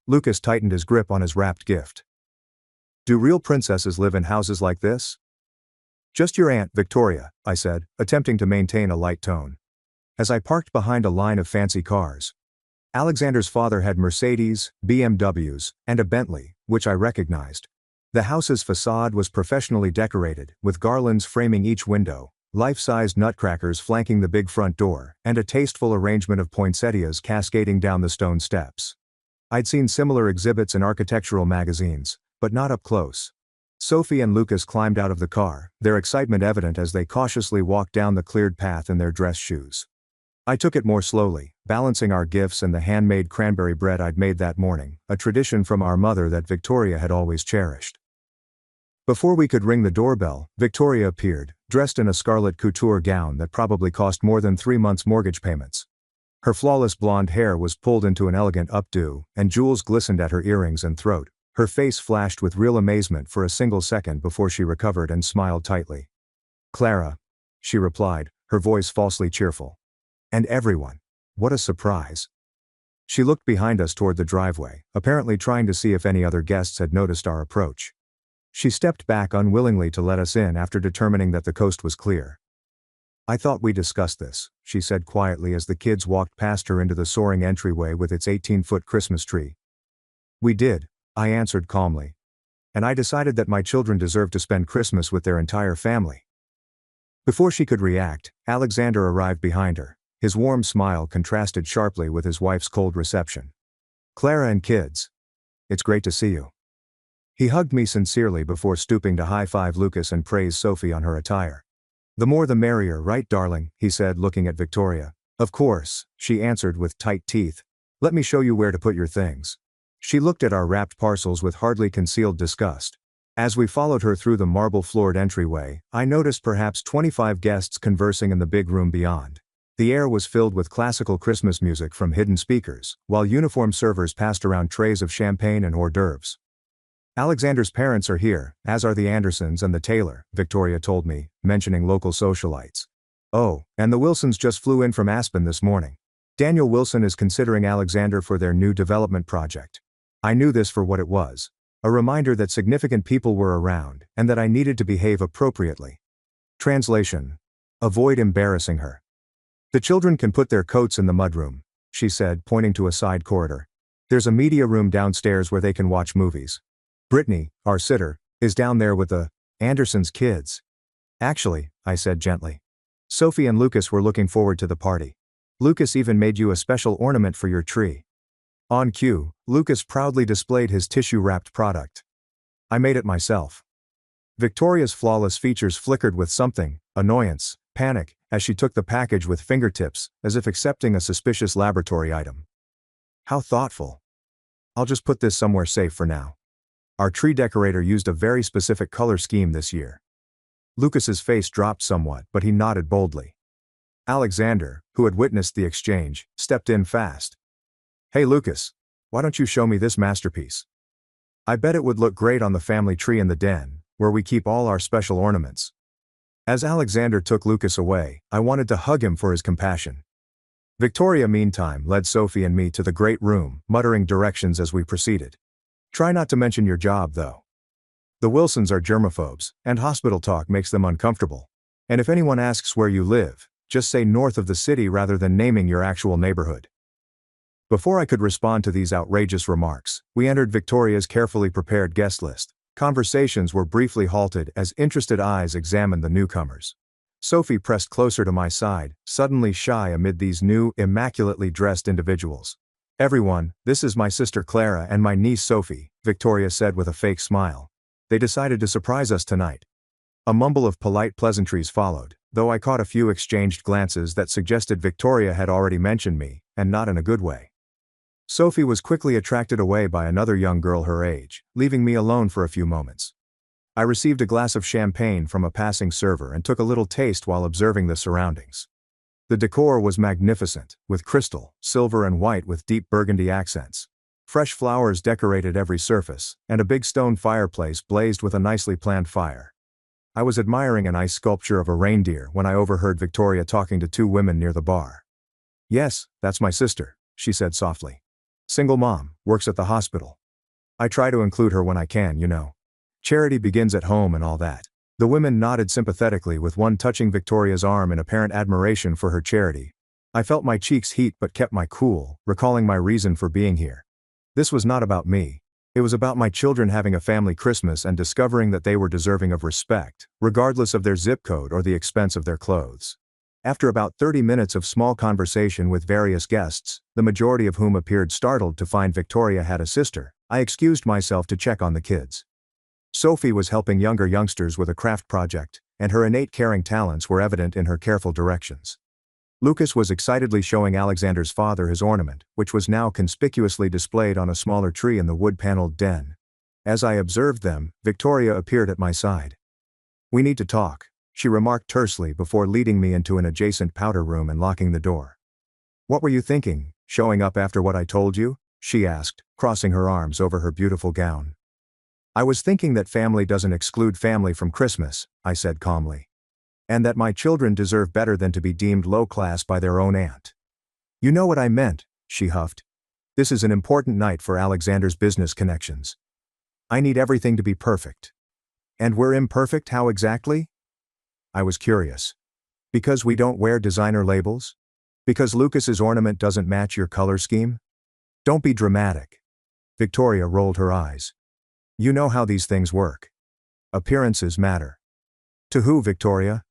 Lucas tightened his grip on his wrapped gift. Do real princesses live in houses like this? Just your Aunt Victoria, I said, attempting to maintain a light tone. As I parked behind a line of fancy cars. Alexander's father had Mercedes, BMWs, and a Bentley, which I recognized. The house's facade was professionally decorated, with garlands framing each window, life-sized nutcrackers flanking the big front door, and a tasteful arrangement of poinsettias cascading down the stone steps. I'd seen similar exhibits in architectural magazines, but not up close. Sophie and Lucas climbed out of the car, their excitement evident as they cautiously walked down the cleared path in their dress shoes. I took it more slowly, balancing our gifts and the handmade cranberry bread I'd made that morning, a tradition from our mother that Victoria had always cherished. Before we could ring the doorbell, Victoria appeared, dressed in a scarlet couture gown that probably cost more than 3 months' mortgage payments. Her flawless blonde hair was pulled into an elegant updo, and jewels glistened at her earrings and throat. Her face flashed with real amazement for a single second before she recovered and smiled tightly. Clara, she replied, her voice falsely cheerful. And everyone. What a surprise. She looked behind us toward the driveway, apparently trying to see if any other guests had noticed our approach. She stepped back unwillingly to let us in after determining that the coast was clear. I thought we discussed this, she said quietly as the kids walked past her into the soaring entryway with its 18-foot Christmas tree. We did, I answered calmly. And I decided that my children deserved to spend Christmas with their entire family. Before she could react, Alexander arrived behind her. His warm smile contrasted sharply with his wife's cold reception. Clara and kids. It's great to see you. He hugged me sincerely before stooping to high-five Lucas and praise Sophie on her attire. The more the merrier, right, darling, he said, looking at Victoria. Of course, she answered with tight teeth. Let me show you where to put your things. She looked at our wrapped parcels with hardly concealed disgust. As we followed her through the marble-floored entryway, I noticed perhaps 25 guests conversing in the big room beyond. The air was filled with classical Christmas music from hidden speakers, while uniformed servers passed around trays of champagne and hors d'oeuvres. Alexander's parents are here, as are the Andersons and the Taylor, Victoria told me, mentioning local socialites. Oh, and the Wilsons just flew in from Aspen this morning. Daniel Wilson is considering Alexander for their new development project. I knew this for what it was. A reminder that significant people were around, and that I needed to behave appropriately. Translation. Avoid embarrassing her. The children can put their coats in the mudroom, she said, pointing to a side corridor. There's a media room downstairs where they can watch movies. Brittany, our sitter, is down there with the Anderson's kids. Actually, I said gently. Sophie and Lucas were looking forward to the party. Lucas even made you a special ornament for your tree. On cue, Lucas proudly displayed his tissue-wrapped product. I made it myself. Victoria's flawless features flickered with something, annoyance, panic, as she took the package with fingertips, as if accepting a suspicious laboratory item. How thoughtful. I'll just put this somewhere safe for now. Our tree decorator used a very specific color scheme this year. Lucas's face dropped somewhat, but he nodded boldly. Alexander, who had witnessed the exchange, stepped in fast. Hey Lucas, why don't you show me this masterpiece? I bet it would look great on the family tree in the den, where we keep all our special ornaments. As Alexander took Lucas away, I wanted to hug him for his compassion. Victoria meantime led Sophie and me to the great room, muttering directions as we proceeded. Try not to mention your job though. The Wilsons are germaphobes, and hospital talk makes them uncomfortable. And if anyone asks where you live, just say north of the city rather than naming your actual neighborhood. Before I could respond to these outrageous remarks, we entered Victoria's carefully prepared guest list. Conversations were briefly halted as interested eyes examined the newcomers. Sophie pressed closer to my side, suddenly shy amid these new, immaculately dressed individuals. Everyone, this is my sister Clara and my niece Sophie, Victoria said with a fake smile. They decided to surprise us tonight. A mumble of polite pleasantries followed, though I caught a few exchanged glances that suggested Victoria had already mentioned me, and not in a good way. Sophie was quickly attracted away by another young girl her age, leaving me alone for a few moments. I received a glass of champagne from a passing server and took a little taste while observing the surroundings. The decor was magnificent, with crystal, silver and white with deep burgundy accents. Fresh flowers decorated every surface, and a big stone fireplace blazed with a nicely planned fire. I was admiring an ice sculpture of a reindeer when I overheard Victoria talking to two women near the bar. Yes, that's my sister, she said softly. Single mom, works at the hospital. I try to include her when I can, you know. Charity begins at home and all that. The women nodded sympathetically, with one touching Victoria's arm in apparent admiration for her charity. I felt my cheeks heat but kept my cool, recalling my reason for being here. This was not about me. It was about my children having a family Christmas and discovering that they were deserving of respect, regardless of their zip code or the expense of their clothes. After about 30 minutes of small conversation with various guests, the majority of whom appeared startled to find Victoria had a sister, I excused myself to check on the kids. Sophie was helping younger youngsters with a craft project, and her innate caring talents were evident in her careful directions. Lucas was excitedly showing Alexander's father his ornament, which was now conspicuously displayed on a smaller tree in the wood-paneled den. As I observed them, Victoria appeared at my side. We need to talk, she remarked tersely before leading me into an adjacent powder room and locking the door. What were you thinking, showing up after what I told you? She asked, crossing her arms over her beautiful gown. I was thinking that family doesn't exclude family from Christmas, I said calmly. And that my children deserve better than to be deemed low class by their own aunt. You know what I meant, she huffed. This is an important night for Alexander's business connections. I need everything to be perfect. And we're imperfect, how exactly? I was curious. Because we don't wear designer labels? Because Lucas's ornament doesn't match your color scheme? Don't be dramatic. Victoria rolled her eyes. You know how these things work. Appearances matter. To who, Victoria?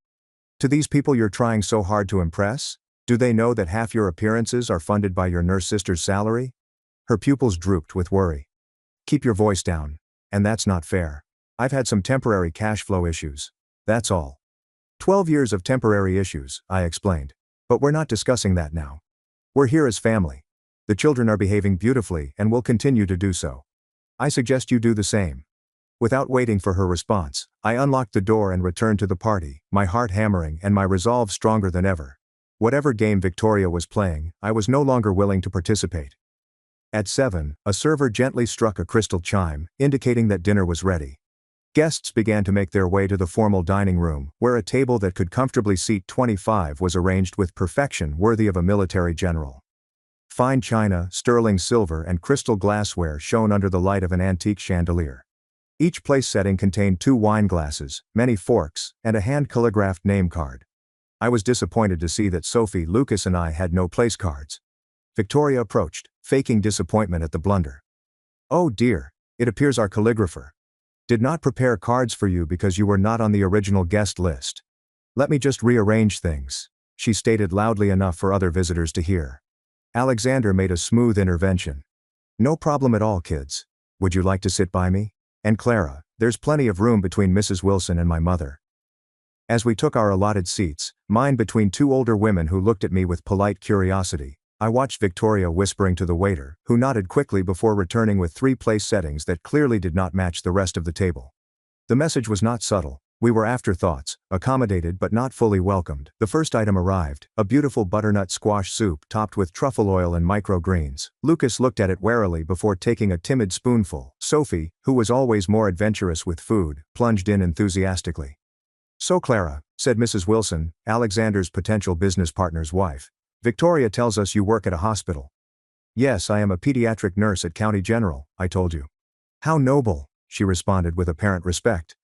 To these people you're trying so hard to impress? Do they know that half your appearances are funded by your nurse sister's salary? Her pupils drooped with worry. Keep your voice down. And that's not fair. I've had some temporary cash flow issues. That's all. 12 years of temporary issues, I explained. But we're not discussing that now. We're here as family. The children are behaving beautifully and will continue to do so. I suggest you do the same. Without waiting for her response, I unlocked the door and returned to the party, my heart hammering and my resolve stronger than ever. Whatever game Victoria was playing, I was no longer willing to participate. At 7, a server gently struck a crystal chime, indicating that dinner was ready. Guests began to make their way to the formal dining room, where a table that could comfortably seat 25 was arranged with perfection worthy of a military general. Fine china, sterling silver and crystal glassware shone under the light of an antique chandelier. Each place setting contained 2 wine glasses, many forks, and a hand-calligraphed name card. I was disappointed to see that Sophie, Lucas and I had no place cards. Victoria approached, faking disappointment at the blunder. Oh dear, It appears our calligrapher did not prepare cards for you because you were not on the original guest list. Let me just rearrange things, she stated loudly enough for other visitors to hear. Alexander made a smooth intervention. No problem at all, kids. Would you like to sit by me? And Clara, there's plenty of room between Mrs. Wilson and my mother. As we took our allotted seats, mine between two older women who looked at me with polite curiosity, I watched Victoria whispering to the waiter, who nodded quickly before returning with 3 place settings that clearly did not match the rest of the table. The message was not subtle. We were afterthoughts, accommodated but not fully welcomed. The first item arrived, a beautiful butternut squash soup topped with truffle oil and microgreens. Lucas looked at it warily before taking a timid spoonful. Sophie, who was always more adventurous with food, plunged in enthusiastically. So Clara, said Mrs. Wilson, Alexander's potential business partner's wife, Victoria tells us you work at a hospital. Yes, I am a pediatric nurse at County General, I told you. How noble, she responded with apparent respect.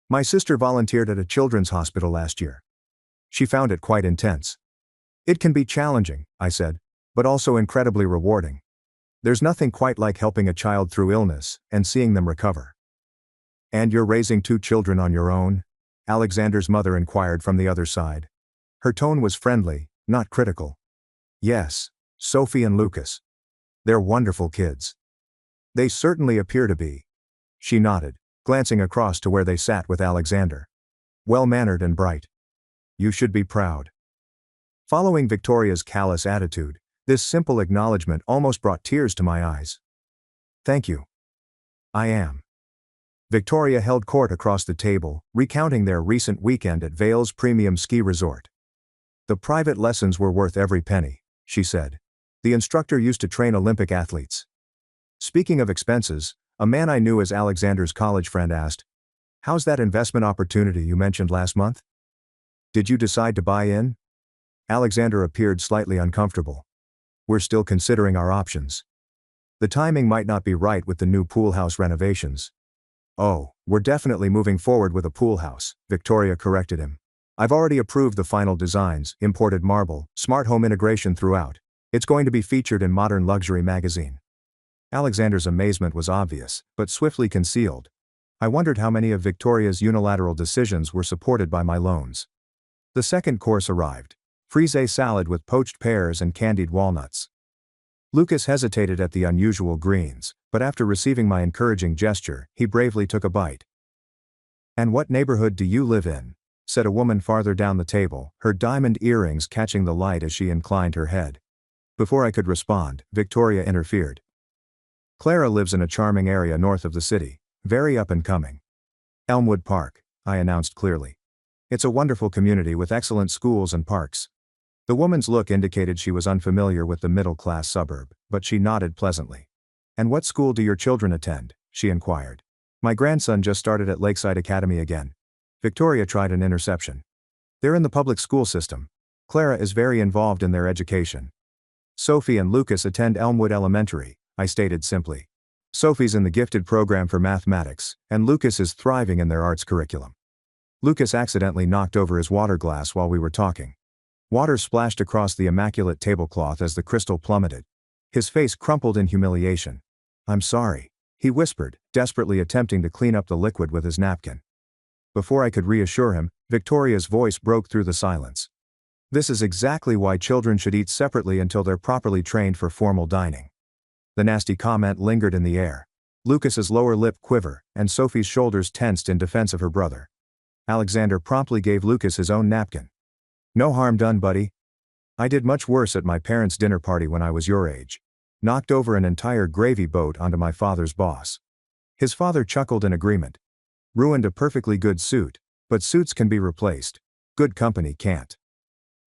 My sister volunteered at a children's hospital last year. She found it quite intense. It can be challenging, I said, but also incredibly rewarding. There's nothing quite like helping a child through illness and seeing them recover. And you're raising 2 children on your own? Alexander's mother inquired from the other side. Her tone was friendly, not critical. Yes, Sophie and Lucas. They're wonderful kids. They certainly appear to be. She nodded, glancing across to where they sat with Alexander. Well-mannered and bright. You should be proud. Following Victoria's callous attitude, this simple acknowledgement almost brought tears to my eyes. Thank you. I am. Victoria held court across the table, recounting their recent weekend at Vale's Premium Ski Resort. The private lessons were worth every penny, she said. The instructor used to train Olympic athletes. Speaking of expenses, a man I knew as Alexander's college friend asked, how's that investment opportunity you mentioned last month? Did you decide to buy in? Alexander appeared slightly uncomfortable. We're still considering our options. The timing might not be right with the new pool house renovations. Oh, we're definitely moving forward with a pool house, Victoria corrected him. I've already approved the final designs, imported marble, smart home integration throughout. It's going to be featured in Modern Luxury magazine. Alexander's amazement was obvious, but swiftly concealed. I wondered how many of Victoria's unilateral decisions were supported by my loans. The second course arrived. Frise salad with poached pears and candied walnuts. Lucas hesitated at the unusual greens, but after receiving my encouraging gesture, he bravely took a bite. And what neighborhood do you live in? Said a woman farther down the table, her diamond earrings catching the light as she inclined her head. Before I could respond, Victoria interfered. Clara lives in a charming area north of the city, very up and coming. Elmwood Park, I announced clearly. It's a wonderful community with excellent schools and parks. The woman's look indicated she was unfamiliar with the middle-class suburb, but she nodded pleasantly. And what school do your children attend? She inquired. My grandson just started at Lakeside Academy again. Victoria tried an interception. They're in the public school system. Clara is very involved in their education. Sophie and Lucas attend Elmwood Elementary, I stated simply. Sophie's in the gifted program for mathematics, and Lucas is thriving in their arts curriculum. Lucas accidentally knocked over his water glass while we were talking. Water splashed across the immaculate tablecloth as the crystal plummeted. His face crumpled in humiliation. I'm sorry, he whispered, desperately attempting to clean up the liquid with his napkin. Before I could reassure him, Victoria's voice broke through the silence. This is exactly why children should eat separately until they're properly trained for formal dining. The nasty comment lingered in the air. Lucas's lower lip quivered, and Sophie's shoulders tensed in defense of her brother. Alexander promptly gave Lucas his own napkin. No harm done, buddy. I did much worse at my parents' dinner party when I was your age. Knocked over an entire gravy boat onto my father's boss. His father chuckled in agreement. Ruined a perfectly good suit, but suits can be replaced. Good company can't.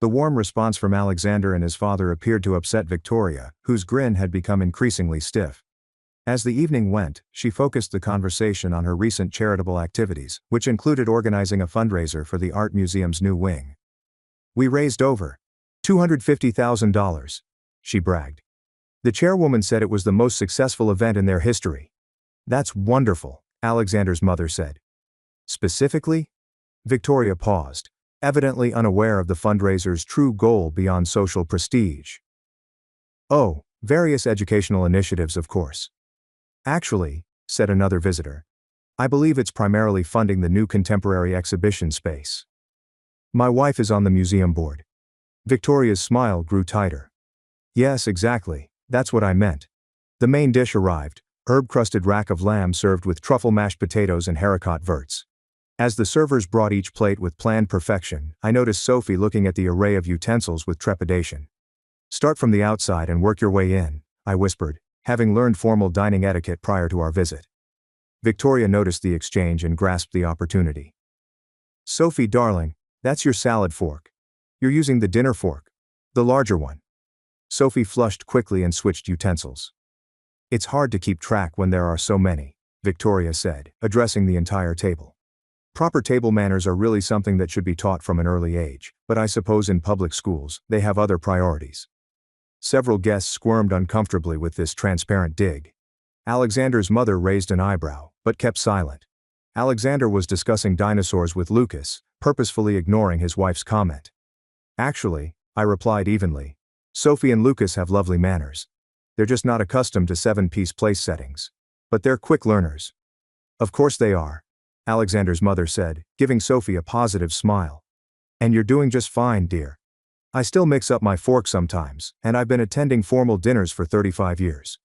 The warm response from Alexander and his father appeared to upset Victoria, whose grin had become increasingly stiff. As the evening went, she focused the conversation on her recent charitable activities, which included organizing a fundraiser for the art museum's new wing. We raised over $250,000, she bragged. The chairwoman said it was the most successful event in their history. That's wonderful, Alexander's mother said. Specifically? Victoria paused, evidently unaware of the fundraiser's true goal beyond social prestige. Oh, various educational initiatives, of course. Actually, said another visitor. I believe it's primarily funding the new contemporary exhibition space. My wife is on the museum board. Victoria's smile grew tighter. Yes, exactly, that's what I meant. The main dish arrived, herb-crusted rack of lamb served with truffle mashed potatoes and haricot verts. As the servers brought each plate with planned perfection, I noticed Sophie looking at the array of utensils with trepidation. Start from the outside and work your way in, I whispered, having learned formal dining etiquette prior to our visit. Victoria noticed the exchange and grasped the opportunity. Sophie, darling, that's your salad fork. You're using the dinner fork. The larger one. Sophie flushed quickly and switched utensils. It's hard to keep track when there are so many, Victoria said, addressing the entire table. Proper table manners are really something that should be taught from an early age, but I suppose in public schools, they have other priorities. Several guests squirmed uncomfortably with this transparent dig. Alexander's mother raised an eyebrow, but kept silent. Alexander was discussing dinosaurs with Lucas, purposefully ignoring his wife's comment. Actually, I replied evenly, Sophie and Lucas have lovely manners. They're just not accustomed to 7-piece place settings. But they're quick learners. Of course they are, Alexander's mother said, giving Sophie a positive smile. And you're doing just fine, dear. I still mix up my fork sometimes, and I've been attending formal dinners for 35 years.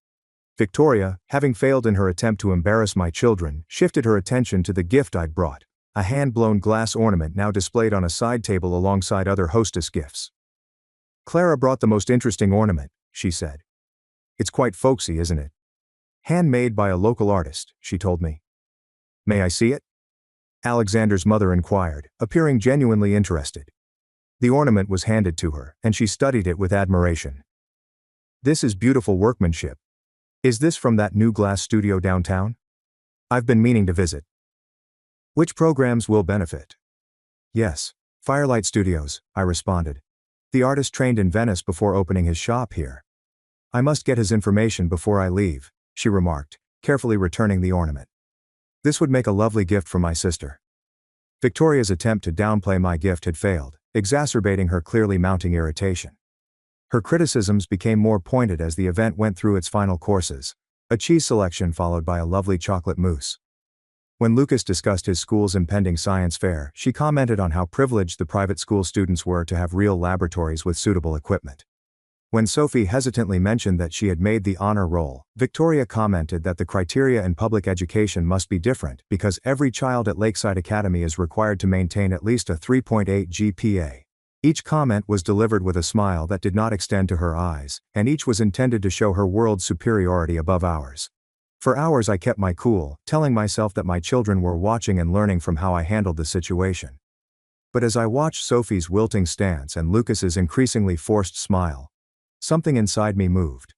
Victoria, having failed in her attempt to embarrass my children, shifted her attention to the gift I'd brought, a hand-blown glass ornament now displayed on a side table alongside other hostess gifts. Clara brought the most interesting ornament, she said. It's quite folksy, isn't it? Handmade by a local artist, she told me. May I see it? Alexander's mother inquired, appearing genuinely interested. The ornament was handed to her, and she studied it with admiration. This is beautiful workmanship. Is this from that new glass studio downtown? I've been meaning to visit. Which programs will benefit? Yes, Firelight Studios, I responded. The artist trained in Venice before opening his shop here. I must get his information before I leave, she remarked, carefully returning the ornament. This would make a lovely gift for my sister. Victoria's attempt to downplay my gift had failed, exacerbating her clearly mounting irritation. Her criticisms became more pointed as the event went through its final courses, a cheese selection followed by a lovely chocolate mousse. When Lucas discussed his school's impending science fair, she commented on how privileged the private school students were to have real laboratories with suitable equipment. When Sophie hesitantly mentioned that she had made the honor roll, Victoria commented that the criteria in public education must be different because every child at Lakeside Academy is required to maintain at least a 3.8 GPA. Each comment was delivered with a smile that did not extend to her eyes, and each was intended to show her world's superiority above ours. For hours I kept my cool, telling myself that my children were watching and learning from how I handled the situation. But as I watched Sophie's wilting stance and Lucas's increasingly forced smile, something inside me moved.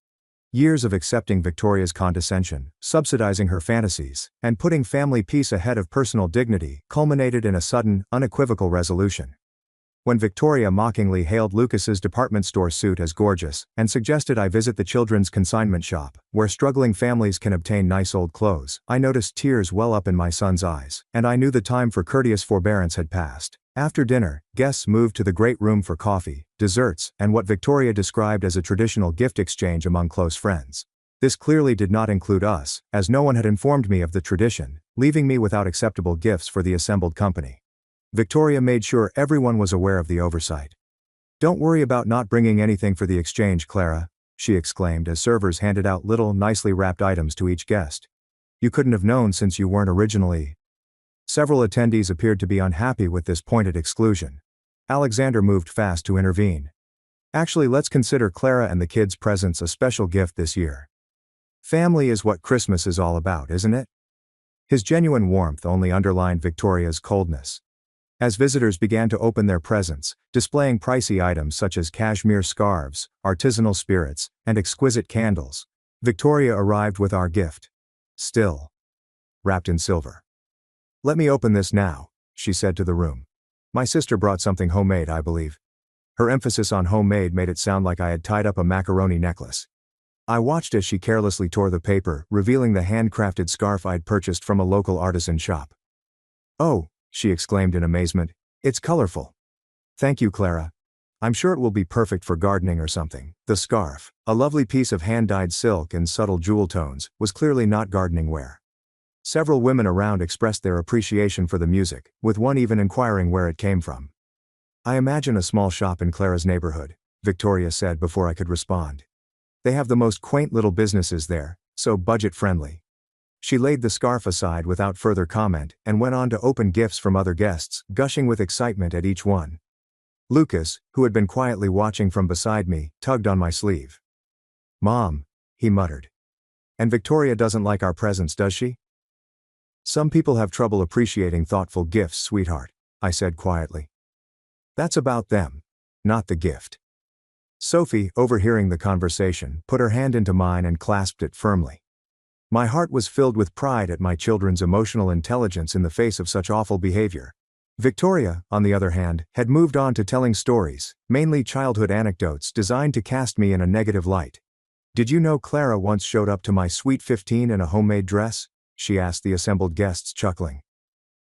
Years of accepting Victoria's condescension, subsidizing her fantasies, and putting family peace ahead of personal dignity culminated in a sudden, unequivocal resolution. When Victoria mockingly hailed Lucas's department store suit as gorgeous and suggested I visit the children's consignment shop, where struggling families can obtain nice old clothes, I noticed tears well up in my son's eyes, and I knew the time for courteous forbearance had passed. After dinner, guests moved to the great room for coffee, desserts, and what Victoria described as a traditional gift exchange among close friends. This clearly did not include us, as no one had informed me of the tradition, leaving me without acceptable gifts for the assembled company. Victoria made sure everyone was aware of the oversight. Don't worry about not bringing anything for the exchange, Clara, she exclaimed as servers handed out little, nicely wrapped items to each guest. You couldn't have known since you weren't originally. Several attendees appeared to be unhappy with this pointed exclusion. Alexander moved fast to intervene. Actually, let's consider Clara and the kids' presents a special gift this year. Family is what Christmas is all about, isn't it? His genuine warmth only underlined Victoria's coldness. As visitors began to open their presents, displaying pricey items such as cashmere scarves, artisanal spirits, and exquisite candles, Victoria arrived with our gift. Still wrapped in silver. Let me open this now, she said to the room. My sister brought something homemade, I believe. Her emphasis on homemade made it sound like I had tied up a macaroni necklace. I watched as she carelessly tore the paper, revealing the handcrafted scarf I'd purchased from a local artisan shop. Oh, she exclaimed in amazement, it's colorful. Thank you, Clara. I'm sure it will be perfect for gardening or something. The scarf, a lovely piece of hand-dyed silk in subtle jewel tones, was clearly not gardening wear. Several women around expressed their appreciation for the music, with one even inquiring where it came from. I imagine a small shop in Clara's neighborhood, Victoria said before I could respond. They have the most quaint little businesses there, so budget-friendly. She laid the scarf aside without further comment and went on to open gifts from other guests, gushing with excitement at each one. Lucas, who had been quietly watching from beside me, tugged on my sleeve. "Mom," he muttered. "And Victoria doesn't like our presents, does she?" "Some people have trouble appreciating thoughtful gifts, sweetheart," I said quietly. "That's about them, not the gift." Sophie, overhearing the conversation, put her hand into mine and clasped it firmly. My heart was filled with pride at my children's emotional intelligence in the face of such awful behavior. Victoria, on the other hand, had moved on to telling stories, mainly childhood anecdotes designed to cast me in a negative light. "Did you know Clara once showed up to my sweet 15 in a homemade dress?" she asked the assembled guests, chuckling.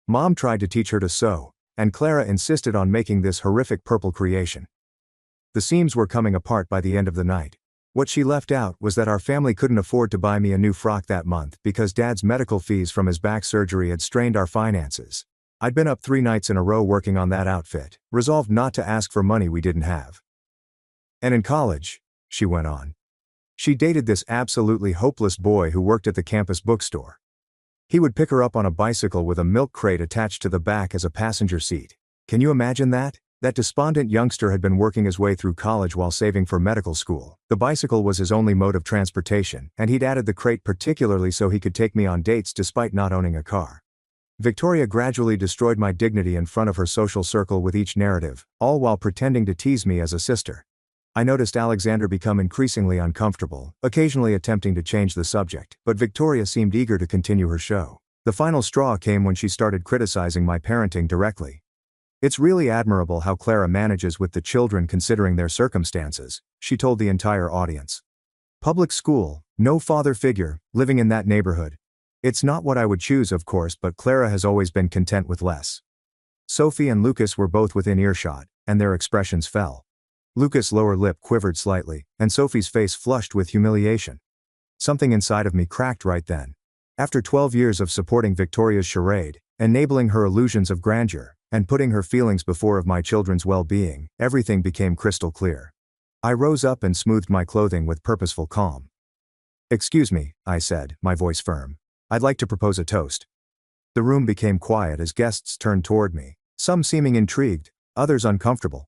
"Mom tried to teach her to sew, and Clara insisted on making this horrific purple creation. The seams were coming apart by the end of the night. What she left out was that our family couldn't afford to buy me a new frock that month because Dad's medical fees from his back surgery had strained our finances. I'd been up 3 nights in a row working on that outfit, resolved not to ask for money we didn't have. And in college," she went on, "she dated this absolutely hopeless boy who worked at the campus bookstore. He would pick her up on a bicycle with a milk crate attached to the back as a passenger seat. Can you imagine that? That despondent youngster had been working his way through college while saving for medical school. The bicycle was his only mode of transportation, and he'd added the crate particularly so he could take me on dates despite not owning a car." Victoria gradually destroyed my dignity in front of her social circle with each narrative, all while pretending to tease me as a sister. I noticed Alexander become increasingly uncomfortable, occasionally attempting to change the subject, but Victoria seemed eager to continue her show. The final straw came when she started criticizing my parenting directly. "It's really admirable how Clara manages with the children considering their circumstances," she told the entire audience. "Public school, no father figure, living in that neighborhood. It's not what I would choose, of course, but Clara has always been content with less." Sophie and Lucas were both within earshot, and their expressions fell. Lucas' lower lip quivered slightly, and Sophie's face flushed with humiliation. Something inside of me cracked right then. After 12 years of supporting Victoria's charade, enabling her illusions of grandeur, and putting her feelings before of my children's well-being, everything became crystal clear. I rose up and smoothed my clothing with purposeful calm. "Excuse me," I said, my voice firm. "I'd like to propose a toast." The room became quiet as guests turned toward me, some seeming intrigued, others uncomfortable.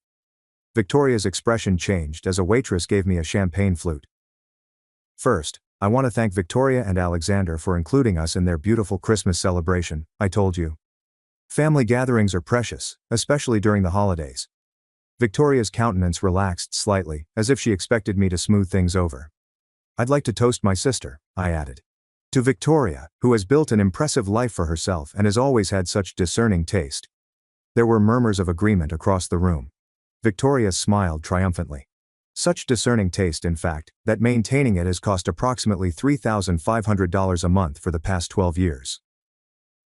Victoria's expression changed as a waitress gave me a champagne flute. "First, I want to thank Victoria and Alexander for including us in their beautiful Christmas celebration, I told you. Family gatherings are precious, especially during the holidays." Victoria's countenance relaxed slightly, as if she expected me to smooth things over. "I'd like to toast my sister," I added. "To Victoria, who has built an impressive life for herself and has always had such discerning taste." There were murmurs of agreement across the room. Victoria smiled triumphantly. Such discerning taste, in fact, that maintaining it has cost approximately $3,500 a month for the past 12 years.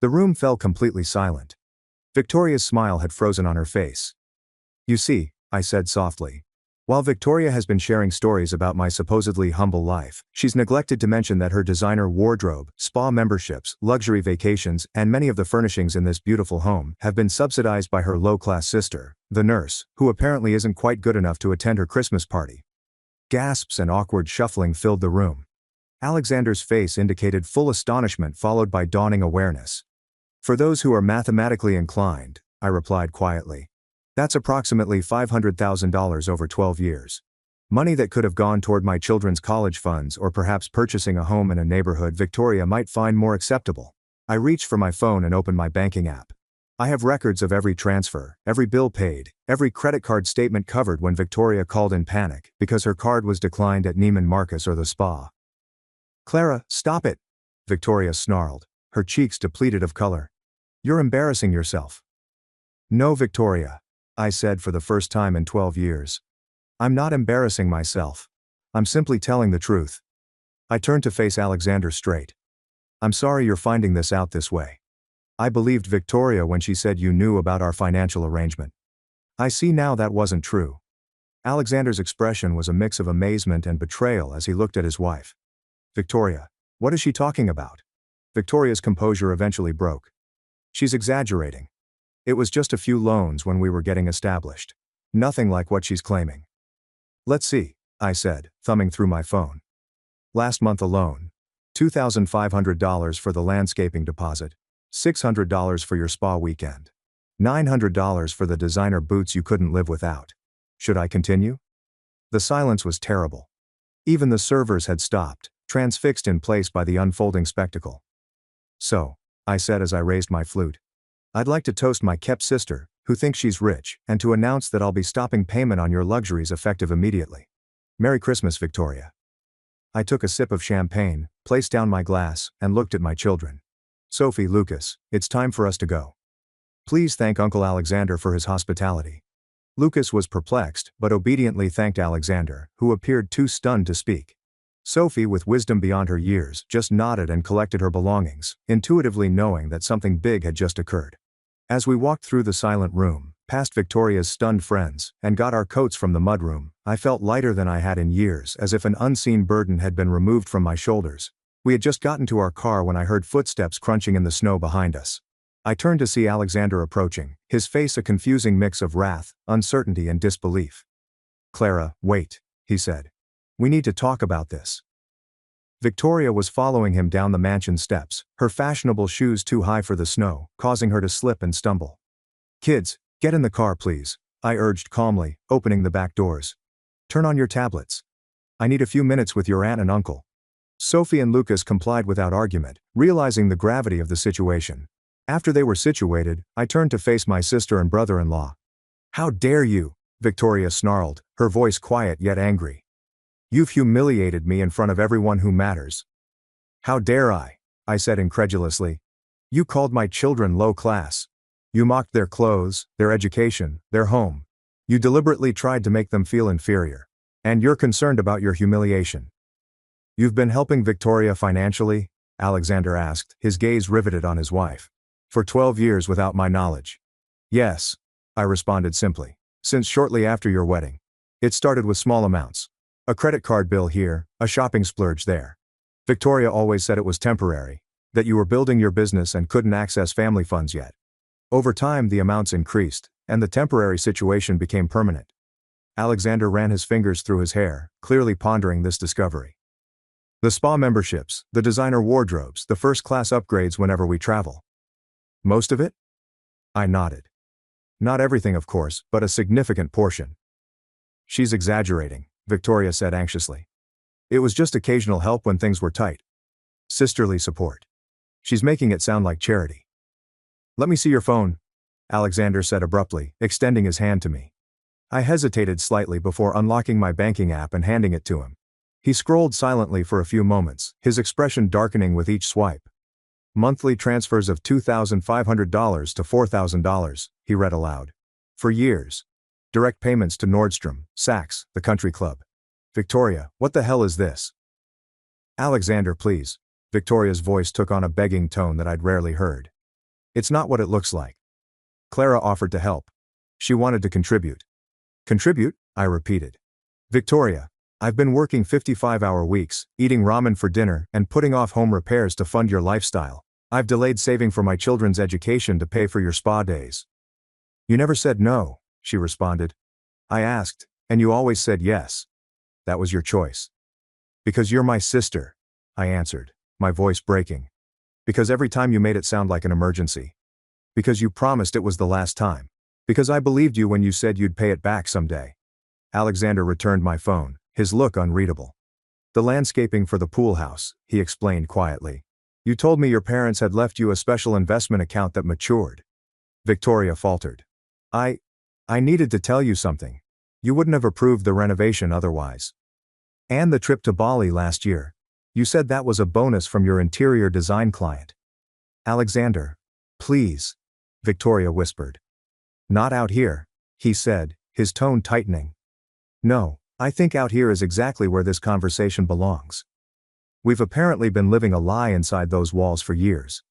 The room fell completely silent. Victoria's smile had frozen on her face. "You see," I said softly, "while Victoria has been sharing stories about my supposedly humble life, she's neglected to mention that her designer wardrobe, spa memberships, luxury vacations, and many of the furnishings in this beautiful home have been subsidized by her low-class sister, the nurse, who apparently isn't quite good enough to attend her Christmas party." Gasps and awkward shuffling filled the room. Alexander's face indicated full astonishment followed by dawning awareness. "For those who are mathematically inclined," I replied quietly, "that's approximately $500,000 over 12 years. Money that could have gone toward my children's college funds or perhaps purchasing a home in a neighborhood Victoria might find more acceptable." I reached for my phone and opened my banking app. I have records of every transfer, every bill paid, every credit card statement covered when Victoria called in panic because her card was declined at Neiman Marcus or the spa. "Clara, stop it!" Victoria snarled, her cheeks depleted of color. "You're embarrassing yourself." "No, Victoria," I said for the first time in 12 years. "I'm not embarrassing myself. I'm simply telling the truth." I turned to face Alexander straight. "I'm sorry you're finding this out this way. I believed Victoria when she said you knew about our financial arrangement. I see now that wasn't true." Alexander's expression was a mix of amazement and betrayal as he looked at his wife. "Victoria, what is she talking about?" Victoria's composure eventually broke. She's exaggerating. It was just a few loans when we were getting established. Nothing like what she's claiming. Let's see, I said, thumbing through my phone. Last month alone, $2,500 for the landscaping deposit, $600 for your spa weekend, $900 for the designer boots you couldn't live without. Should I continue? The silence was terrible. Even the servers had stopped, transfixed in place by the unfolding spectacle. So, I said as I raised my flute, I'd like to toast my kept sister, who thinks she's rich, and to announce that I'll be stopping payment on your luxuries effective immediately. Merry Christmas, Victoria. I took a sip of champagne, placed down my glass, and looked at my children. Sophie, Lucas, it's time for us to go. Please thank Uncle Alexander for his hospitality. Lucas was perplexed, but obediently thanked Alexander, who appeared too stunned to speak. Sophie, with wisdom beyond her years, just nodded and collected her belongings, intuitively knowing that something big had just occurred. As we walked through the silent room, past Victoria's stunned friends, and got our coats from the mudroom, I felt lighter than I had in years, as if an unseen burden had been removed from my shoulders. We had just gotten to our car when I heard footsteps crunching in the snow behind us. I turned to see Alexander approaching, his face a confusing mix of wrath, uncertainty and disbelief. Clara, wait, he said. We need to talk about this. Victoria was following him down the mansion steps, her fashionable shoes too high for the snow, causing her to slip and stumble. Kids, get in the car please, I urged calmly, opening the back doors. Turn on your tablets. I need a few minutes with your aunt and uncle. Sophie and Lucas complied without argument, realizing the gravity of the situation. After they were situated, I turned to face my sister and brother-in-law. How dare you, Victoria snarled, her voice quiet yet angry. You've humiliated me in front of everyone who matters. How dare I said incredulously. You called my children low class. You mocked their clothes, their education, their home. You deliberately tried to make them feel inferior. And you're concerned about your humiliation. You've been helping Victoria financially? Alexander asked, his gaze riveted on his wife. For 12 years without my knowledge. Yes, I responded simply. Since shortly after your wedding. It started with small amounts. A credit card bill here, a shopping splurge there. Victoria always said it was temporary, that you were building your business and couldn't access family funds yet. Over time the amounts increased, and the temporary situation became permanent. Alexander ran his fingers through his hair, clearly pondering this discovery. The spa memberships, the designer wardrobes, the first-class upgrades whenever we travel. Most of it? I nodded. Not everything, of course, but a significant portion. She's exaggerating, Victoria said anxiously. It was just occasional help when things were tight. Sisterly support. She's making it sound like charity. Let me see your phone, Alexander said abruptly, extending his hand to me. I hesitated slightly before unlocking my banking app and handing it to him. He scrolled silently for a few moments, his expression darkening with each swipe. Monthly transfers of $2,500 to $4,000, he read aloud. For years. Direct payments to Nordstrom, Saks, the country club. Victoria, what the hell is this? Alexander, please. Victoria's voice took on a begging tone that I'd rarely heard. It's not what it looks like. Clara offered to help. She wanted to contribute. Contribute? I repeated. Victoria, I've been working 55-hour weeks, eating ramen for dinner, and putting off home repairs to fund your lifestyle. I've delayed saving for my children's education to pay for your spa days. You never said no, she responded. I asked, and you always said yes. That was your choice. Because you're my sister, I answered, my voice breaking. Because every time you made it sound like an emergency. Because you promised it was the last time. Because I believed you when you said you'd pay it back someday. Alexander returned my phone, his look unreadable. The landscaping for the pool house, he explained quietly. You told me your parents had left you a special investment account that matured. Victoria faltered. I needed to tell you something. You wouldn't have approved the renovation otherwise. And the trip to Bali last year. You said that was a bonus from your interior design client. Alexander. Please. Victoria whispered. Not out here, he said, his tone tightening. No, I think out here is exactly where this conversation belongs. We've apparently been living a lie inside those walls for years.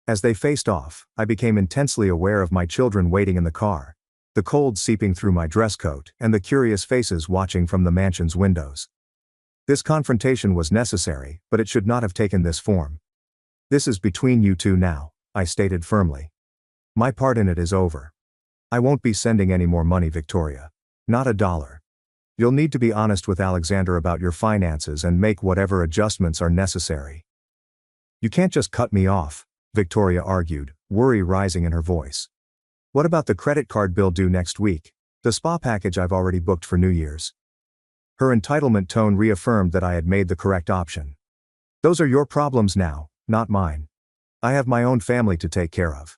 As they faced off, I became intensely aware of my children waiting in the car, the cold seeping through my dress coat, and the curious faces watching from the mansion's windows. This confrontation was necessary, but it should not have taken this form. This is between you two now, I stated firmly. My part in it is over. I won't be sending any more money, Victoria. Not a dollar. You'll need to be honest with Alexander about your finances and make whatever adjustments are necessary. You can't just cut me off, Victoria argued, worry rising in her voice. What about the credit card bill due next week? The spa package I've already booked for New Year's. Her entitlement tone reaffirmed that I had made the correct option. Those are your problems now, not mine. I have my own family to take care of.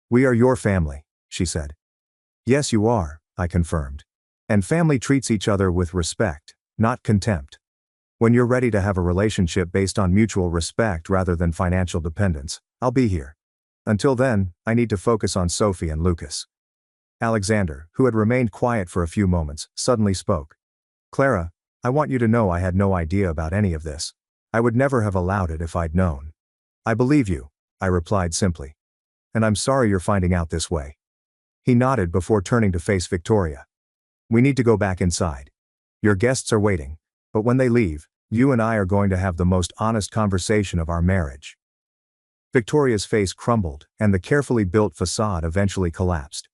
We are your family, she said. Yes, you are, I confirmed. And family treats each other with respect, not contempt. When you're ready to have a relationship based on mutual respect rather than financial dependence, I'll be here. Until then, I need to focus on Sophie and Lucas. Alexander, who had remained quiet for a few moments, suddenly spoke. Clara, I want you to know I had no idea about any of this. I would never have allowed it if I'd known. I believe you, I replied simply. And I'm sorry you're finding out this way. He nodded before turning to face Victoria. We need to go back inside. Your guests are waiting, but when they leave, you and I are going to have the most honest conversation of our marriage. Victoria's face crumbled, and the carefully built facade eventually collapsed.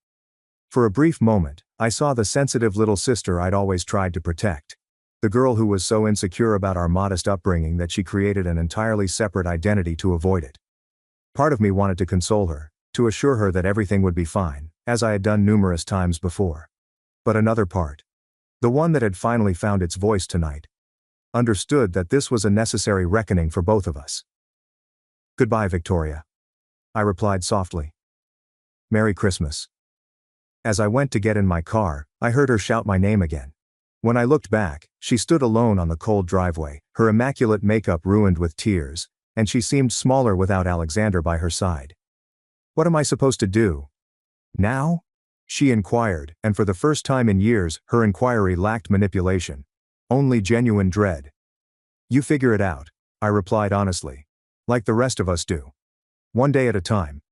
For a brief moment, I saw the sensitive little sister I'd always tried to protect. The girl who was so insecure about our modest upbringing that she created an entirely separate identity to avoid it. Part of me wanted to console her, to assure her that everything would be fine, as I had done numerous times before. But another part, the one that had finally found its voice tonight, understood that this was a necessary reckoning for both of us. Goodbye, Victoria, I replied softly. Merry Christmas. As I went to get in my car, I heard her shout my name again. When I looked back, she stood alone on the cold driveway, her immaculate makeup ruined with tears, and she seemed smaller without Alexander by her side. What am I supposed to do? Now? She inquired, and for the first time in years, her inquiry lacked manipulation. Only genuine dread. You figure it out, I replied honestly. Like the rest of us do. One day at a time.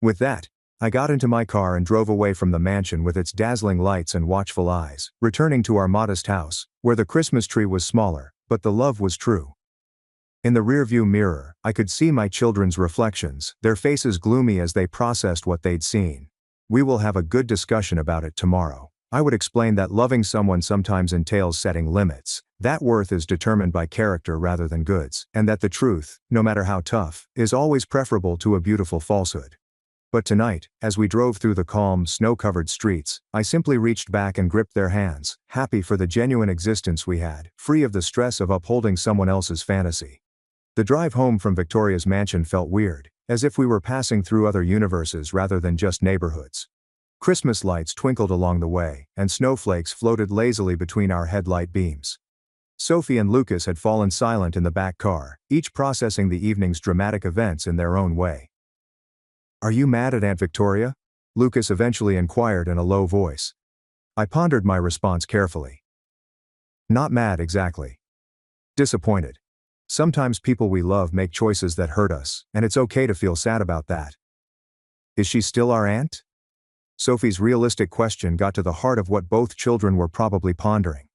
With that, I got into my car and drove away from the mansion with its dazzling lights and watchful eyes, returning to our modest house, where the Christmas tree was smaller, but the love was true. In the rearview mirror, I could see my children's reflections, their faces gloomy as they processed what they'd seen. We will have a good discussion about it tomorrow. I would explain that loving someone sometimes entails setting limits, that worth is determined by character rather than goods, and that the truth, no matter how tough, is always preferable to a beautiful falsehood. But tonight, as we drove through the calm, snow-covered streets, I simply reached back and gripped their hands, happy for the genuine existence we had, free of the stress of upholding someone else's fantasy. The drive home from Victoria's mansion felt weird, as if we were passing through other universes rather than just neighborhoods. Christmas lights twinkled along the way, and snowflakes floated lazily between our headlight beams. Sophie and Lucas had fallen silent in the back car, each processing the evening's dramatic events in their own way. Are you mad at Aunt Victoria? Lucas eventually inquired in a low voice. I pondered my response carefully. Not mad exactly. Disappointed. Sometimes people we love make choices that hurt us, and it's okay to feel sad about that. Is she still our aunt? Sophie's realistic question got to the heart of what both children were probably pondering.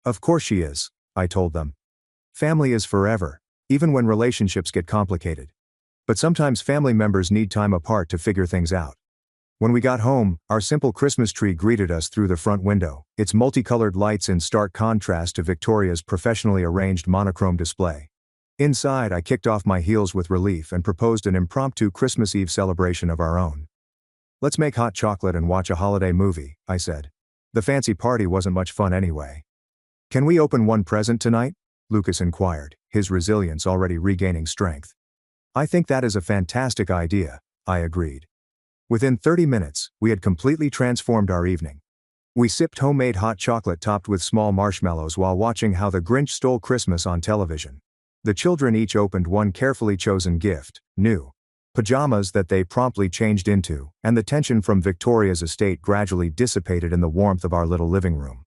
Of course she is, I told them. Family is forever, even when relationships get complicated. But sometimes family members need time apart to figure things out. When we got home, our simple Christmas tree greeted us through the front window, its multicolored lights in stark contrast to Victoria's professionally arranged monochrome display. Inside, I kicked off my heels with relief and proposed an impromptu Christmas Eve celebration of our own. Let's make hot chocolate and watch a holiday movie, I said. The fancy party wasn't much fun anyway. Can we open one present tonight? Lucas inquired, his resilience already regaining strength. I think that is a fantastic idea, I agreed. Within 30 minutes, we had completely transformed our evening. We sipped homemade hot chocolate topped with small marshmallows while watching How the Grinch Stole Christmas on television. The children each opened one carefully chosen gift, new pajamas that they promptly changed into, and the tension from Victoria's estate gradually dissipated in the warmth of our little living room.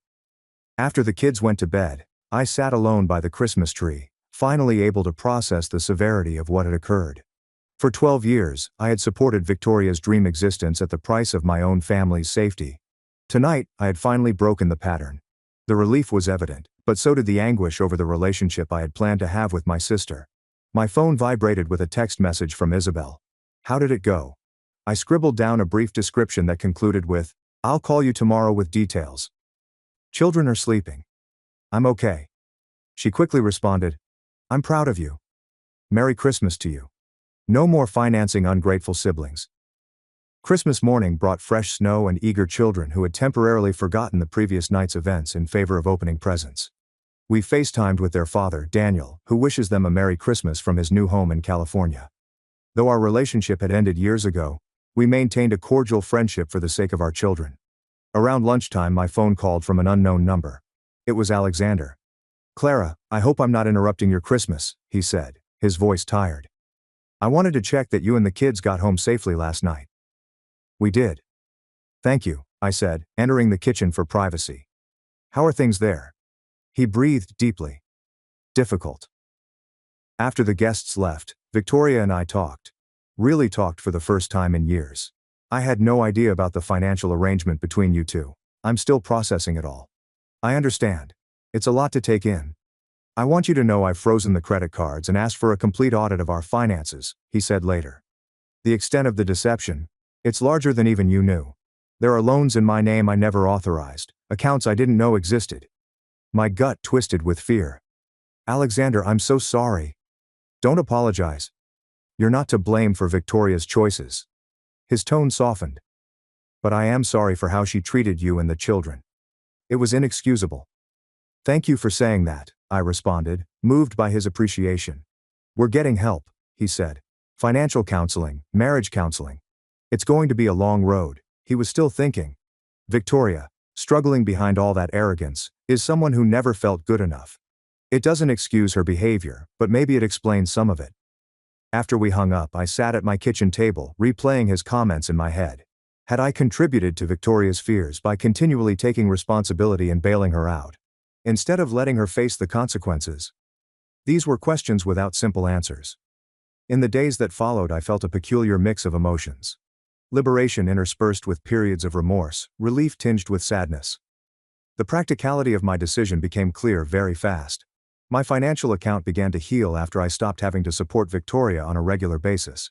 After the kids went to bed, I sat alone by the Christmas tree, finally able to process the severity of what had occurred. For 12 years, I had supported Victoria's dream existence at the price of my own family's safety. Tonight, I had finally broken the pattern. The relief was evident, but so did the anguish over the relationship I had planned to have with my sister. My phone vibrated with a text message from Isabel. How did it go? I scribbled down a brief description that concluded with, "I'll call you tomorrow with details. Children are sleeping. I'm okay." She quickly responded, "I'm proud of you. Merry Christmas to you. No more financing ungrateful siblings." Christmas morning brought fresh snow and eager children who had temporarily forgotten the previous night's events in favor of opening presents. We FaceTimed with their father, Daniel, who wishes them a Merry Christmas from his new home in California. Though our relationship had ended years ago, we maintained a cordial friendship for the sake of our children. Around lunchtime, my phone called from an unknown number. It was Alexander. "Clara, I hope I'm not interrupting your Christmas," he said, his voice tired. "I wanted to check that you and the kids got home safely last night." "We did. Thank you," I said, entering the kitchen for privacy. "How are things there?" He breathed deeply. "Difficult." After the guests left, Victoria and I talked. Really talked for the first time in years. I had no idea about the financial arrangement between you two. I'm still processing it all. "I understand. It's a lot to take in. I want you to know I've frozen the credit cards and asked for a complete audit of our finances," he said later. "The extent of the deception, it's larger than even you knew. There are loans in my name I never authorized, accounts I didn't know existed." My gut twisted with fear. "Alexander, I'm so sorry." "Don't apologize. You're not to blame for Victoria's choices." His tone softened. "But I am sorry for how she treated you and the children. It was inexcusable." "Thank you for saying that," I responded, moved by his appreciation. "We're getting help," he said. "Financial counseling, marriage counseling. It's going to be a long road." He was still thinking. Victoria, struggling behind all that arrogance, is someone who never felt good enough. It doesn't excuse her behavior, but maybe it explains some of it. After we hung up, I sat at my kitchen table, replaying his comments in my head. Had I contributed to Victoria's fears by continually taking responsibility and bailing her out, instead of letting her face the consequences? These were questions without simple answers. In the days that followed, I felt a peculiar mix of emotions. Liberation interspersed with periods of remorse, relief tinged with sadness. The practicality of my decision became clear very fast. My financial account began to heal after I stopped having to support Victoria on a regular basis.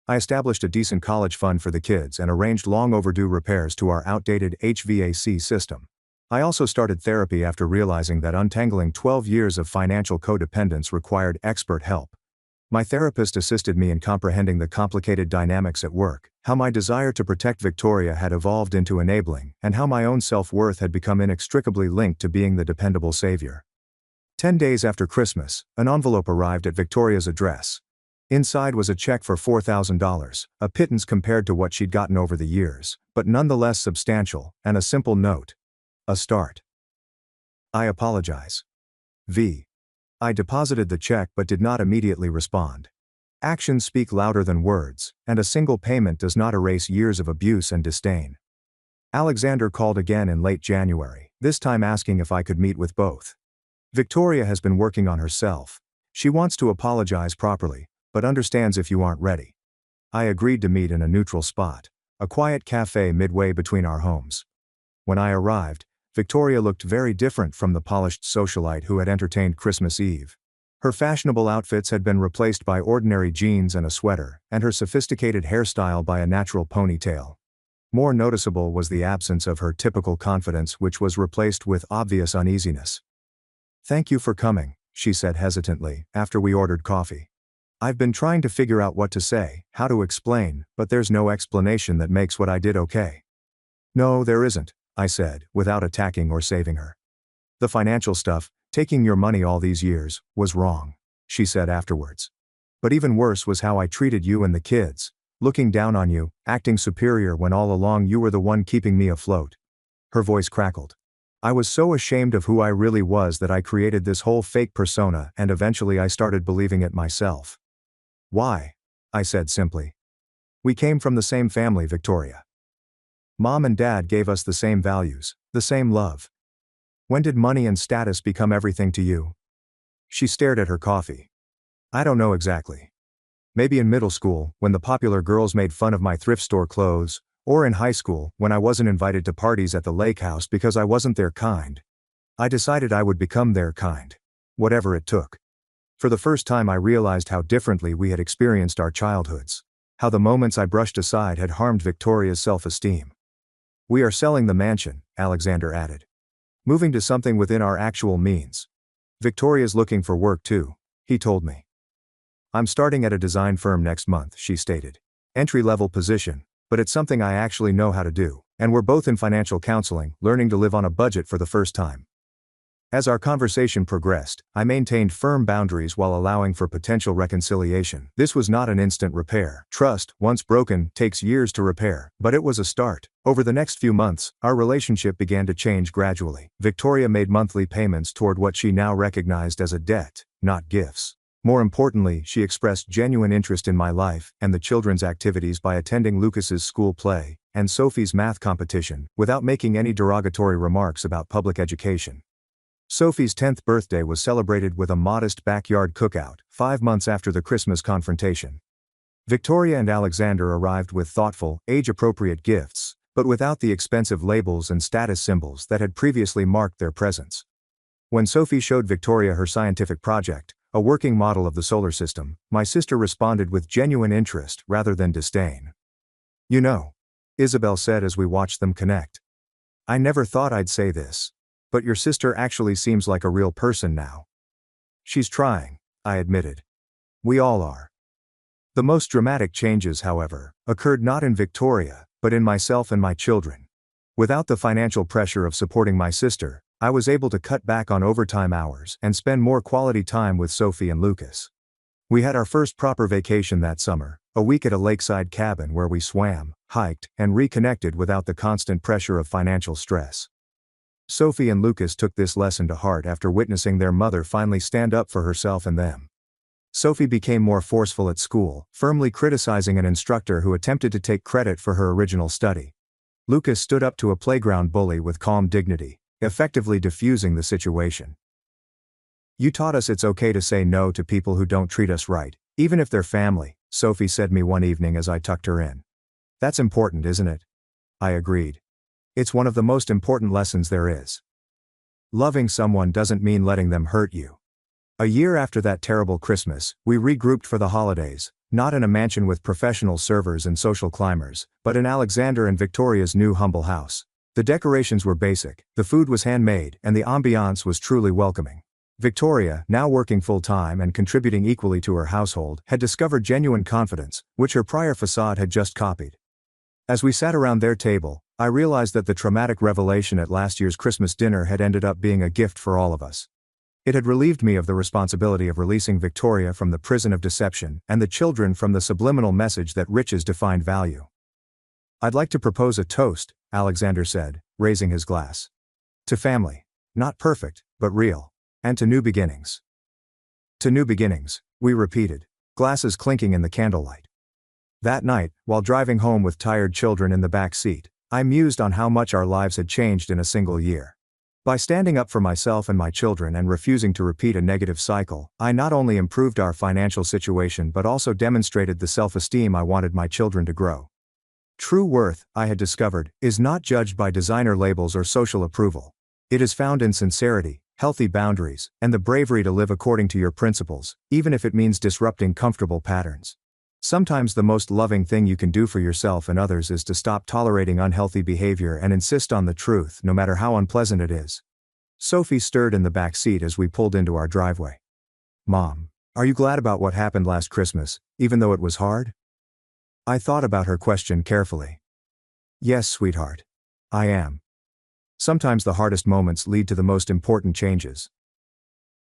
I established a decent college fund for the kids and arranged long overdue repairs to our outdated HVAC system. I also started therapy after realizing that untangling 12 years of financial codependence required expert help. My therapist assisted me in comprehending the complicated dynamics at work, how my desire to protect Victoria had evolved into enabling, and how my own self-worth had become inextricably linked to being the dependable savior. 10 days after Christmas, an envelope arrived at Victoria's address. Inside was a check for $4,000, a pittance compared to what she'd gotten over the years, but nonetheless substantial, and a simple note. A start. "I apologize. V." I deposited the check but did not immediately respond. Actions speak louder than words, and a single payment does not erase years of abuse and disdain. Alexander called again in late January, this time asking if I could meet with both. Victoria has been working on herself. She wants to apologize properly, but understands if you aren't ready. I agreed to meet in a neutral spot, a quiet cafe midway between our homes. When I arrived, Victoria looked very different from the polished socialite who had entertained Christmas Eve. Her fashionable outfits had been replaced by ordinary jeans and a sweater, and her sophisticated hairstyle by a natural ponytail. More noticeable was the absence of her typical confidence, which was replaced with obvious uneasiness. "Thank you for coming," she said hesitantly, after we ordered coffee. "I've been trying to figure out what to say, how to explain, but there's no explanation that makes what I did okay." "No, there isn't," I said, without attacking or saving her. "The financial stuff, taking your money all these years, was wrong," she said afterwards. "But even worse was how I treated you and the kids, looking down on you, acting superior when all along you were the one keeping me afloat." Her voice crackled. "I was so ashamed of who I really was that I created this whole fake persona, and eventually I started believing it myself." "Why?" I said simply. "We came from the same family, Victoria. Mom and Dad gave us the same values, the same love. When did money and status become everything to you?" She stared at her coffee. "I don't know exactly. Maybe in middle school, when the popular girls made fun of my thrift store clothes, or in high school, when I wasn't invited to parties at the lake house because I wasn't their kind. I decided I would become their kind. Whatever it took." For the first time I realized how differently we had experienced our childhoods. How the moments I brushed aside had harmed Victoria's self-esteem. We are selling the mansion, Alexander added. Moving to something within our actual means. Victoria's looking for work too, he told me. I'm starting at a design firm next month, she stated. Entry-level position, but it's something I actually know how to do, and we're both in financial counseling, learning to live on a budget for the first time. As our conversation progressed, I maintained firm boundaries while allowing for potential reconciliation. This was not an instant repair. Trust, once broken, takes years to repair, but it was a start. Over the next few months, our relationship began to change gradually. Victoria made monthly payments toward what she now recognized as a debt, not gifts. More importantly, she expressed genuine interest in my life and the children's activities by attending Lucas's school play and Sophie's math competition, without making any derogatory remarks about public education. Sophie's 10th birthday was celebrated with a modest backyard cookout, 5 months after the Christmas confrontation. Victoria and Alexander arrived with thoughtful, age-appropriate gifts, but without the expensive labels and status symbols that had previously marked their presence. When Sophie showed Victoria her scientific project, a working model of the solar system, my sister responded with genuine interest rather than disdain. "You know," Isabel said as we watched them connect. "I never thought I'd say this. But your sister actually seems like a real person now." "She's trying," I admitted. "We all are." The most dramatic changes, however, occurred not in Victoria, but in myself and my children. Without the financial pressure of supporting my sister, I was able to cut back on overtime hours and spend more quality time with Sophie and Lucas. We had our first proper vacation that summer, a week at a lakeside cabin where we swam, hiked, and reconnected without the constant pressure of financial stress. Sophie and Lucas took this lesson to heart after witnessing their mother finally stand up for herself and them. Sophie became more forceful at school, firmly criticizing an instructor who attempted to take credit for her original study. Lucas stood up to a playground bully with calm dignity, effectively diffusing the situation. "You taught us it's okay to say no to people who don't treat us right, even if they're family," Sophie said to me one evening as I tucked her in. "That's important, isn't it?" I agreed. "It's one of the most important lessons there is. Loving someone doesn't mean letting them hurt you." A year after that terrible Christmas, we regrouped for the holidays, not in a mansion with professional servers and social climbers, but in Alexander and Victoria's new humble house. The decorations were basic, the food was handmade, and the ambiance was truly welcoming. Victoria, now working full-time and contributing equally to her household, had discovered genuine confidence, which her prior facade had just copied. As we sat around their table, I realized that the traumatic revelation at last year's Christmas dinner had ended up being a gift for all of us. It had relieved me of the responsibility of releasing Victoria from the prison of deception and the children from the subliminal message that riches defined value. "I'd like to propose a toast," Alexander said, raising his glass. "To family. Not perfect, but real. And to new beginnings." "To new beginnings," we repeated, glasses clinking in the candlelight. That night, while driving home with tired children in the back seat, I mused on how much our lives had changed in a single year. By standing up for myself and my children and refusing to repeat a negative cycle, I not only improved our financial situation but also demonstrated the self-esteem I wanted my children to grow. True worth, I had discovered, is not judged by designer labels or social approval. It is found in sincerity, healthy boundaries, and the bravery to live according to your principles, even if it means disrupting comfortable patterns. Sometimes the most loving thing you can do for yourself and others is to stop tolerating unhealthy behavior and insist on the truth, no matter how unpleasant it is. Sophie stirred in the back seat as we pulled into our driveway. "Mom, are you glad about what happened last Christmas, even though it was hard?" I thought about her question carefully. "Yes, sweetheart. I am. Sometimes the hardest moments lead to the most important changes."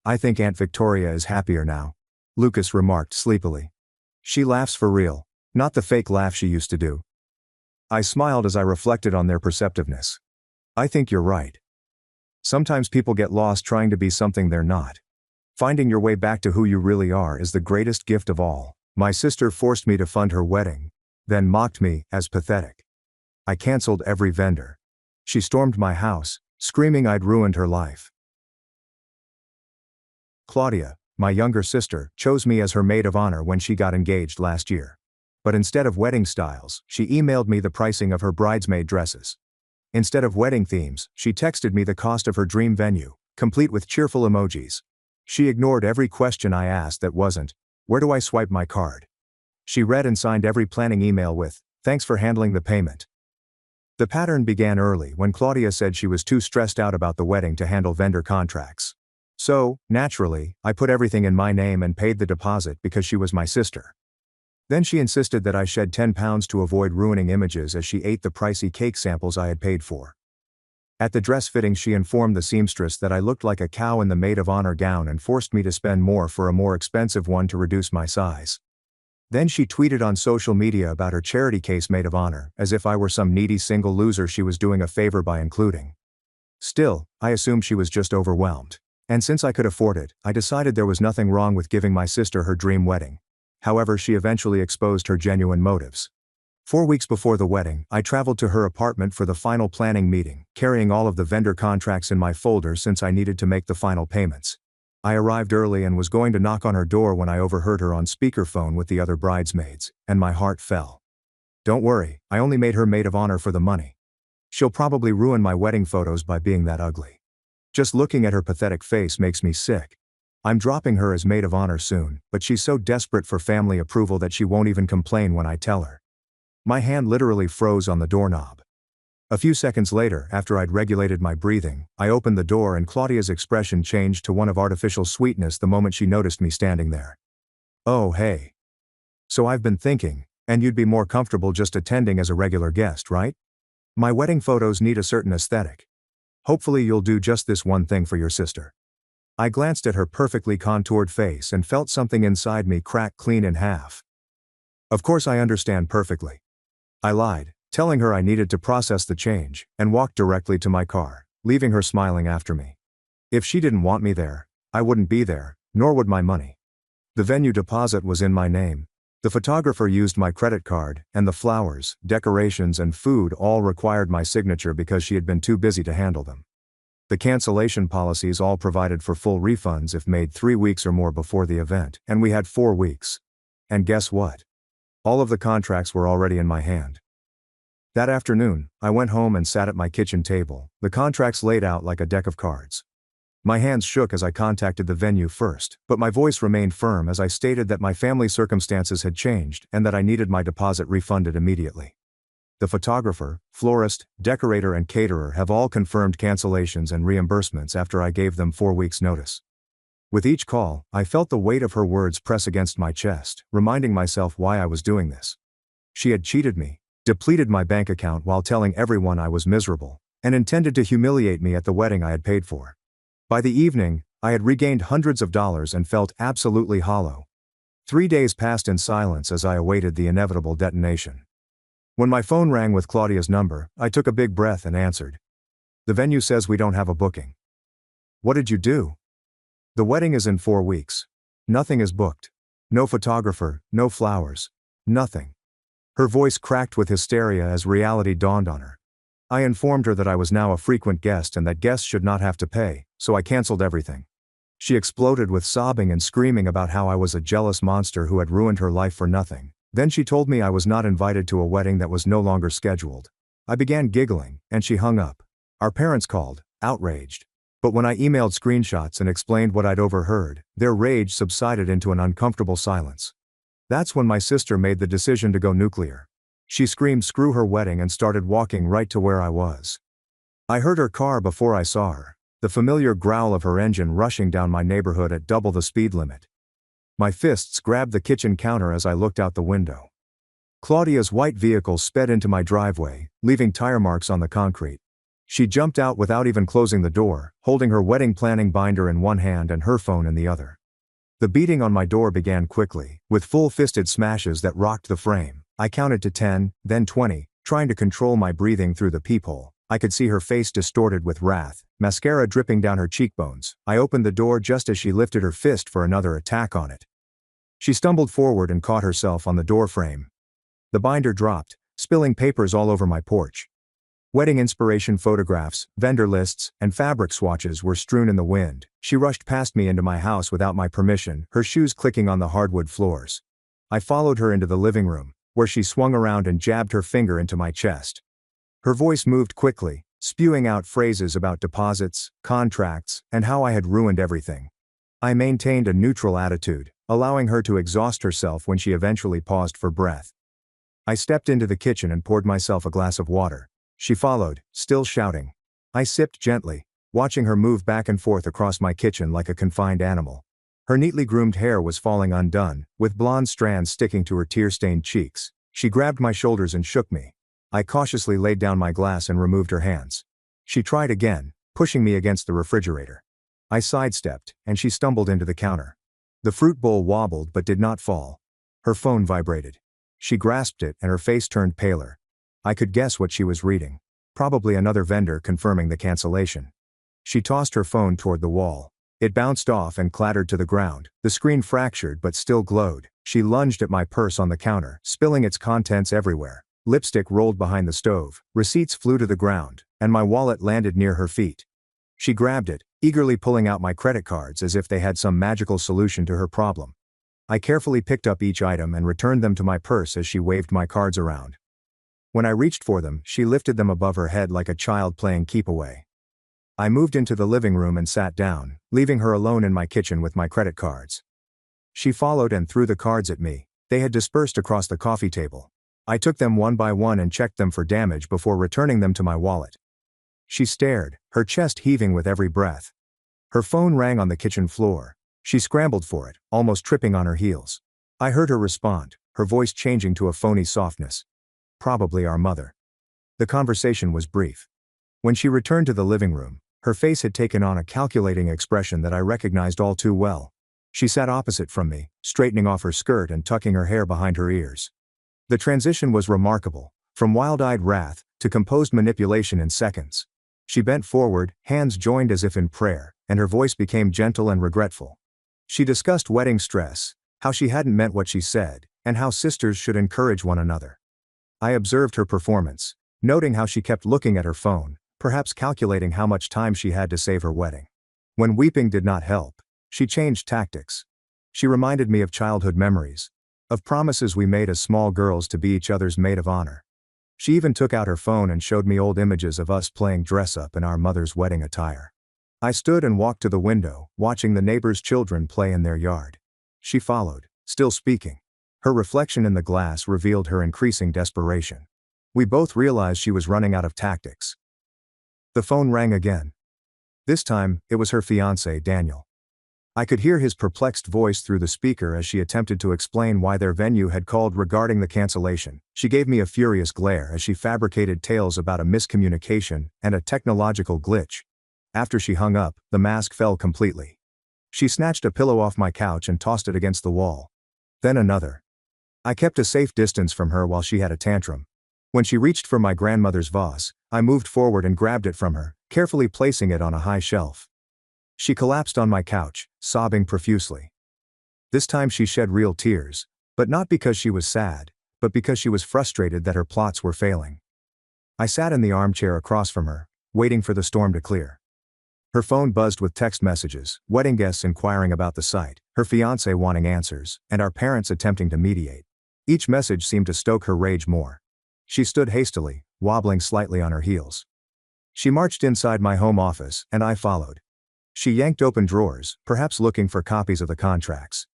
"I think Aunt Victoria is happier now," Lucas remarked sleepily. "She laughs for real, not the fake laugh she used to do." I smiled as I reflected on their perceptiveness. "I think you're right. Sometimes people get lost trying to be something they're not. Finding your way back to who you really are is the greatest gift of all." My sister forced me to fund her wedding, then mocked me as pathetic. I canceled every vendor. She stormed my house, screaming I'd ruined her life. Claudia, my younger sister, chose me as her maid of honor when she got engaged last year. But instead of wedding styles, she emailed me the pricing of her bridesmaid dresses. Instead of wedding themes, she texted me the cost of her dream venue, complete with cheerful emojis. She ignored every question I asked that wasn't, "Where do I swipe my card?" She read and signed every planning email with, "Thanks for handling the payment." The pattern began early when Claudia said she was too stressed out about the wedding to handle vendor contracts. So, naturally, I put everything in my name and paid the deposit because she was my sister. Then she insisted that I shed 10 pounds to avoid ruining images as she ate the pricey cake samples I had paid for. At the dress fitting, she informed the seamstress that I looked like a cow in the maid of honor gown and forced me to spend more for a more expensive one to reduce my size. Then she tweeted on social media about her charity case maid of honor, as if I were some needy single loser she was doing a favor by including. Still, I assumed she was just overwhelmed. And since I could afford it, I decided there was nothing wrong with giving my sister her dream wedding. However, she eventually exposed her genuine motives. 4 weeks before the wedding, I traveled to her apartment for the final planning meeting, carrying all of the vendor contracts in my folder since I needed to make the final payments. I arrived early and was going to knock on her door when I overheard her on speakerphone with the other bridesmaids, and my heart fell. "Don't worry, I only made her maid of honor for the money. She'll probably ruin my wedding photos by being that ugly. Just looking at her pathetic face makes me sick. I'm dropping her as maid of honor soon, but she's so desperate for family approval that she won't even complain when I tell her." My hand literally froze on the doorknob. A few seconds later, after I'd regulated my breathing, I opened the door and Claudia's expression changed to one of artificial sweetness the moment she noticed me standing there. "Oh, hey. So I've been thinking, and you'd be more comfortable just attending as a regular guest, right? My wedding photos need a certain aesthetic. Hopefully you'll do just this one thing for your sister." I glanced at her perfectly contoured face and felt something inside me crack clean in half. "Of course I understand perfectly." I lied, telling her I needed to process the change, and walked directly to my car, leaving her smiling after me. If she didn't want me there, I wouldn't be there, nor would my money. The venue deposit was in my name. The photographer used my credit card, and the flowers, decorations and food all required my signature because she had been too busy to handle them. The cancellation policies all provided for full refunds if made 3 weeks or more before the event, and we had 4 weeks. And guess what? All of the contracts were already in my hand. That afternoon, I went home and sat at my kitchen table, the contracts laid out like a deck of cards. My hands shook as I contacted the venue first, but my voice remained firm as I stated that my family circumstances had changed and that I needed my deposit refunded immediately. The photographer, florist, decorator and caterer have all confirmed cancellations and reimbursements after I gave them 4 weeks' notice. With each call, I felt the weight of her words press against my chest, reminding myself why I was doing this. She had cheated me, depleted my bank account while telling everyone I was miserable, and intended to humiliate me at the wedding I had paid for. By the evening, I had regained hundreds of dollars and felt absolutely hollow. 3 days passed in silence as I awaited the inevitable detonation. When my phone rang with Claudia's number, I took a big breath and answered. "The venue says we don't have a booking." "What did you do?" "The wedding is in 4 weeks. Nothing is booked. No photographer, no flowers. Nothing." Her voice cracked with hysteria as reality dawned on her. I informed her that I was now a frequent guest and that guests should not have to pay, so I canceled everything. She exploded with sobbing and screaming about how I was a jealous monster who had ruined her life for nothing. Then she told me I was not invited to a wedding that was no longer scheduled. I began giggling, and she hung up. Our parents called, outraged. But when I emailed screenshots and explained what I'd overheard, their rage subsided into an uncomfortable silence. That's when my sister made the decision to go nuclear. She screamed screw her wedding and started walking right to where I was. I heard her car before I saw her, the familiar growl of her engine rushing down my neighborhood at double the speed limit. My fists grabbed the kitchen counter as I looked out the window. Claudia's white vehicle sped into my driveway, leaving tire marks on the concrete. She jumped out without even closing the door, holding her wedding planning binder in one hand and her phone in the other. The beating on my door began quickly, with full-fisted smashes that rocked the frame. I counted to 10, then 20, trying to control my breathing through the peephole. I could see her face distorted with wrath, mascara dripping down her cheekbones. I opened the door just as she lifted her fist for another attack on it. She stumbled forward and caught herself on the door frame. The binder dropped, spilling papers all over my porch. Wedding inspiration photographs, vendor lists, and fabric swatches were strewn in the wind. She rushed past me into my house without my permission, her shoes clicking on the hardwood floors. I followed her into the living room, where she swung around and jabbed her finger into my chest. Her voice moved quickly, spewing out phrases about deposits, contracts, and how I had ruined everything. I maintained a neutral attitude, allowing her to exhaust herself when she eventually paused for breath. I stepped into the kitchen and poured myself a glass of water. She followed, still shouting. I sipped gently, watching her move back and forth across my kitchen like a confined animal. Her neatly groomed hair was falling undone, with blonde strands sticking to her tear-stained cheeks. She grabbed my shoulders and shook me. I cautiously laid down my glass and removed her hands. She tried again, pushing me against the refrigerator. I sidestepped, and she stumbled into the counter. The fruit bowl wobbled but did not fall. Her phone vibrated. She grasped it and her face turned paler. I could guess what she was reading. Probably another vendor confirming the cancellation. She tossed her phone toward the wall. It bounced off and clattered to the ground. The screen fractured but still glowed. She lunged at my purse on the counter, spilling its contents everywhere. Lipstick rolled behind the stove, receipts flew to the ground, and my wallet landed near her feet. She grabbed it, eagerly pulling out my credit cards as if they had some magical solution to her problem. I carefully picked up each item and returned them to my purse as she waved my cards around. When I reached for them, she lifted them above her head like a child playing keep-away. I moved into the living room and sat down, leaving her alone in my kitchen with my credit cards. She followed and threw the cards at me. They had dispersed across the coffee table. I took them one by one and checked them for damage before returning them to my wallet. She stared, her chest heaving with every breath. Her phone rang on the kitchen floor. She scrambled for it, almost tripping on her heels. I heard her respond, her voice changing to a phony softness. Probably our mother. The conversation was brief. When she returned to the living room, her face had taken on a calculating expression that I recognized all too well. She sat opposite from me, straightening off her skirt and tucking her hair behind her ears. The transition was remarkable, from wild-eyed wrath to composed manipulation in seconds. She bent forward, hands joined as if in prayer, and her voice became gentle and regretful. She discussed wedding stress, how she hadn't meant what she said, and how sisters should encourage one another. I observed her performance, noting how she kept looking at her phone, perhaps calculating how much time she had to save her wedding. When weeping did not help, she changed tactics. She reminded me of childhood memories, of promises we made as small girls to be each other's maid of honor. She even took out her phone and showed me old images of us playing dress-up in our mother's wedding attire. I stood and walked to the window, watching the neighbors' children play in their yard. She followed, still speaking. Her reflection in the glass revealed her increasing desperation. We both realized she was running out of tactics. The phone rang again. This time, it was her fiancé, Daniel. I could hear his perplexed voice through the speaker as she attempted to explain why their venue had called regarding the cancellation. She gave me a furious glare as she fabricated tales about a miscommunication and a technological glitch. After she hung up, the mask fell completely. She snatched a pillow off my couch and tossed it against the wall. Then another. I kept a safe distance from her while she had a tantrum. When she reached for my grandmother's vase, I moved forward and grabbed it from her, carefully placing it on a high shelf. She collapsed on my couch, sobbing profusely. This time she shed real tears, but not because she was sad, but because she was frustrated that her plots were failing. I sat in the armchair across from her, waiting for the storm to clear. Her phone buzzed with text messages, wedding guests inquiring about the site, her fiancé wanting answers, and our parents attempting to mediate. Each message seemed to stoke her rage more. She stood hastily, wobbling slightly on her heels. She marched inside my home office, and I followed. She yanked open drawers, perhaps looking for copies of the contracts.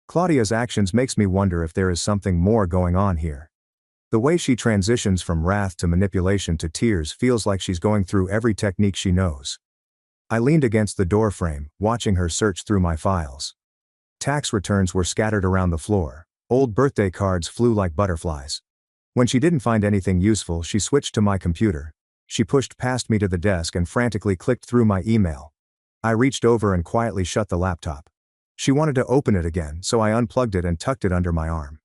Claudia's actions makes me wonder if there is something more going on here. The way she transitions from wrath to manipulation to tears feels like she's going through every technique she knows. I leaned against the doorframe, watching her search through my files. Tax returns were scattered around the floor. Old birthday cards flew like butterflies. When she didn't find anything useful, she switched to my computer. She pushed past me to the desk and frantically clicked through my email. I reached over and quietly shut the laptop. She wanted to open it again, so I unplugged it and tucked it under my arm.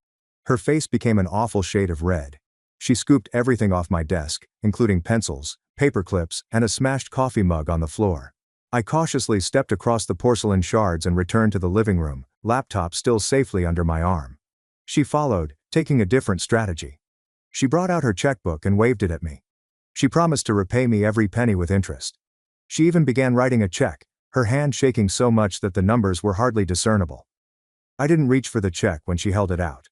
Her face became an awful shade of red. She scooped everything off my desk, including pencils, paper clips, and a smashed coffee mug on the floor. I cautiously stepped across the porcelain shards and returned to the living room, laptop still safely under my arm. She followed, taking a different strategy. She brought out her checkbook and waved it at me. She promised to repay me every penny with interest. She even began writing a check, her hand shaking so much that the numbers were hardly discernible. I didn't reach for the check when she held it out.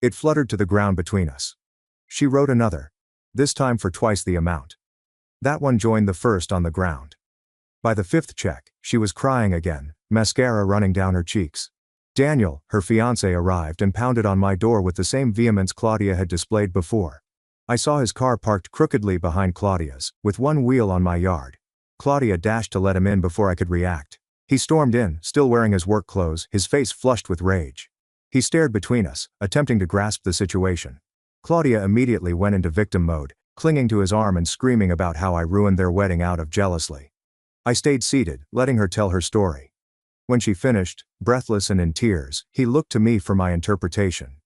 It fluttered to the ground between us. She wrote another, this time for twice the amount. That one joined the first on the ground. By the fifth check, she was crying again, mascara running down her cheeks. Daniel, her fiancé, arrived and pounded on my door with the same vehemence Claudia had displayed before. I saw his car parked crookedly behind Claudia's, with one wheel on my yard. Claudia dashed to let him in before I could react. He stormed in, still wearing his work clothes, his face flushed with rage. He stared between us, attempting to grasp the situation. Claudia immediately went into victim mode, clinging to his arm and screaming about how I ruined their wedding out of jealousy. I stayed seated, letting her tell her story. When she finished, breathless and in tears, he looked to me for my interpretation.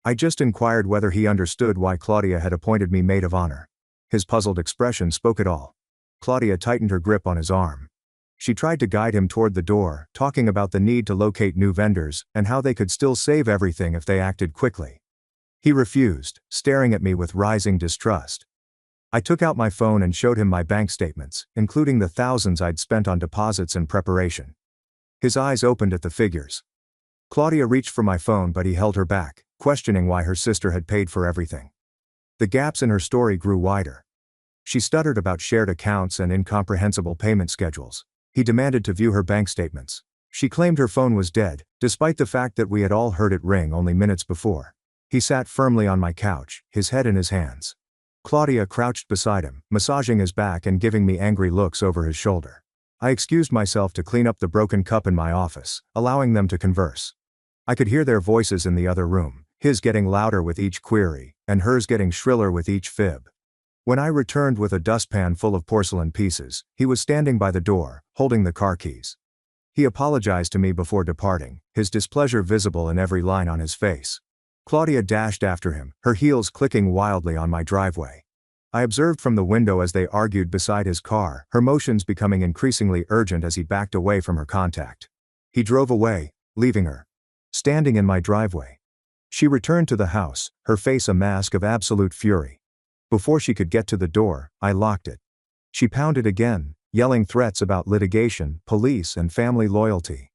I just inquired whether he understood why Claudia had appointed me maid of honor. His puzzled expression spoke it all. Claudia tightened her grip on his arm. She tried to guide him toward the door, talking about the need to locate new vendors and how they could still save everything if they acted quickly. He refused, staring at me with rising distrust. I took out my phone and showed him my bank statements, including the thousands I'd spent on deposits and preparation. His eyes opened at the figures. Claudia reached for my phone, but he held her back, questioning why her sister had paid for everything. The gaps in her story grew wider. She stuttered about shared accounts and incomprehensible payment schedules. He demanded to view her bank statements. She claimed her phone was dead, despite the fact that we had all heard it ring only minutes before. He sat firmly on my couch, his head in his hands. Claudia crouched beside him, massaging his back and giving me angry looks over his shoulder. I excused myself to clean up the broken cup in my office, allowing them to converse. I could hear their voices in the other room, his getting louder with each query, and hers getting shriller with each fib. When I returned with a dustpan full of porcelain pieces, he was standing by the door, holding the car keys. He apologized to me before departing, his displeasure visible in every line on his face. Claudia dashed after him, her heels clicking wildly on my driveway. I observed from the window as they argued beside his car, her motions becoming increasingly urgent as he backed away from her contact. He drove away, leaving her standing in my driveway. She returned to the house, her face a mask of absolute fury. Before she could get to the door, I locked it. She pounded again, yelling threats about litigation, police, and family loyalty.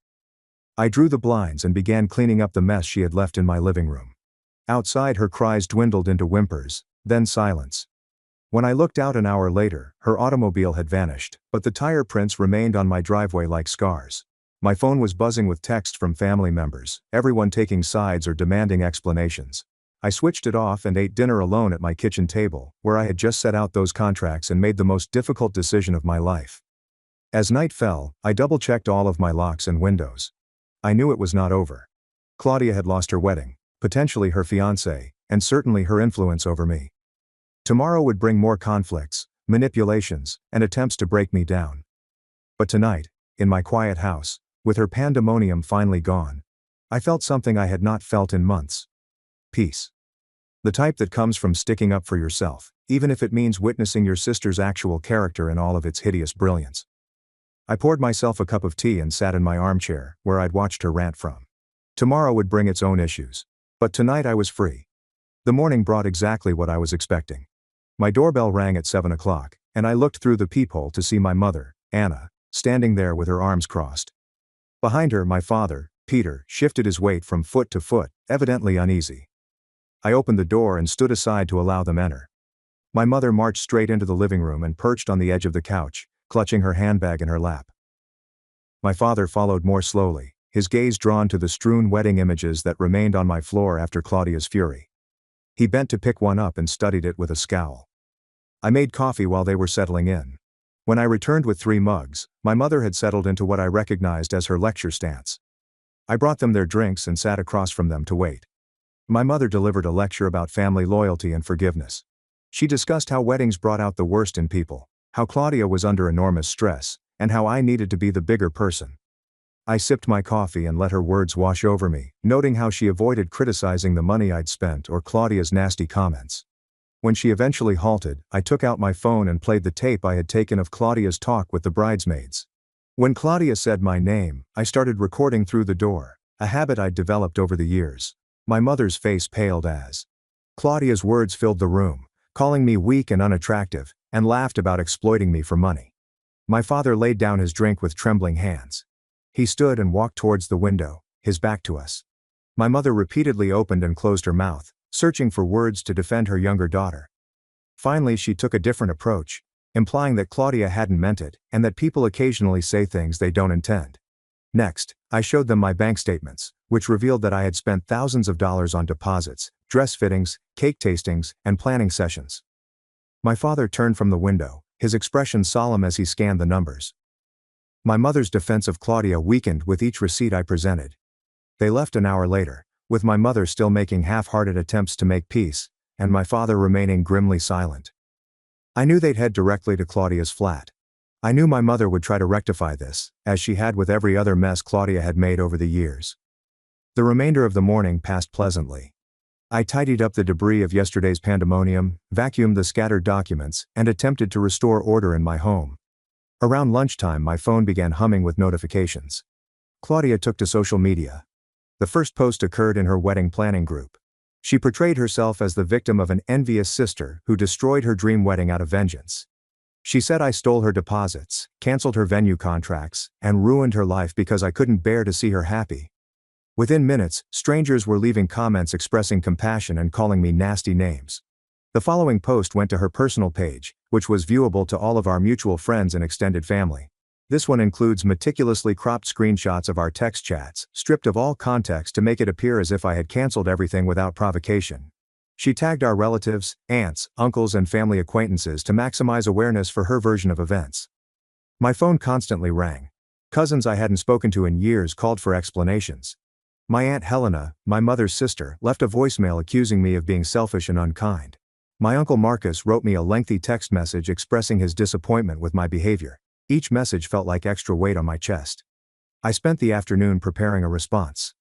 I drew the blinds and began cleaning up the mess she had left in my living room. Outside, her cries dwindled into whimpers, then silence. When I looked out an hour later, her automobile had vanished, but the tire prints remained on my driveway like scars. My phone was buzzing with text from family members, everyone taking sides or demanding explanations. I switched it off and ate dinner alone at my kitchen table, where I had just set out those contracts and made the most difficult decision of my life. As night fell, I double-checked all of my locks and windows. I knew it was not over. Claudia had lost her wedding, potentially her fiancé, and certainly her influence over me. Tomorrow would bring more conflicts, manipulations, and attempts to break me down. But tonight, in my quiet house, with her pandemonium finally gone, I felt something I had not felt in months. Peace. The type that comes from sticking up for yourself, even if it means witnessing your sister's actual character in all of its hideous brilliance. I poured myself a cup of tea and sat in my armchair, where I'd watched her rant from. Tomorrow would bring its own issues. But tonight I was free. The morning brought exactly what I was expecting. My doorbell rang at 7 o'clock, and I looked through the peephole to see my mother, Anna, standing there with her arms crossed. Behind her, my father, Peter, shifted his weight from foot to foot, evidently uneasy. I opened the door and stood aside to allow them enter. My mother marched straight into the living room and perched on the edge of the couch, clutching her handbag in her lap. My father followed more slowly, his gaze drawn to the strewn wedding images that remained on my floor after Claudia's fury. He bent to pick one up and studied it with a scowl. I made coffee while they were settling in. When I returned with 3 mugs, my mother had settled into what I recognized as her lecture stance. I brought them their drinks and sat across from them to wait. My mother delivered a lecture about family loyalty and forgiveness. She discussed how weddings brought out the worst in people, how Claudia was under enormous stress, and how I needed to be the bigger person. I sipped my coffee and let her words wash over me, noting how she avoided criticizing the money I'd spent or Claudia's nasty comments. When she eventually halted, I took out my phone and played the tape I had taken of Claudia's talk with the bridesmaids. When Claudia said my name, I started recording through the door, a habit I'd developed over the years. My mother's face paled as Claudia's words filled the room, calling me weak and unattractive, and laughed about exploiting me for money. My father laid down his drink with trembling hands. He stood and walked towards the window, his back to us. My mother repeatedly opened and closed her mouth, searching for words to defend her younger daughter. Finally, she took a different approach, implying that Claudia hadn't meant it, and that people occasionally say things they don't intend. Next, I showed them my bank statements, which revealed that I had spent thousands of dollars on deposits, dress fittings, cake tastings, and planning sessions. My father turned from the window, his expression solemn as he scanned the numbers. My mother's defense of Claudia weakened with each receipt I presented. They left an hour later, with my mother still making half-hearted attempts to make peace, and my father remaining grimly silent. I knew they'd head directly to Claudia's flat. I knew my mother would try to rectify this, as she had with every other mess Claudia had made over the years. The remainder of the morning passed pleasantly. I tidied up the debris of yesterday's pandemonium, vacuumed the scattered documents, and attempted to restore order in my home. Around lunchtime my phone began humming with notifications. Claudia took to social media. The first post occurred in her wedding planning group. She portrayed herself as the victim of an envious sister who destroyed her dream wedding out of vengeance. She said I stole her deposits, canceled her venue contracts, and ruined her life because I couldn't bear to see her happy. Within minutes, strangers were leaving comments expressing compassion and calling me nasty names. The following post went to her personal page, which was viewable to all of our mutual friends and extended family. This one includes meticulously cropped screenshots of our text chats, stripped of all context to make it appear as if I had canceled everything without provocation. She tagged our relatives, aunts, uncles, and family acquaintances to maximize awareness for her version of events. My phone constantly rang. Cousins I hadn't spoken to in years called for explanations. My Aunt Helena, my mother's sister, left a voicemail accusing me of being selfish and unkind. My Uncle Marcus wrote me a lengthy text message expressing his disappointment with my behavior. Each message felt like extra weight on my chest. I spent the afternoon preparing a response.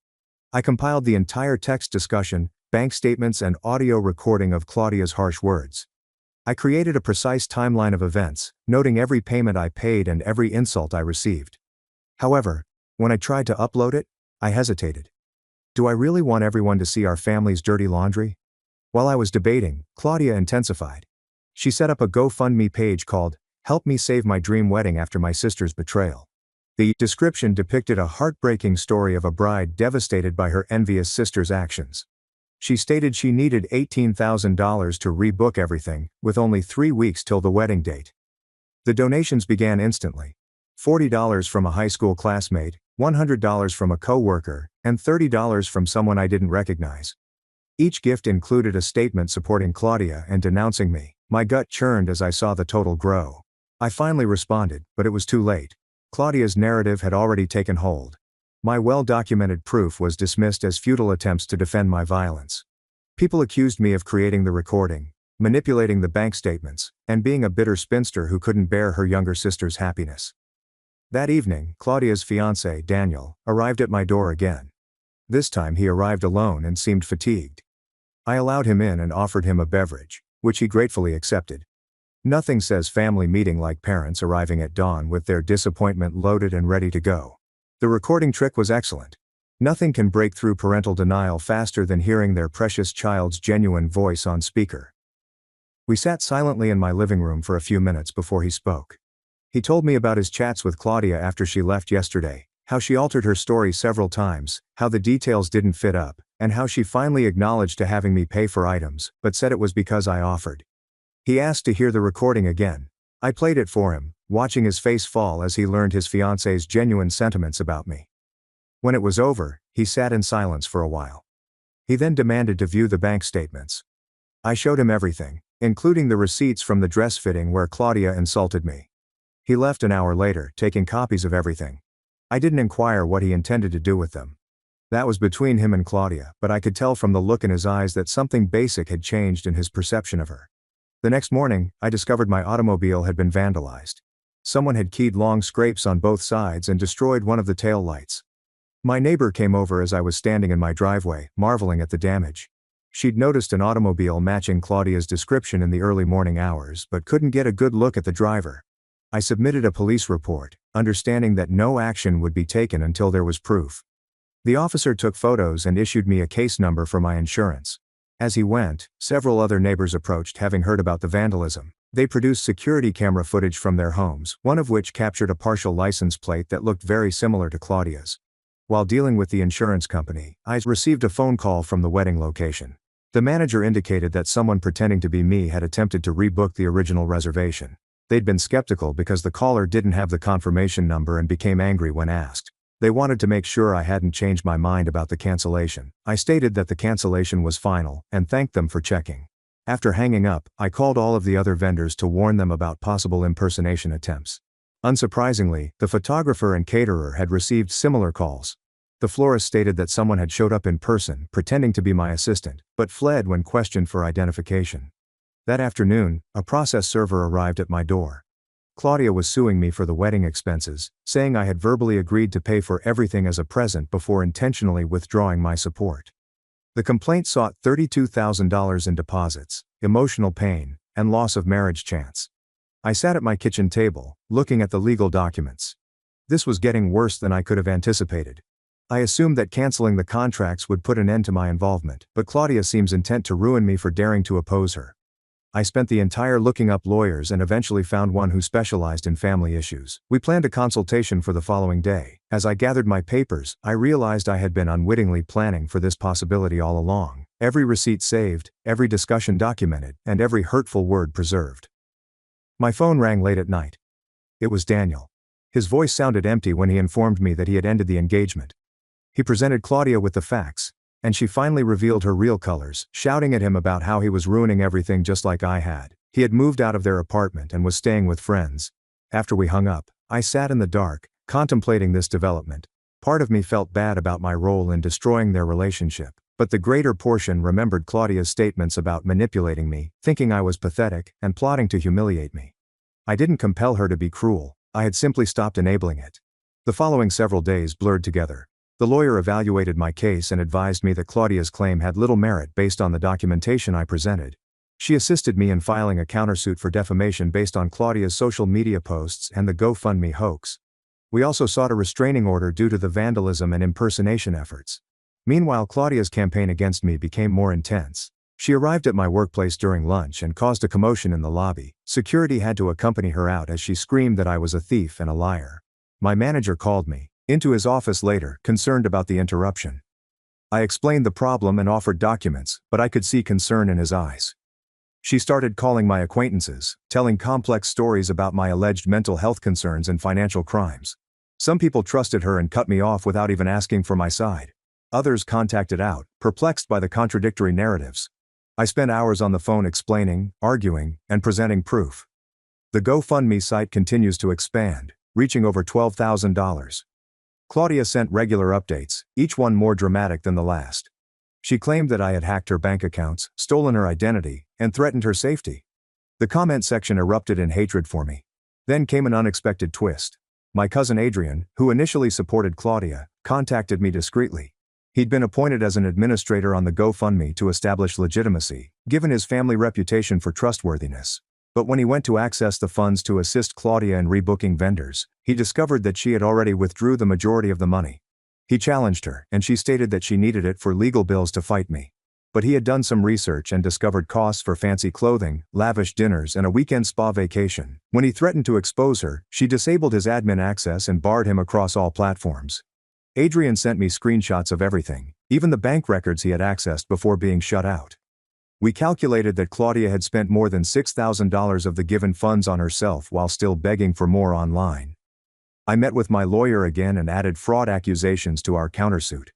I compiled the entire text discussion, bank statements, and audio recording of Claudia's harsh words. I created a precise timeline of events, noting every payment I paid and every insult I received. However, when I tried to upload it, I hesitated. Do I really want everyone to see our family's dirty laundry? While I was debating, Claudia intensified. She set up a GoFundMe page called, "Help Me Save My Dream Wedding After My Sister's Betrayal." The description depicted a heartbreaking story of a bride devastated by her envious sister's actions. She stated she needed $18,000 to rebook everything, with only 3 weeks till the wedding date. The donations began instantly. $40 from a high school classmate, $100 from a coworker, and $30 from someone I didn't recognize. Each gift included a statement supporting Claudia and denouncing me. My gut churned as I saw the total grow. I finally responded, but it was too late. Claudia's narrative had already taken hold. My well-documented proof was dismissed as futile attempts to defend my violence. People accused me of creating the recording, manipulating the bank statements, and being a bitter spinster who couldn't bear her younger sister's happiness. That evening, Claudia's fiancé, Daniel, arrived at my door again. This time he arrived alone and seemed fatigued. I allowed him in and offered him a beverage, which he gratefully accepted. Nothing says family meeting like parents arriving at dawn with their disappointment loaded and ready to go. The recording trick was excellent. Nothing can break through parental denial faster than hearing their precious child's genuine voice on speaker. We sat silently in my living room for a few minutes before he spoke. He told me about his chats with Claudia after she left yesterday, how she altered her story several times, how the details didn't fit up, and how she finally acknowledged to having me pay for items, but said it was because I offered. He asked to hear the recording again. I played it for him, watching his face fall as he learned his fiancé's genuine sentiments about me. When it was over, he sat in silence for a while. He then demanded to view the bank statements. I showed him everything, including the receipts from the dress fitting where Claudia insulted me. He left an hour later, taking copies of everything. I didn't inquire what he intended to do with them. That was between him and Claudia, but I could tell from the look in his eyes that something basic had changed in his perception of her. The next morning, I discovered my automobile had been vandalized. Someone had keyed long scrapes on both sides and destroyed one of the tail lights. My neighbor came over as I was standing in my driveway, marveling at the damage. She'd noticed an automobile matching Claudia's description in the early morning hours, but couldn't get a good look at the driver. I submitted a police report, understanding that no action would be taken until there was proof. The officer took photos and issued me a case number for my insurance. As he went, several other neighbors approached, having heard about the vandalism. They produced security camera footage from their homes, one of which captured a partial license plate that looked very similar to Claudia's. While dealing with the insurance company, I received a phone call from the wedding location. The manager indicated that someone pretending to be me had attempted to rebook the original reservation. They'd been skeptical because the caller didn't have the confirmation number and became angry when asked. They wanted to make sure I hadn't changed my mind about the cancellation. I stated that the cancellation was final, and thanked them for checking. After hanging up, I called all of the other vendors to warn them about possible impersonation attempts. Unsurprisingly, the photographer and caterer had received similar calls. The florist stated that someone had showed up in person, pretending to be my assistant, but fled when questioned for identification. That afternoon, a process server arrived at my door. Claudia was suing me for the wedding expenses, saying I had verbally agreed to pay for everything as a present before intentionally withdrawing my support. The complaint sought $32,000 in deposits, emotional pain, and loss of marriage chance. I sat at my kitchen table, looking at the legal documents. This was getting worse than I could have anticipated. I assumed that canceling the contracts would put an end to my involvement, but Claudia seems intent to ruin me for daring to oppose her. I spent the entire looking up lawyers and eventually found one who specialized in family issues. We planned a consultation for the following day. As I gathered my papers, I realized I had been unwittingly planning for this possibility all along. Every receipt saved, every discussion documented, and every hurtful word preserved. My phone rang late at night. It was Daniel. His voice sounded empty when he informed me that he had ended the engagement. He presented Claudia with the facts, and she finally revealed her real colors, shouting at him about how he was ruining everything just like I had. He had moved out of their apartment and was staying with friends. After we hung up, I sat in the dark, contemplating this development. Part of me felt bad about my role in destroying their relationship, but the greater portion remembered Claudia's statements about manipulating me, thinking I was pathetic, and plotting to humiliate me. I didn't compel her to be cruel, I had simply stopped enabling it. The following several days blurred together. The lawyer evaluated my case and advised me that Claudia's claim had little merit based on the documentation I presented. She assisted me in filing a countersuit for defamation based on Claudia's social media posts and the GoFundMe hoax. We also sought a restraining order due to the vandalism and impersonation efforts. Meanwhile, Claudia's campaign against me became more intense. She arrived at my workplace during lunch and caused a commotion in the lobby. Security had to accompany her out as she screamed that I was a thief and a liar. My manager called me into his office later, concerned about the interruption. I explained the problem and offered documents, but I could see concern in his eyes. She started calling my acquaintances, telling complex stories about my alleged mental health concerns and financial crimes. Some people trusted her and cut me off without even asking for my side. Others contacted out, perplexed by the contradictory narratives. I spent hours on the phone explaining, arguing, and presenting proof. The GoFundMe site continues to expand, reaching over $12,000. Claudia sent regular updates, each one more dramatic than the last. She claimed that I had hacked her bank accounts, stolen her identity, and threatened her safety. The comment section erupted in hatred for me. Then came an unexpected twist. My cousin Adrian, who initially supported Claudia, contacted me discreetly. He'd been appointed as an administrator on the GoFundMe to establish legitimacy, given his family reputation for trustworthiness. But when he went to access the funds to assist Claudia in rebooking vendors, he discovered that she had already withdrew the majority of the money. He challenged her, and she stated that she needed it for legal bills to fight me. But he had done some research and discovered costs for fancy clothing, lavish dinners, and a weekend spa vacation. When he threatened to expose her, she disabled his admin access and barred him across all platforms. Adrian sent me screenshots of everything, even the bank records he had accessed before being shut out. We calculated that Claudia had spent more than $6,000 of the given funds on herself while still begging for more online. I met with my lawyer again and added fraud accusations to our countersuit.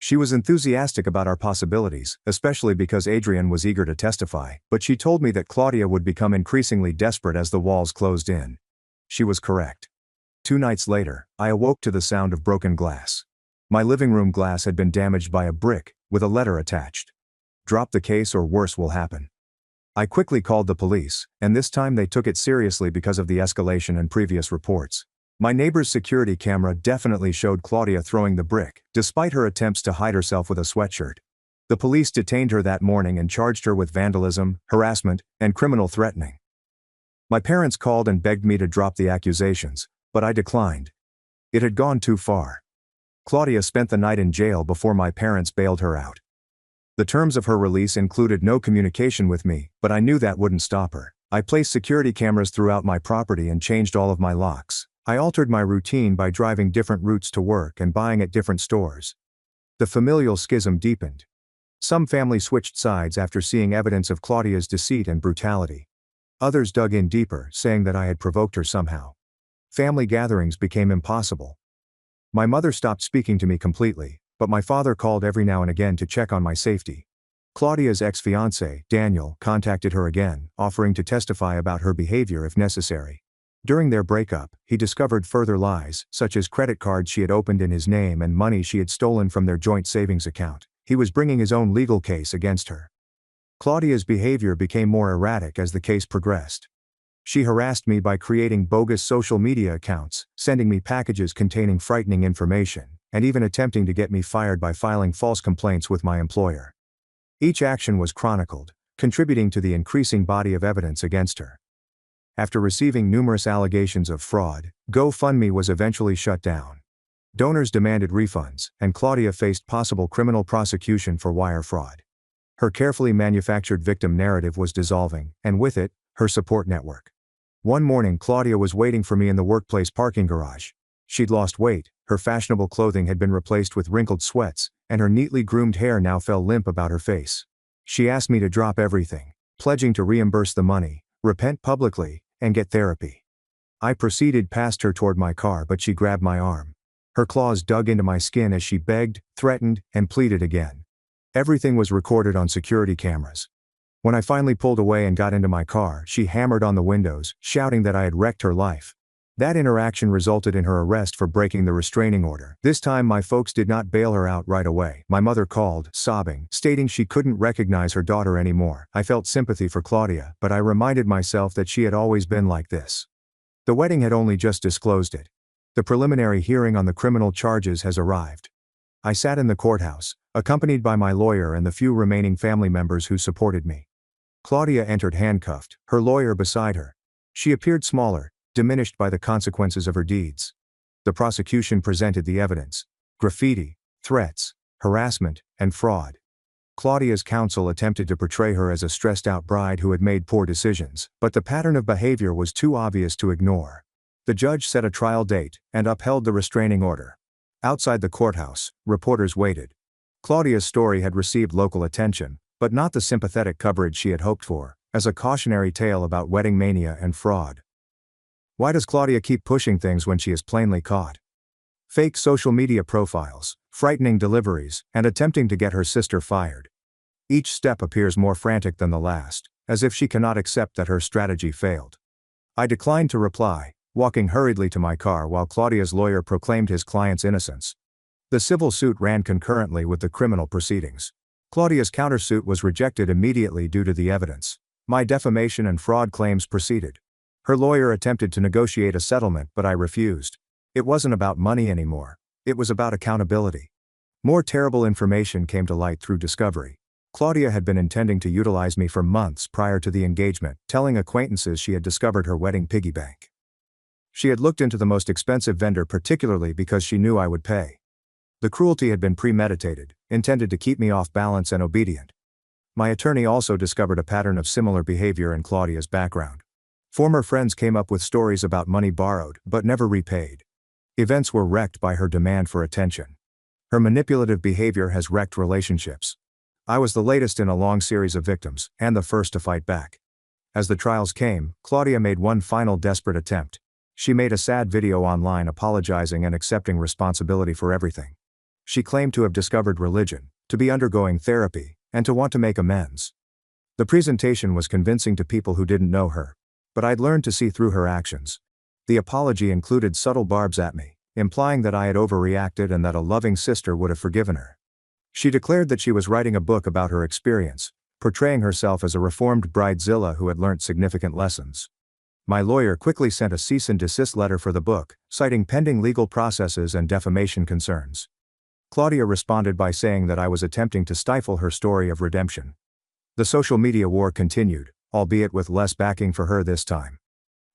She was enthusiastic about our possibilities, especially because Adrian was eager to testify, but she told me that Claudia would become increasingly desperate as the walls closed in. She was correct. 2 nights later, I awoke to the sound of broken glass. My living room glass had been damaged by a brick, with a letter attached. Drop the case or worse will happen. I quickly called the police, and this time they took it seriously because of the escalation and previous reports. My neighbor's security camera definitely showed Claudia throwing the brick, despite her attempts to hide herself with a sweatshirt. The police detained her that morning and charged her with vandalism, harassment, and criminal threatening. My parents called and begged me to drop the accusations, but I declined. It had gone too far. Claudia spent the night in jail before my parents bailed her out. The terms of her release included no communication with me, but I knew that wouldn't stop her. I placed security cameras throughout my property and changed all of my locks. I altered my routine by driving different routes to work and buying at different stores. The familial schism deepened. Some families switched sides after seeing evidence of Claudia's deceit and brutality. Others dug in deeper, saying that I had provoked her somehow. Family gatherings became impossible. My mother stopped speaking to me completely, but my father called every now and again to check on my safety. Claudia's ex-fiancé, Daniel, contacted her again, offering to testify about her behavior if necessary. During their breakup, he discovered further lies, such as credit cards she had opened in his name and money she had stolen from their joint savings account. He was bringing his own legal case against her. Claudia's behavior became more erratic as the case progressed. She harassed me by creating bogus social media accounts, sending me packages containing frightening information, and even attempting to get me fired by filing false complaints with my employer. Each action was chronicled, contributing to the increasing body of evidence against her. After receiving numerous allegations of fraud, GoFundMe was eventually shut down. Donors demanded refunds, and Claudia faced possible criminal prosecution for wire fraud. Her carefully manufactured victim narrative was dissolving, and with it, her support network. One morning, Claudia was waiting for me in the workplace parking garage. She'd lost weight, her fashionable clothing had been replaced with wrinkled sweats, and her neatly groomed hair now fell limp about her face. She asked me to drop everything, pledging to reimburse the money, repent publicly, and get therapy. I proceeded past her toward my car, but she grabbed my arm. Her claws dug into my skin as she begged, threatened, and pleaded again. Everything was recorded on security cameras. When I finally pulled away and got into my car, she hammered on the windows, shouting that I had wrecked her life. That interaction resulted in her arrest for breaking the restraining order. This time my folks did not bail her out right away. My mother called, sobbing, stating she couldn't recognize her daughter anymore. I felt sympathy for Claudia, but I reminded myself that she had always been like this. The wedding had only just disclosed it. The preliminary hearing on the criminal charges has arrived. I sat in the courthouse, accompanied by my lawyer and the few remaining family members who supported me. Claudia entered handcuffed, her lawyer beside her. She appeared smaller, diminished by the consequences of her deeds. The prosecution presented the evidence: graffiti, threats, harassment, and fraud. Claudia's counsel attempted to portray her as a stressed-out bride who had made poor decisions, but the pattern of behavior was too obvious to ignore. The judge set a trial date and upheld the restraining order. Outside the courthouse, reporters waited. Claudia's story had received local attention, but not the sympathetic coverage she had hoped for, as a cautionary tale about wedding mania and fraud. Why does Claudia keep pushing things when she is plainly caught? Fake social media profiles, frightening deliveries, and attempting to get her sister fired. Each step appears more frantic than the last, as if she cannot accept that her strategy failed. I declined to reply, walking hurriedly to my car while Claudia's lawyer proclaimed his client's innocence. The civil suit ran concurrently with the criminal proceedings. Claudia's countersuit was rejected immediately due to the evidence. My defamation and fraud claims proceeded. Her lawyer attempted to negotiate a settlement, but I refused. It wasn't about money anymore. It was about accountability. More terrible information came to light through discovery. Claudia had been intending to utilize me for months prior to the engagement, telling acquaintances she had discovered her wedding piggy bank. She had looked into the most expensive vendor particularly because she knew I would pay. The cruelty had been premeditated, intended to keep me off balance and obedient. My attorney also discovered a pattern of similar behavior in Claudia's background. Former friends came up with stories about money borrowed but never repaid. Events were wrecked by her demand for attention. Her manipulative behavior has wrecked relationships. I was the latest in a long series of victims, and the first to fight back. As the trials came, Claudia made one final desperate attempt. She made a sad video online apologizing and accepting responsibility for everything. She claimed to have discovered religion, to be undergoing therapy, and to want to make amends. The presentation was convincing to people who didn't know her, but I'd learned to see through her actions. The apology included subtle barbs at me, implying that I had overreacted and that a loving sister would have forgiven her. She declared that she was writing a book about her experience, portraying herself as a reformed bridezilla who had learnt significant lessons. My lawyer quickly sent a cease and desist letter for the book, citing pending legal processes and defamation concerns. Claudia responded by saying that I was attempting to stifle her story of redemption. The social media war continued, albeit with less backing for her this time.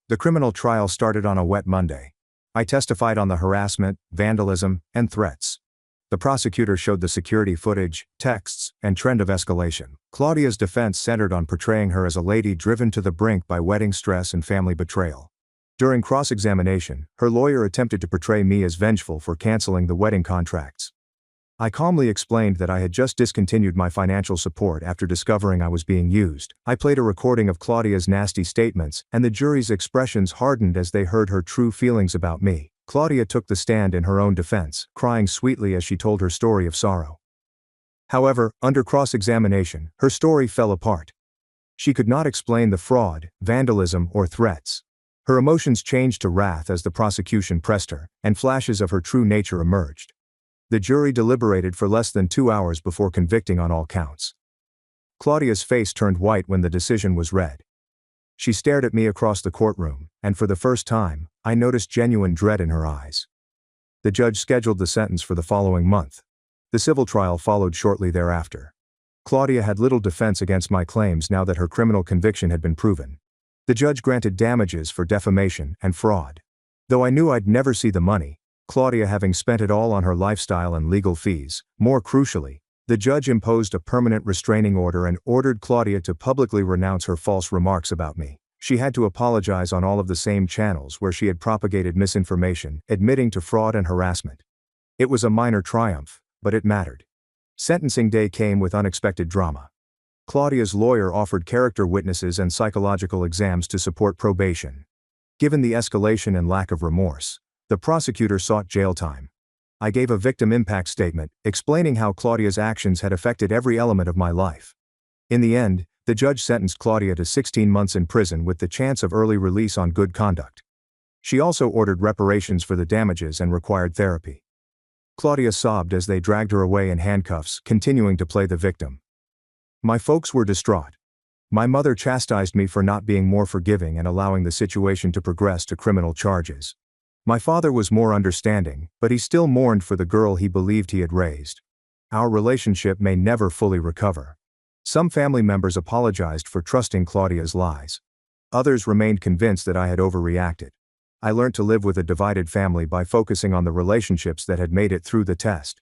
The criminal trial started on a wet Monday. I testified on the harassment, vandalism, and threats. The prosecutor showed the security footage, texts, and trend of escalation. Claudia's defense centered on portraying her as a lady driven to the brink by wedding stress and family betrayal. During cross-examination, her lawyer attempted to portray me as vengeful for canceling the wedding contracts. I calmly explained that I had just discontinued my financial support after discovering I was being used. I played a recording of Claudia's nasty statements, and the jury's expressions hardened as they heard her true feelings about me. Claudia took the stand in her own defense, crying sweetly as she told her story of sorrow. However, under cross-examination, her story fell apart. She could not explain the fraud, vandalism, or threats. Her emotions changed to wrath as the prosecution pressed her, and flashes of her true nature emerged. The jury deliberated for less than 2 hours before convicting on all counts. Claudia's face turned white when the decision was read. She stared at me across the courtroom, and for the first time, I noticed genuine dread in her eyes. The judge scheduled the sentence for the following month. The civil trial followed shortly thereafter. Claudia had little defense against my claims now that her criminal conviction had been proven. The judge granted damages for defamation and fraud. Though I knew I'd never see the money, Claudia having spent it all on her lifestyle and legal fees, more crucially, the judge imposed a permanent restraining order and ordered Claudia to publicly renounce her false remarks about me. She had to apologize on all of the same channels where she had propagated misinformation, admitting to fraud and harassment. It was a minor triumph, but it mattered. Sentencing day came with unexpected drama. Claudia's lawyer offered character witnesses and psychological exams to support probation. Given the escalation and lack of remorse, the prosecutor sought jail time. I gave a victim impact statement, explaining how Claudia's actions had affected every element of my life. In the end, the judge sentenced Claudia to 16 months in prison with the chance of early release on good conduct. She also ordered reparations for the damages and required therapy. Claudia sobbed as they dragged her away in handcuffs, continuing to play the victim. My folks were distraught. My mother chastised me for not being more forgiving and allowing the situation to progress to criminal charges. My father was more understanding, but he still mourned for the girl he believed he had raised. Our relationship may never fully recover. Some family members apologized for trusting Claudia's lies. Others remained convinced that I had overreacted. I learned to live with a divided family by focusing on the relationships that had made it through the test.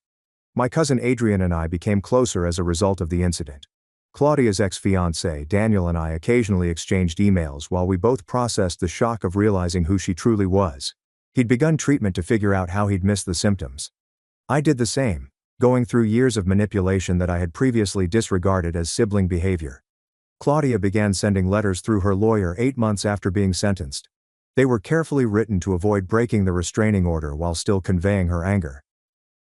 My cousin Adrian and I became closer as a result of the incident. Claudia's ex-fiancé Daniel and I occasionally exchanged emails while we both processed the shock of realizing who she truly was. He'd begun treatment to figure out how he'd missed the symptoms. I did the same, going through years of manipulation that I had previously disregarded as sibling behavior. Claudia began sending letters through her lawyer 8 months after being sentenced. They were carefully written to avoid breaking the restraining order while still conveying her anger.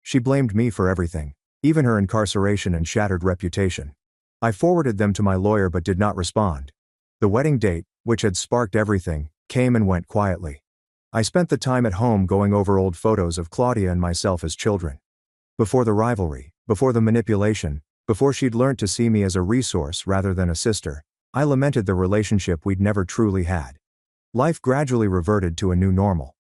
She blamed me for everything, even her incarceration and shattered reputation. I forwarded them to my lawyer but did not respond. The wedding date, which had sparked everything, came and went quietly. I spent the time at home going over old photos of Claudia and myself as children. Before the rivalry, before the manipulation, before she'd learned to see me as a resource rather than a sister, I lamented the relationship we'd never truly had. Life gradually reverted to a new normal.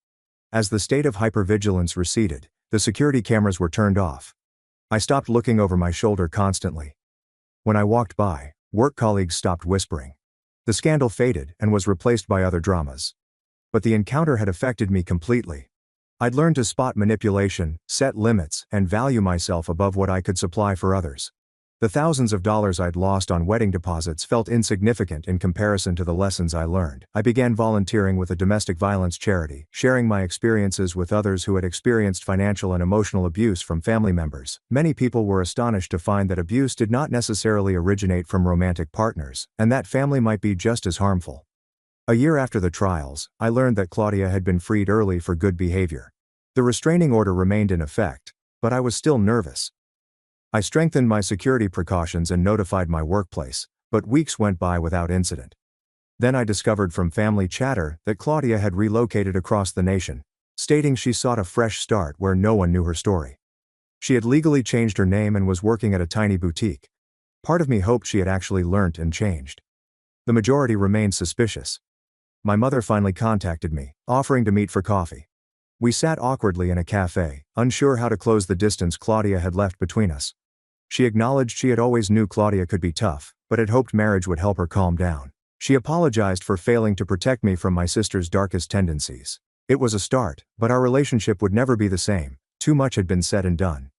As the state of hypervigilance receded, the security cameras were turned off. I stopped looking over my shoulder constantly. When I walked by, work colleagues stopped whispering. The scandal faded and was replaced by other dramas. But the encounter had affected me completely. I'd learned to spot manipulation, set limits, and value myself above what I could supply for others. The thousands of dollars I'd lost on wedding deposits felt insignificant in comparison to the lessons I learned. I began volunteering with a domestic violence charity, sharing my experiences with others who had experienced financial and emotional abuse from family members. Many people were astonished to find that abuse did not necessarily originate from romantic partners, and that family might be just as harmful. A year after the trials, I learned that Claudia had been freed early for good behavior. The restraining order remained in effect, but I was still nervous. I strengthened my security precautions and notified my workplace, but weeks went by without incident. Then I discovered from family chatter that Claudia had relocated across the nation, stating she sought a fresh start where no one knew her story. She had legally changed her name and was working at a tiny boutique. Part of me hoped she had actually learnt and changed. The majority remained suspicious. My mother finally contacted me, offering to meet for coffee. We sat awkwardly in a cafe, unsure how to close the distance Claudia had left between us. She acknowledged she had always knew Claudia could be tough, but had hoped marriage would help her calm down. She apologized for failing to protect me from my sister's darkest tendencies. It was a start, but our relationship would never be the same. Too much had been said and done.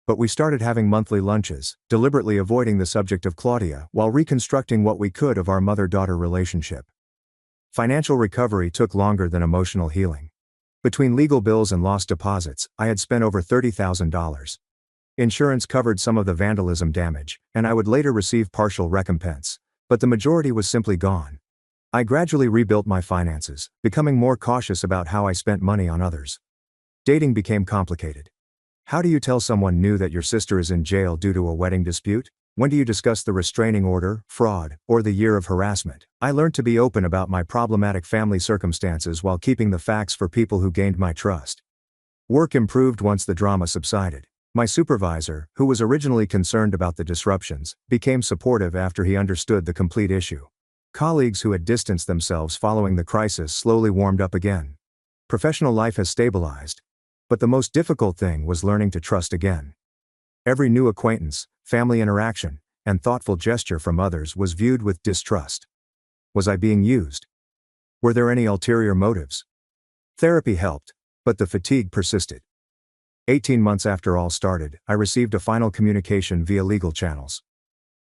But we started having monthly lunches, deliberately avoiding the subject of Claudia while reconstructing what we could of our mother-daughter relationship. Financial recovery took longer than emotional healing. Between legal bills and lost deposits, I had spent over $30,000. Insurance covered some of the vandalism damage, and I would later receive partial recompense, but the majority was simply gone. I gradually rebuilt my finances, becoming more cautious about how I spent money on others. Dating became complicated. How do you tell someone new that your sister is in jail due to a wedding dispute? When do you discuss the restraining order, fraud, or the year of harassment? I learned to be open about my problematic family circumstances while keeping the facts for people who gained my trust. Work improved once the drama subsided. My supervisor, who was originally concerned about the disruptions, became supportive after he understood the complete issue. Colleagues who had distanced themselves following the crisis slowly warmed up again. Professional life has stabilized. But the most difficult thing was learning to trust again. Every new acquaintance, family interaction, and thoughtful gesture from others was viewed with distrust. Was I being used? Were there any ulterior motives? Therapy helped, but the fatigue persisted. 18 months after all started, I received a final communication via legal channels.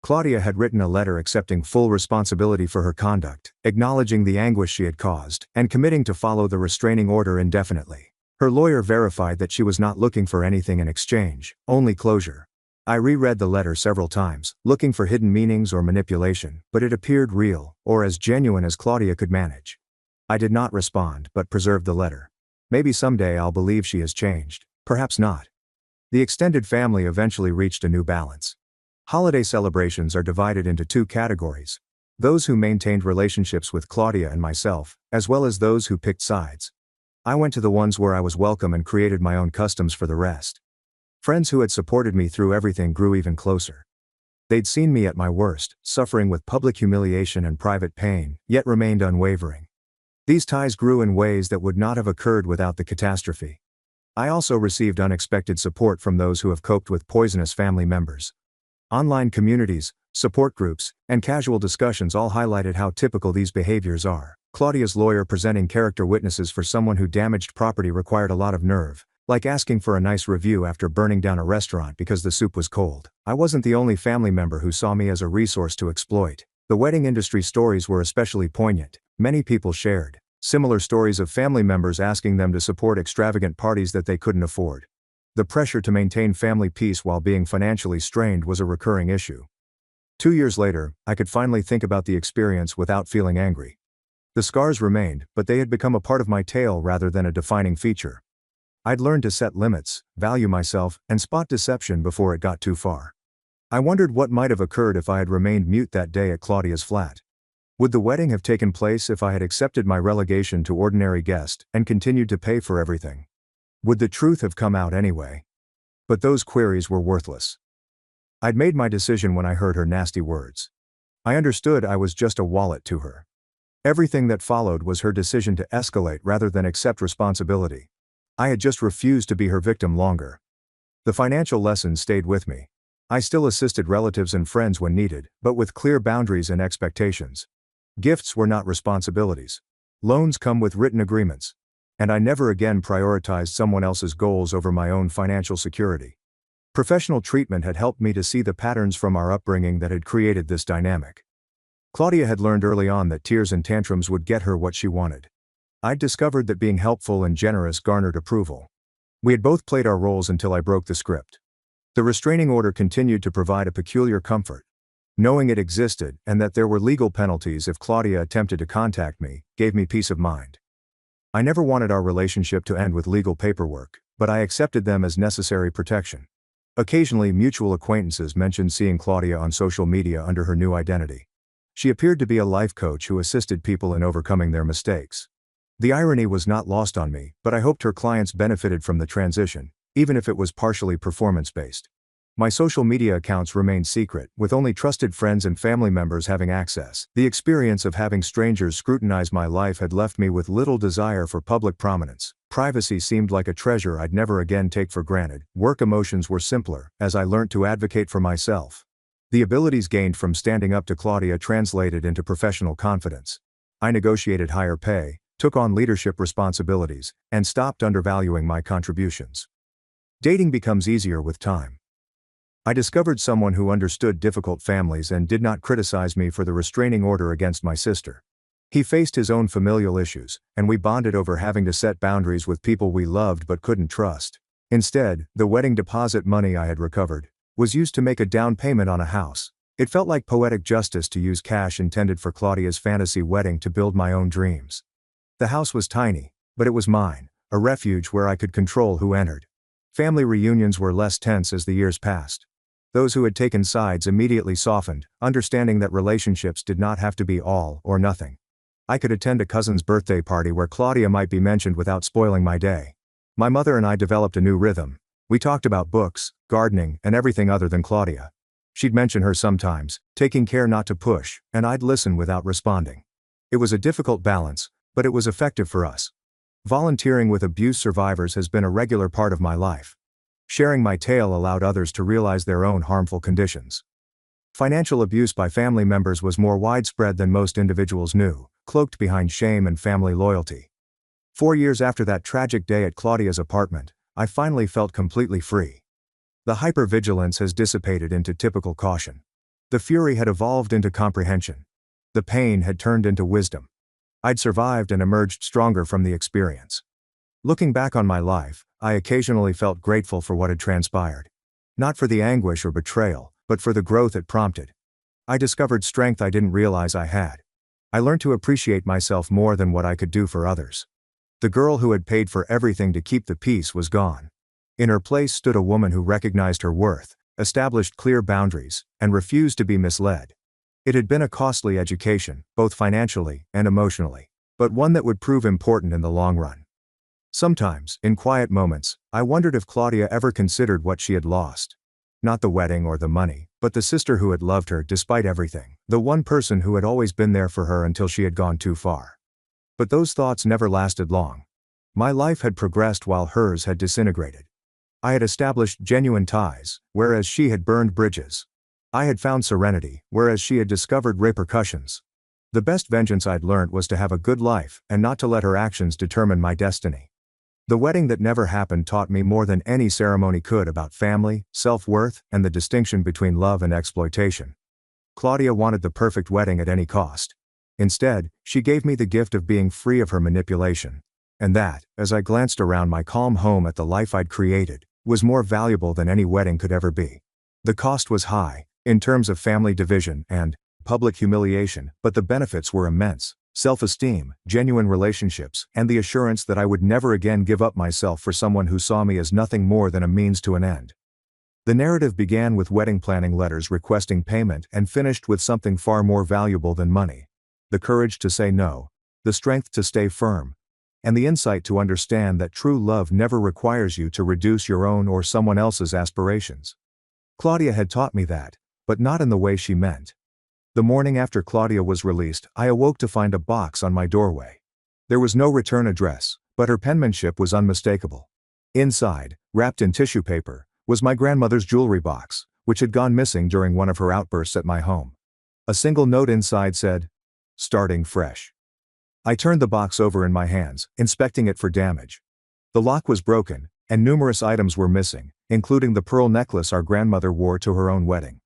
Claudia had written a letter accepting full responsibility for her conduct, acknowledging the anguish she had caused, and committing to follow the restraining order indefinitely. Her lawyer verified that she was not looking for anything in exchange, only closure. I reread the letter several times, looking for hidden meanings or manipulation, but it appeared real, or as genuine as Claudia could manage. I did not respond, but preserved the letter. Maybe someday I'll believe she has changed. Perhaps not. The extended family eventually reached a new balance. Holiday celebrations are divided into two categories. Those who maintained relationships with Claudia and myself, as well as those who picked sides. I went to the ones where I was welcome and created my own customs for the rest. Friends who had supported me through everything grew even closer. They'd seen me at my worst, suffering with public humiliation and private pain, yet remained unwavering. These ties grew in ways that would not have occurred without the catastrophe. I also received unexpected support from those who have coped with poisonous family members. Online communities, support groups, and casual discussions all highlighted how typical these behaviors are. Claudia's lawyer presenting character witnesses for someone who damaged property required a lot of nerve, like asking for a nice review after burning down a restaurant because the soup was cold. I wasn't the only family member who saw me as a resource to exploit. The wedding industry stories were especially poignant. Many people shared similar stories of family members asking them to support extravagant parties that they couldn't afford. The pressure to maintain family peace while being financially strained was a recurring issue. 2 years later, I could finally think about the experience without feeling angry. The scars remained, but they had become a part of my tale rather than a defining feature. I'd learned to set limits, value myself, and spot deception before it got too far. I wondered what might have occurred if I had remained mute that day at Claudia's flat. Would the wedding have taken place if I had accepted my relegation to ordinary guest and continued to pay for everything? Would the truth have come out anyway? But those queries were worthless. I'd made my decision when I heard her nasty words. I understood I was just a wallet to her. Everything that followed was her decision to escalate rather than accept responsibility. I had just refused to be her victim longer. The financial lesson stayed with me. I still assisted relatives and friends when needed, but with clear boundaries and expectations. Gifts were not responsibilities. Loans come with written agreements. And I never again prioritized someone else's goals over my own financial security. Professional treatment had helped me to see the patterns from our upbringing that had created this dynamic. Claudia had learned early on that tears and tantrums would get her what she wanted. I'd discovered that being helpful and generous garnered approval. We had both played our roles until I broke the script. The restraining order continued to provide a peculiar comfort. Knowing it existed, and that there were legal penalties if Claudia attempted to contact me, gave me peace of mind. I never wanted our relationship to end with legal paperwork, but I accepted them as necessary protection. Occasionally, mutual acquaintances mentioned seeing Claudia on social media under her new identity. She appeared to be a life coach who assisted people in overcoming their mistakes. The irony was not lost on me, but I hoped her clients benefited from the transition, even if it was partially performance-based. My social media accounts remained secret, with only trusted friends and family members having access. The experience of having strangers scrutinize my life had left me with little desire for public prominence. Privacy seemed like a treasure I'd never again take for granted. Work emotions were simpler, as I learned to advocate for myself. The abilities gained from standing up to Claudia translated into professional confidence. I negotiated higher pay, took on leadership responsibilities, and stopped undervaluing my contributions. Dating becomes easier with time. I discovered someone who understood difficult families and did not criticize me for the restraining order against my sister. He faced his own familial issues, and we bonded over having to set boundaries with people we loved but couldn't trust. Instead, the wedding deposit money I had recovered was used to make a down payment on a house. It felt like poetic justice to use cash intended for Claudia's fantasy wedding to build my own dreams. The house was tiny, but it was mine, a refuge where I could control who entered. Family reunions were less tense as the years passed. Those who had taken sides immediately softened, understanding that relationships did not have to be all or nothing. I could attend a cousin's birthday party where Claudia might be mentioned without spoiling my day. My mother and I developed a new rhythm. We talked about books, gardening, and everything other than Claudia. She'd mention her sometimes, taking care not to push, and I'd listen without responding. It was a difficult balance, but it was effective for us. Volunteering with abuse survivors has been a regular part of my life. Sharing my tale allowed others to realize their own harmful conditions. Financial abuse by family members was more widespread than most individuals knew, cloaked behind shame and family loyalty. 4 years after that tragic day at Claudia's apartment, I finally felt completely free. The hypervigilance has dissipated into typical caution. The fury had evolved into comprehension. The pain had turned into wisdom. I'd survived and emerged stronger from the experience. Looking back on my life, I occasionally felt grateful for what had transpired. Not for the anguish or betrayal, but for the growth it prompted. I discovered strength I didn't realize I had. I learned to appreciate myself more than what I could do for others. The girl who had paid for everything to keep the peace was gone. In her place stood a woman who recognized her worth, established clear boundaries, and refused to be misled. It had been a costly education, both financially and emotionally, but one that would prove important in the long run. Sometimes, in quiet moments, I wondered if Claudia ever considered what she had lost. Not the wedding or the money, but the sister who had loved her despite everything, the one person who had always been there for her until she had gone too far. But those thoughts never lasted long. My life had progressed while hers had disintegrated. I had established genuine ties, whereas she had burned bridges. I had found serenity, whereas she had discovered repercussions. The best vengeance I'd learned was to have a good life and not to let her actions determine my destiny. The wedding that never happened taught me more than any ceremony could about family, self-worth, and the distinction between love and exploitation. Claudia wanted the perfect wedding at any cost. Instead, she gave me the gift of being free of her manipulation. And that, as I glanced around my calm home at the life I'd created, was more valuable than any wedding could ever be. The cost was high, in terms of family division and public humiliation, but the benefits were immense: self-esteem, genuine relationships, and the assurance that I would never again give up myself for someone who saw me as nothing more than a means to an end. The narrative began with wedding planning letters requesting payment and finished with something far more valuable than money: the courage to say no, the strength to stay firm, and the insight to understand that true love never requires you to reduce your own or someone else's aspirations. Claudia had taught me that, but not in the way she meant. The morning after Claudia was released, I awoke to find a box on my doorway. There was no return address, but her penmanship was unmistakable. Inside, wrapped in tissue paper, was my grandmother's jewelry box, which had gone missing during one of her outbursts at my home. A single note inside said, "Starting fresh." I turned the box over in my hands, inspecting it for damage. The lock was broken, and numerous items were missing, including the pearl necklace our grandmother wore to her own wedding.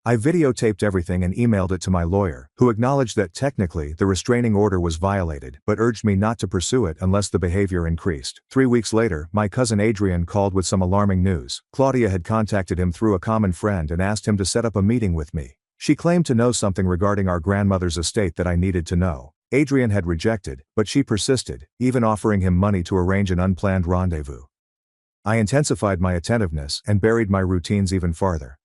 I videotaped everything and emailed it to my lawyer, who acknowledged that technically the restraining order was violated but urged me not to pursue it unless the behavior increased. 3 weeks later, my cousin Adrian called with some alarming news. Claudia had contacted him through a common friend and asked him to set up a meeting with me. She claimed to know something regarding our grandmother's estate that I needed to know. Adrian had rejected, but she persisted, even offering him money to arrange an unplanned rendezvous. I intensified my attentiveness and buried my routines even farther.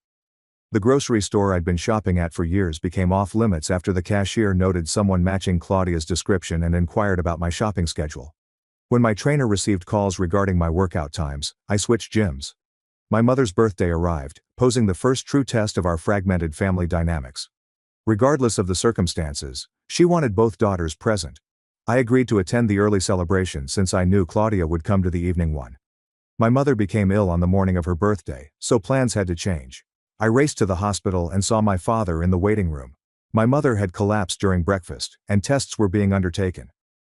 The grocery store I'd been shopping at for years became off-limits after the cashier noted someone matching Claudia's description and inquired about my shopping schedule. When my trainer received calls regarding my workout times, I switched gyms. My mother's birthday arrived, posing the first true test of our fragmented family dynamics. Regardless of the circumstances, she wanted both daughters present. I agreed to attend the early celebration since I knew Claudia would come to the evening one. My mother became ill on the morning of her birthday, so plans had to change. I raced to the hospital and saw my father in the waiting room. My mother had collapsed during breakfast, and tests were being undertaken.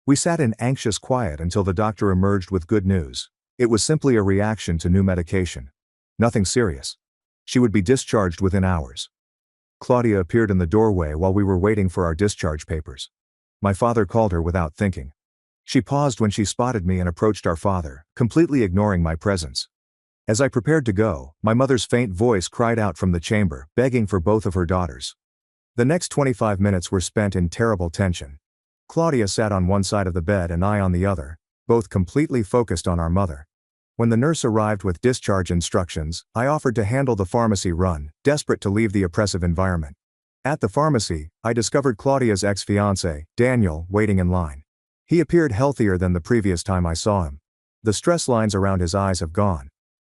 We sat in anxious quiet until the doctor emerged with good news. It was simply a reaction to new medication. Nothing serious. She would be discharged within hours. Claudia appeared in the doorway while we were waiting for our discharge papers. My father called her without thinking. She paused when she spotted me and approached our father, completely ignoring my presence. As I prepared to go, my mother's faint voice cried out from the chamber, begging for both of her daughters. The next 25 minutes were spent in terrible tension. Claudia sat on one side of the bed and I on the other, both completely focused on our mother. When the nurse arrived with discharge instructions, I offered to handle the pharmacy run, desperate to leave the oppressive environment. At the pharmacy, I discovered Claudia's ex-fiancé, Daniel, waiting in line. He appeared healthier than the previous time I saw him. The stress lines around his eyes have gone.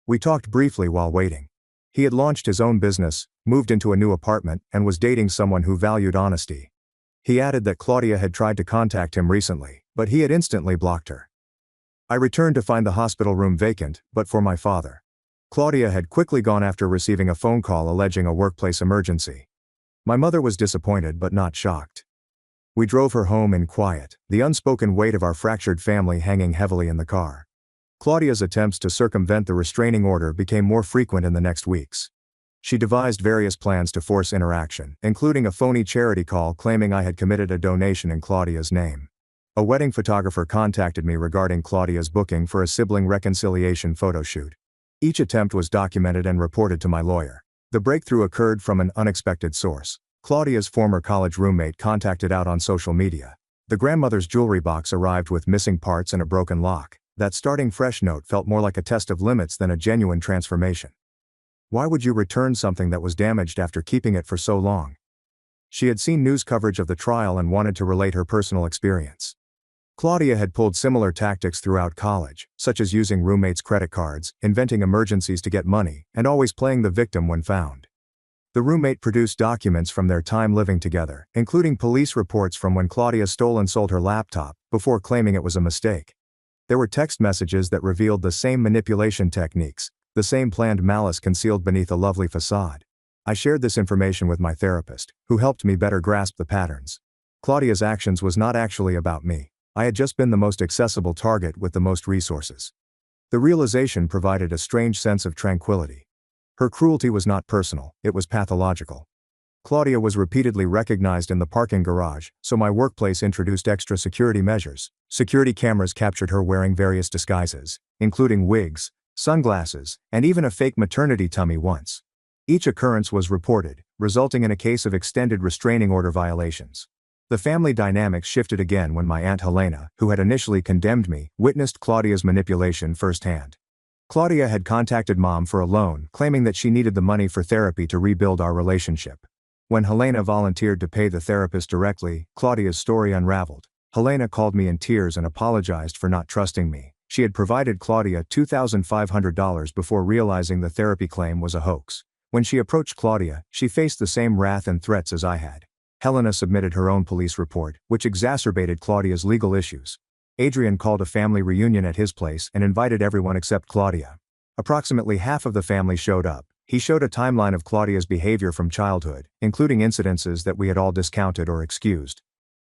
We talked briefly while waiting. He had launched his own business, moved into a new apartment, and was dating someone who valued honesty. He added that Claudia had tried to contact him recently, but he had instantly blocked her. I returned to find the hospital room vacant, but for my father. Claudia had quickly gone after receiving a phone call alleging a workplace emergency. My mother was disappointed but not shocked. We drove her home in quiet, the unspoken weight of our fractured family hanging heavily in the car. Claudia's attempts to circumvent the restraining order became more frequent in the next weeks. She devised various plans to force interaction, including a phony charity call claiming I had committed a donation in Claudia's name. A wedding photographer contacted me regarding Claudia's booking for a sibling reconciliation photo shoot. Each attempt was documented and reported to my lawyer. The breakthrough occurred from an unexpected source. Claudia's former college roommate contacted out on social media. The grandmother's jewelry box arrived with missing parts and a broken lock. That starting fresh note felt more like a test of limits than a genuine transformation. Why would you return something that was damaged after keeping it for so long? She had seen news coverage of the trial and wanted to relate her personal experience. Claudia had pulled similar tactics throughout college, such as using roommates' credit cards, inventing emergencies to get money, and always playing the victim when found. The roommate produced documents from their time living together, including police reports from when Claudia stole and sold her laptop, before claiming it was a mistake. There were text messages that revealed the same manipulation techniques, the same planned malice concealed beneath a lovely facade. I shared this information with my therapist, who helped me better grasp the patterns. Claudia's actions was not actually about me. I had just been the most accessible target with the most resources. The realization provided a strange sense of tranquility. Her cruelty was not personal, it was pathological. Claudia was repeatedly recognized in the parking garage, so my workplace introduced extra security measures. Security cameras captured her wearing various disguises, including wigs, sunglasses, and even a fake maternity tummy once. Each occurrence was reported, resulting in a case of extended restraining order violations. The family dynamics shifted again when my Aunt Helena, who had initially condemned me, witnessed Claudia's manipulation firsthand. Claudia had contacted Mom for a loan, claiming that she needed the money for therapy to rebuild our relationship. When Helena volunteered to pay the therapist directly, Claudia's story unraveled. Helena called me in tears and apologized for not trusting me. She had provided Claudia $2,500 before realizing the therapy claim was a hoax. When she approached Claudia, she faced the same wrath and threats as I had. Helena submitted her own police report, which exacerbated Claudia's legal issues. Adrian called a family reunion at his place and invited everyone except Claudia. Approximately half of the family showed up. He showed a timeline of Claudia's behavior from childhood, including incidences that we had all discounted or excused.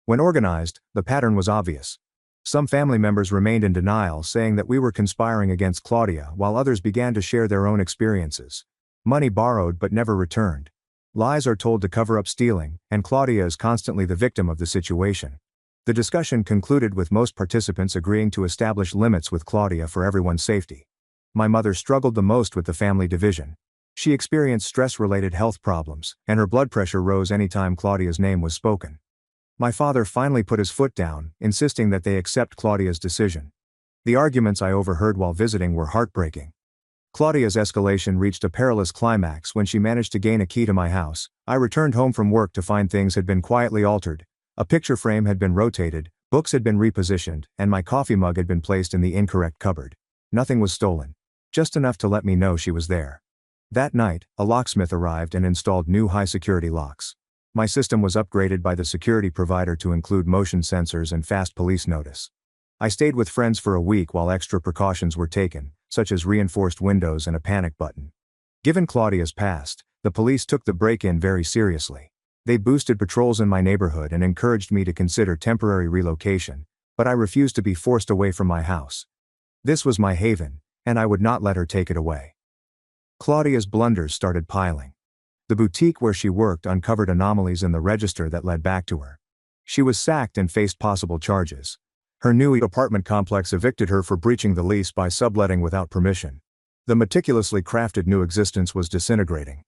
When organized, the pattern was obvious. Some family members remained in denial, saying that we were conspiring against Claudia, while others began to share their own experiences. Money borrowed but never returned. Lies are told to cover up stealing, and Claudia is constantly the victim of the situation. The discussion concluded with most participants agreeing to establish limits with Claudia for everyone's safety. My mother struggled the most with the family division. She experienced stress-related health problems, and her blood pressure rose anytime Claudia's name was spoken. My father finally put his foot down, insisting that they accept Claudia's decision. The arguments I overheard while visiting were heartbreaking. Claudia's escalation reached a perilous climax when she managed to gain a key to my house. I returned home from work to find things had been quietly altered. A picture frame had been rotated, books had been repositioned, and my coffee mug had been placed in the incorrect cupboard. Nothing was stolen. Just enough to let me know she was there. That night, a locksmith arrived and installed new high-security locks. My system was upgraded by the security provider to include motion sensors and fast police notice. I stayed with friends for a week while extra precautions were taken, such as reinforced windows and a panic button. Given Claudia's past, the police took the break-in very seriously. They boosted patrols in my neighborhood and encouraged me to consider temporary relocation, but I refused to be forced away from my house. This was my haven, and I would not let her take it away. Claudia's blunders started piling. The boutique where she worked uncovered anomalies in the register that led back to her. She was sacked and faced possible charges. Her new apartment complex evicted her for breaching the lease by subletting without permission. The meticulously crafted new existence was disintegrating.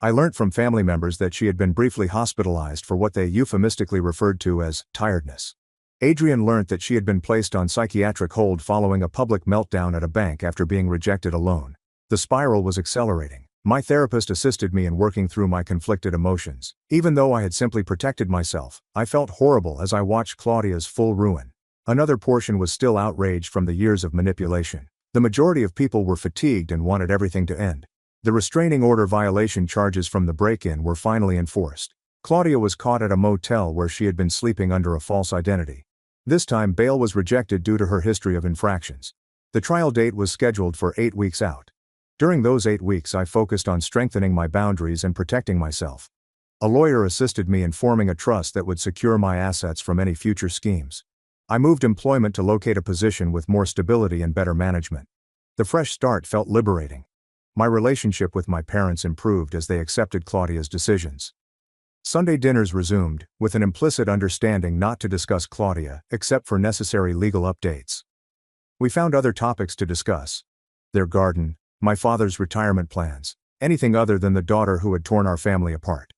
I learnt from family members that she had been briefly hospitalized for what they euphemistically referred to as tiredness. Adrian learnt that she had been placed on psychiatric hold following a public meltdown at a bank after being rejected a loan. The spiral was accelerating. My therapist assisted me in working through my conflicted emotions. Even though I had simply protected myself, I felt horrible as I watched Claudia's full ruin. Another portion was still outraged from the years of manipulation. The majority of people were fatigued and wanted everything to end. The restraining order violation charges from the break-in were finally enforced. Claudia was caught at a motel where she had been sleeping under a false identity. This time bail was rejected due to her history of infractions. The trial date was scheduled for 8 weeks out. During those 8 weeks I focused on strengthening my boundaries and protecting myself. A lawyer assisted me in forming a trust that would secure my assets from any future schemes. I moved employment to locate a position with more stability and better management. The fresh start felt liberating. My relationship with my parents improved as they accepted Claudia's decisions. Sunday dinners resumed, with an implicit understanding not to discuss Claudia, except for necessary legal updates. We found other topics to discuss. Their garden, my father's retirement plans, anything other than the daughter who had torn our family apart.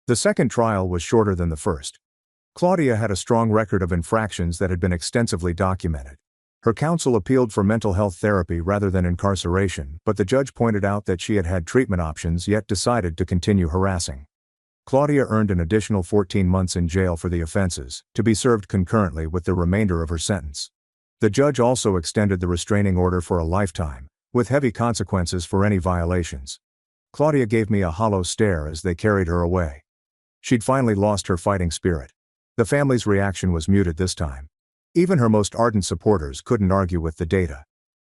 The second trial was shorter than the first. Claudia had a strong record of infractions that had been extensively documented. Her counsel appealed for mental health therapy rather than incarceration, but the judge pointed out that she had had treatment options yet decided to continue harassing. Claudia earned an additional 14 months in jail for the offenses, to be served concurrently with the remainder of her sentence. The judge also extended the restraining order for a lifetime, with heavy consequences for any violations. Claudia gave me a hollow stare as they carried her away. She'd finally lost her fighting spirit. The family's reaction was muted this time. Even her most ardent supporters couldn't argue with the data.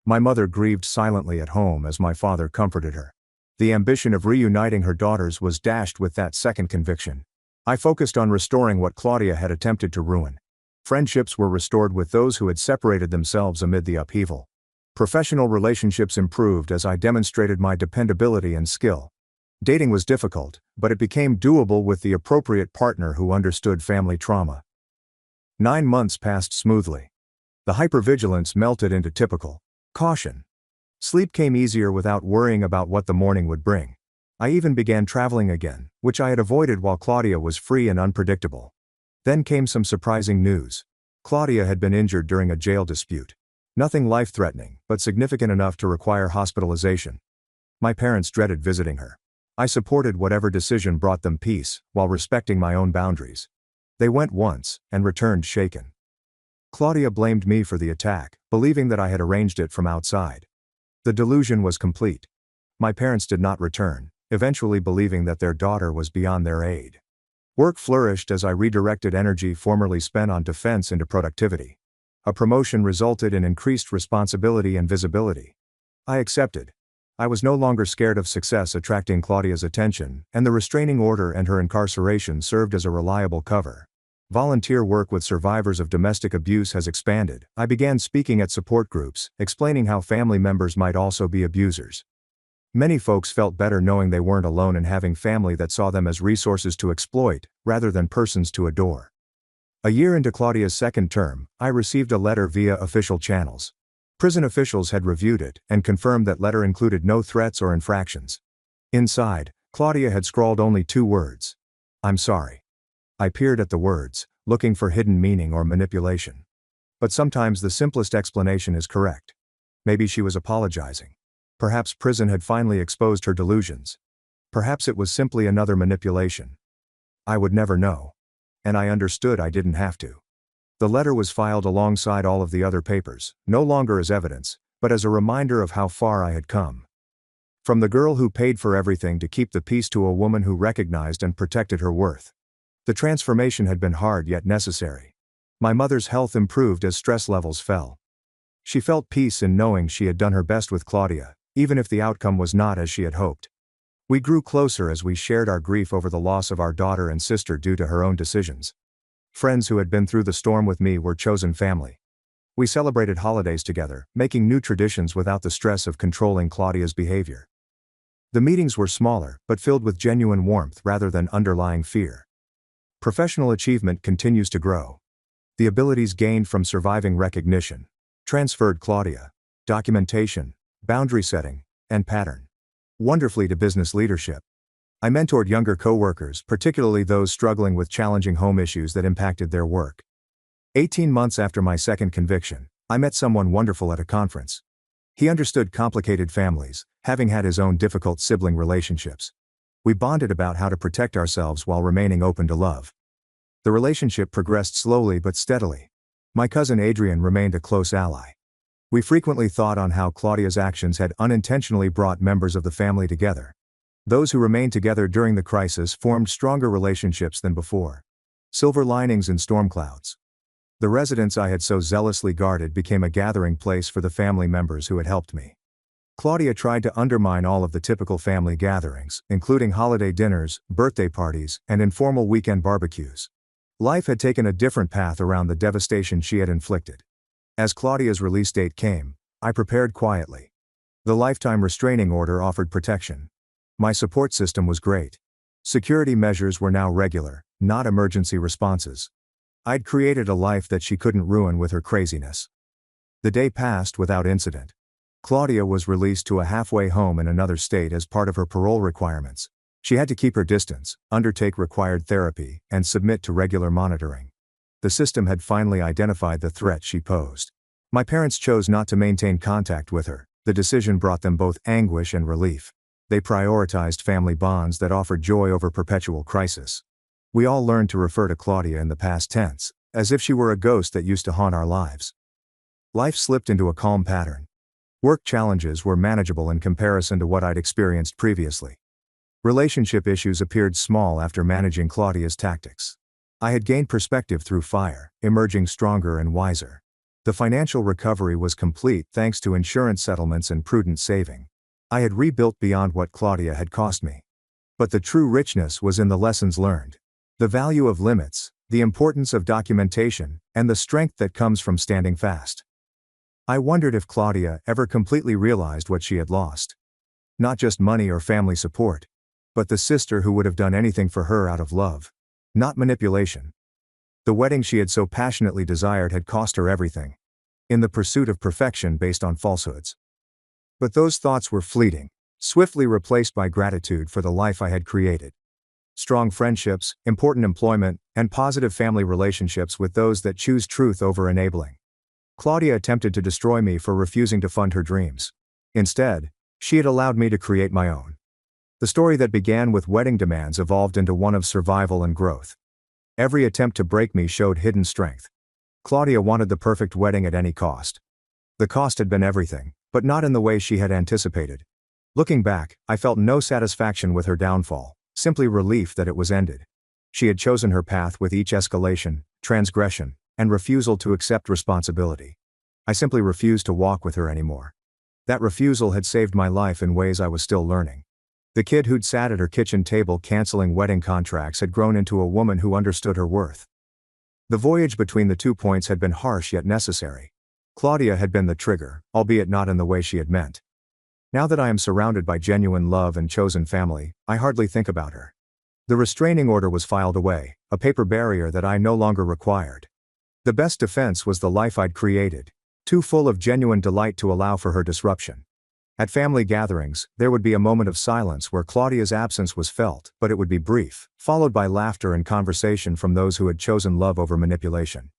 My mother grieved silently at home as my father comforted her. The ambition of reuniting her daughters was dashed with that second conviction. I focused on restoring what Claudia had attempted to ruin. Friendships were restored with those who had separated themselves amid the upheaval. Professional relationships improved as I demonstrated my dependability and skill. Dating was difficult, but it became doable with the appropriate partner who understood family trauma. 9 months passed smoothly. The hypervigilance melted into typical caution. Sleep came easier without worrying about what the morning would bring. I even began traveling again, which I had avoided while Claudia was free and unpredictable. Then came some surprising news. Claudia had been injured during a jail dispute. Nothing life-threatening, but significant enough to require hospitalization. My parents dreaded visiting her. I supported whatever decision brought them peace, while respecting my own boundaries. They went once, and returned shaken. Claudia blamed me for the attack, believing that I had arranged it from outside. The delusion was complete. My parents did not return, eventually believing that their daughter was beyond their aid. Work flourished as I redirected energy formerly spent on defense into productivity. A promotion resulted in increased responsibility and visibility. I accepted. I was no longer scared of success attracting Claudia's attention, and the restraining order and her incarceration served as a reliable cover. Volunteer work with survivors of domestic abuse has expanded. I began speaking at support groups, explaining how family members might also be abusers. Many folks felt better knowing they weren't alone in having family that saw them as resources to exploit, rather than persons to adore. A year into Claudia's second term, I received a letter via official channels. Prison officials had reviewed it, and confirmed that letter included no threats or infractions. Inside, Claudia had scrawled only 2 words. "I'm sorry." I peered at the words, looking for hidden meaning or manipulation. But sometimes the simplest explanation is correct. Maybe she was apologizing. Perhaps prison had finally exposed her delusions. Perhaps it was simply another manipulation. I would never know. And I understood I didn't have to. The letter was filed alongside all of the other papers, no longer as evidence, but as a reminder of how far I had come. From the girl who paid for everything to keep the peace to a woman who recognized and protected her worth. The transformation had been hard yet necessary. My mother's health improved as stress levels fell. She felt peace in knowing she had done her best with Claudia, even if the outcome was not as she had hoped. We grew closer as we shared our grief over the loss of our daughter and sister due to her own decisions. Friends who had been through the storm with me were chosen family. We celebrated holidays together, making new traditions without the stress of controlling Claudia's behavior. The meetings were smaller, but filled with genuine warmth rather than underlying fear. Professional achievement continues to grow. The abilities gained from surviving recognition transferred Claudia, documentation, boundary setting, and pattern wonderfully to business leadership. I mentored younger coworkers, particularly those struggling with challenging home issues that impacted their work. 18 months after my second conviction, I met someone wonderful at a conference. He understood complicated families, having had his own difficult sibling relationships. We bonded about how to protect ourselves while remaining open to love. The relationship progressed slowly but steadily. My cousin Adrian remained a close ally. We frequently thought on how Claudia's actions had unintentionally brought members of the family together. Those who remained together during the crisis formed stronger relationships than before. Silver linings in storm clouds. The residence I had so zealously guarded became a gathering place for the family members who had helped me. Claudia tried to undermine all of the typical family gatherings, including holiday dinners, birthday parties, and informal weekend barbecues. Life had taken a different path around the devastation she had inflicted. As Claudia's release date came, I prepared quietly. The lifetime restraining order offered protection. My support system was great. Security measures were now regular, not emergency responses. I'd created a life that she couldn't ruin with her craziness. The day passed without incident. Claudia was released to a halfway home in another state as part of her parole requirements. She had to keep her distance, undertake required therapy, and submit to regular monitoring. The system had finally identified the threat she posed. My parents chose not to maintain contact with her. The decision brought them both anguish and relief. They prioritized family bonds that offered joy over perpetual crisis. We all learned to refer to Claudia in the past tense, as if she were a ghost that used to haunt our lives. Life slipped into a calm pattern. Work challenges were manageable in comparison to what I'd experienced previously. Relationship issues appeared small after managing Claudia's tactics. I had gained perspective through fire, emerging stronger and wiser. The financial recovery was complete thanks to insurance settlements and prudent saving. I had rebuilt beyond what Claudia had cost me. But the true richness was in the lessons learned. The value of limits, the importance of documentation, and the strength that comes from standing fast. I wondered if Claudia ever completely realized what she had lost. Not just money or family support, but the sister who would have done anything for her out of love. Not manipulation. The wedding she had so passionately desired had cost her everything. In the pursuit of perfection based on falsehoods. But those thoughts were fleeting, swiftly replaced by gratitude for the life I had created. Strong friendships, important employment, and positive family relationships with those that choose truth over enabling. Claudia attempted to destroy me for refusing to fund her dreams. Instead, she had allowed me to create my own. The story that began with wedding demands evolved into one of survival and growth. Every attempt to break me showed hidden strength. Claudia wanted the perfect wedding at any cost. The cost had been everything, but not in the way she had anticipated. Looking back, I felt no satisfaction with her downfall. Simply relief that it was ended. She had chosen her path with each escalation, transgression, and refusal to accept responsibility. I simply refused to walk with her anymore. That refusal had saved my life in ways I was still learning. The kid who'd sat at her kitchen table canceling wedding contracts had grown into a woman who understood her worth. The voyage between the 2 points had been harsh yet necessary. Claudia had been the trigger, albeit not in the way she had meant. Now that I am surrounded by genuine love and chosen family, I hardly think about her. The restraining order was filed away, a paper barrier that I no longer required. The best defense was the life I'd created, too full of genuine delight to allow for her disruption. At family gatherings, there would be a moment of silence where Claudia's absence was felt, but it would be brief, followed by laughter and conversation from those who had chosen love over manipulation.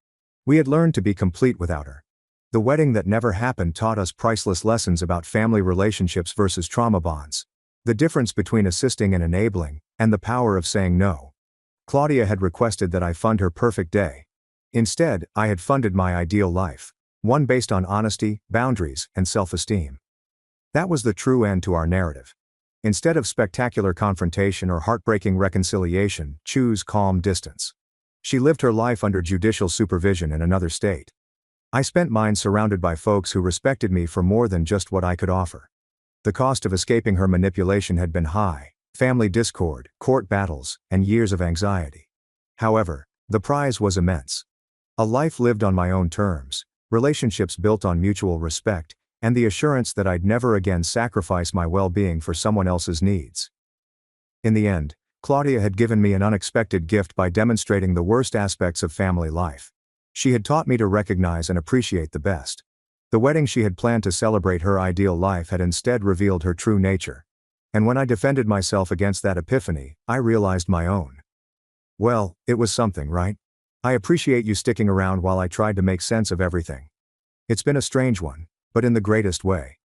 We had learned to be complete without her. The wedding that never happened taught us priceless lessons about family relationships versus trauma bonds. The difference between assisting and enabling, and the power of saying no. Claudia had requested that I fund her perfect day. Instead, I had funded my ideal life. One based on honesty, boundaries, and self-esteem. That was the true end to our narrative. Instead of spectacular confrontation or heartbreaking reconciliation, choose calm distance. She lived her life under judicial supervision in another state. I spent mine surrounded by folks who respected me for more than just what I could offer. The cost of escaping her manipulation had been high: family discord, court battles, and years of anxiety. However, the prize was immense. A life lived on my own terms, relationships built on mutual respect, and the assurance that I'd never again sacrifice my well-being for someone else's needs. In the end, Claudia had given me an unexpected gift by demonstrating the worst aspects of family life. She had taught me to recognize and appreciate the best. The wedding she had planned to celebrate her ideal life had instead revealed her true nature. And when I defended myself against that epiphany, I realized my own. Well, it was something, right? I appreciate you sticking around while I tried to make sense of everything. It's been a strange one, but in the greatest way.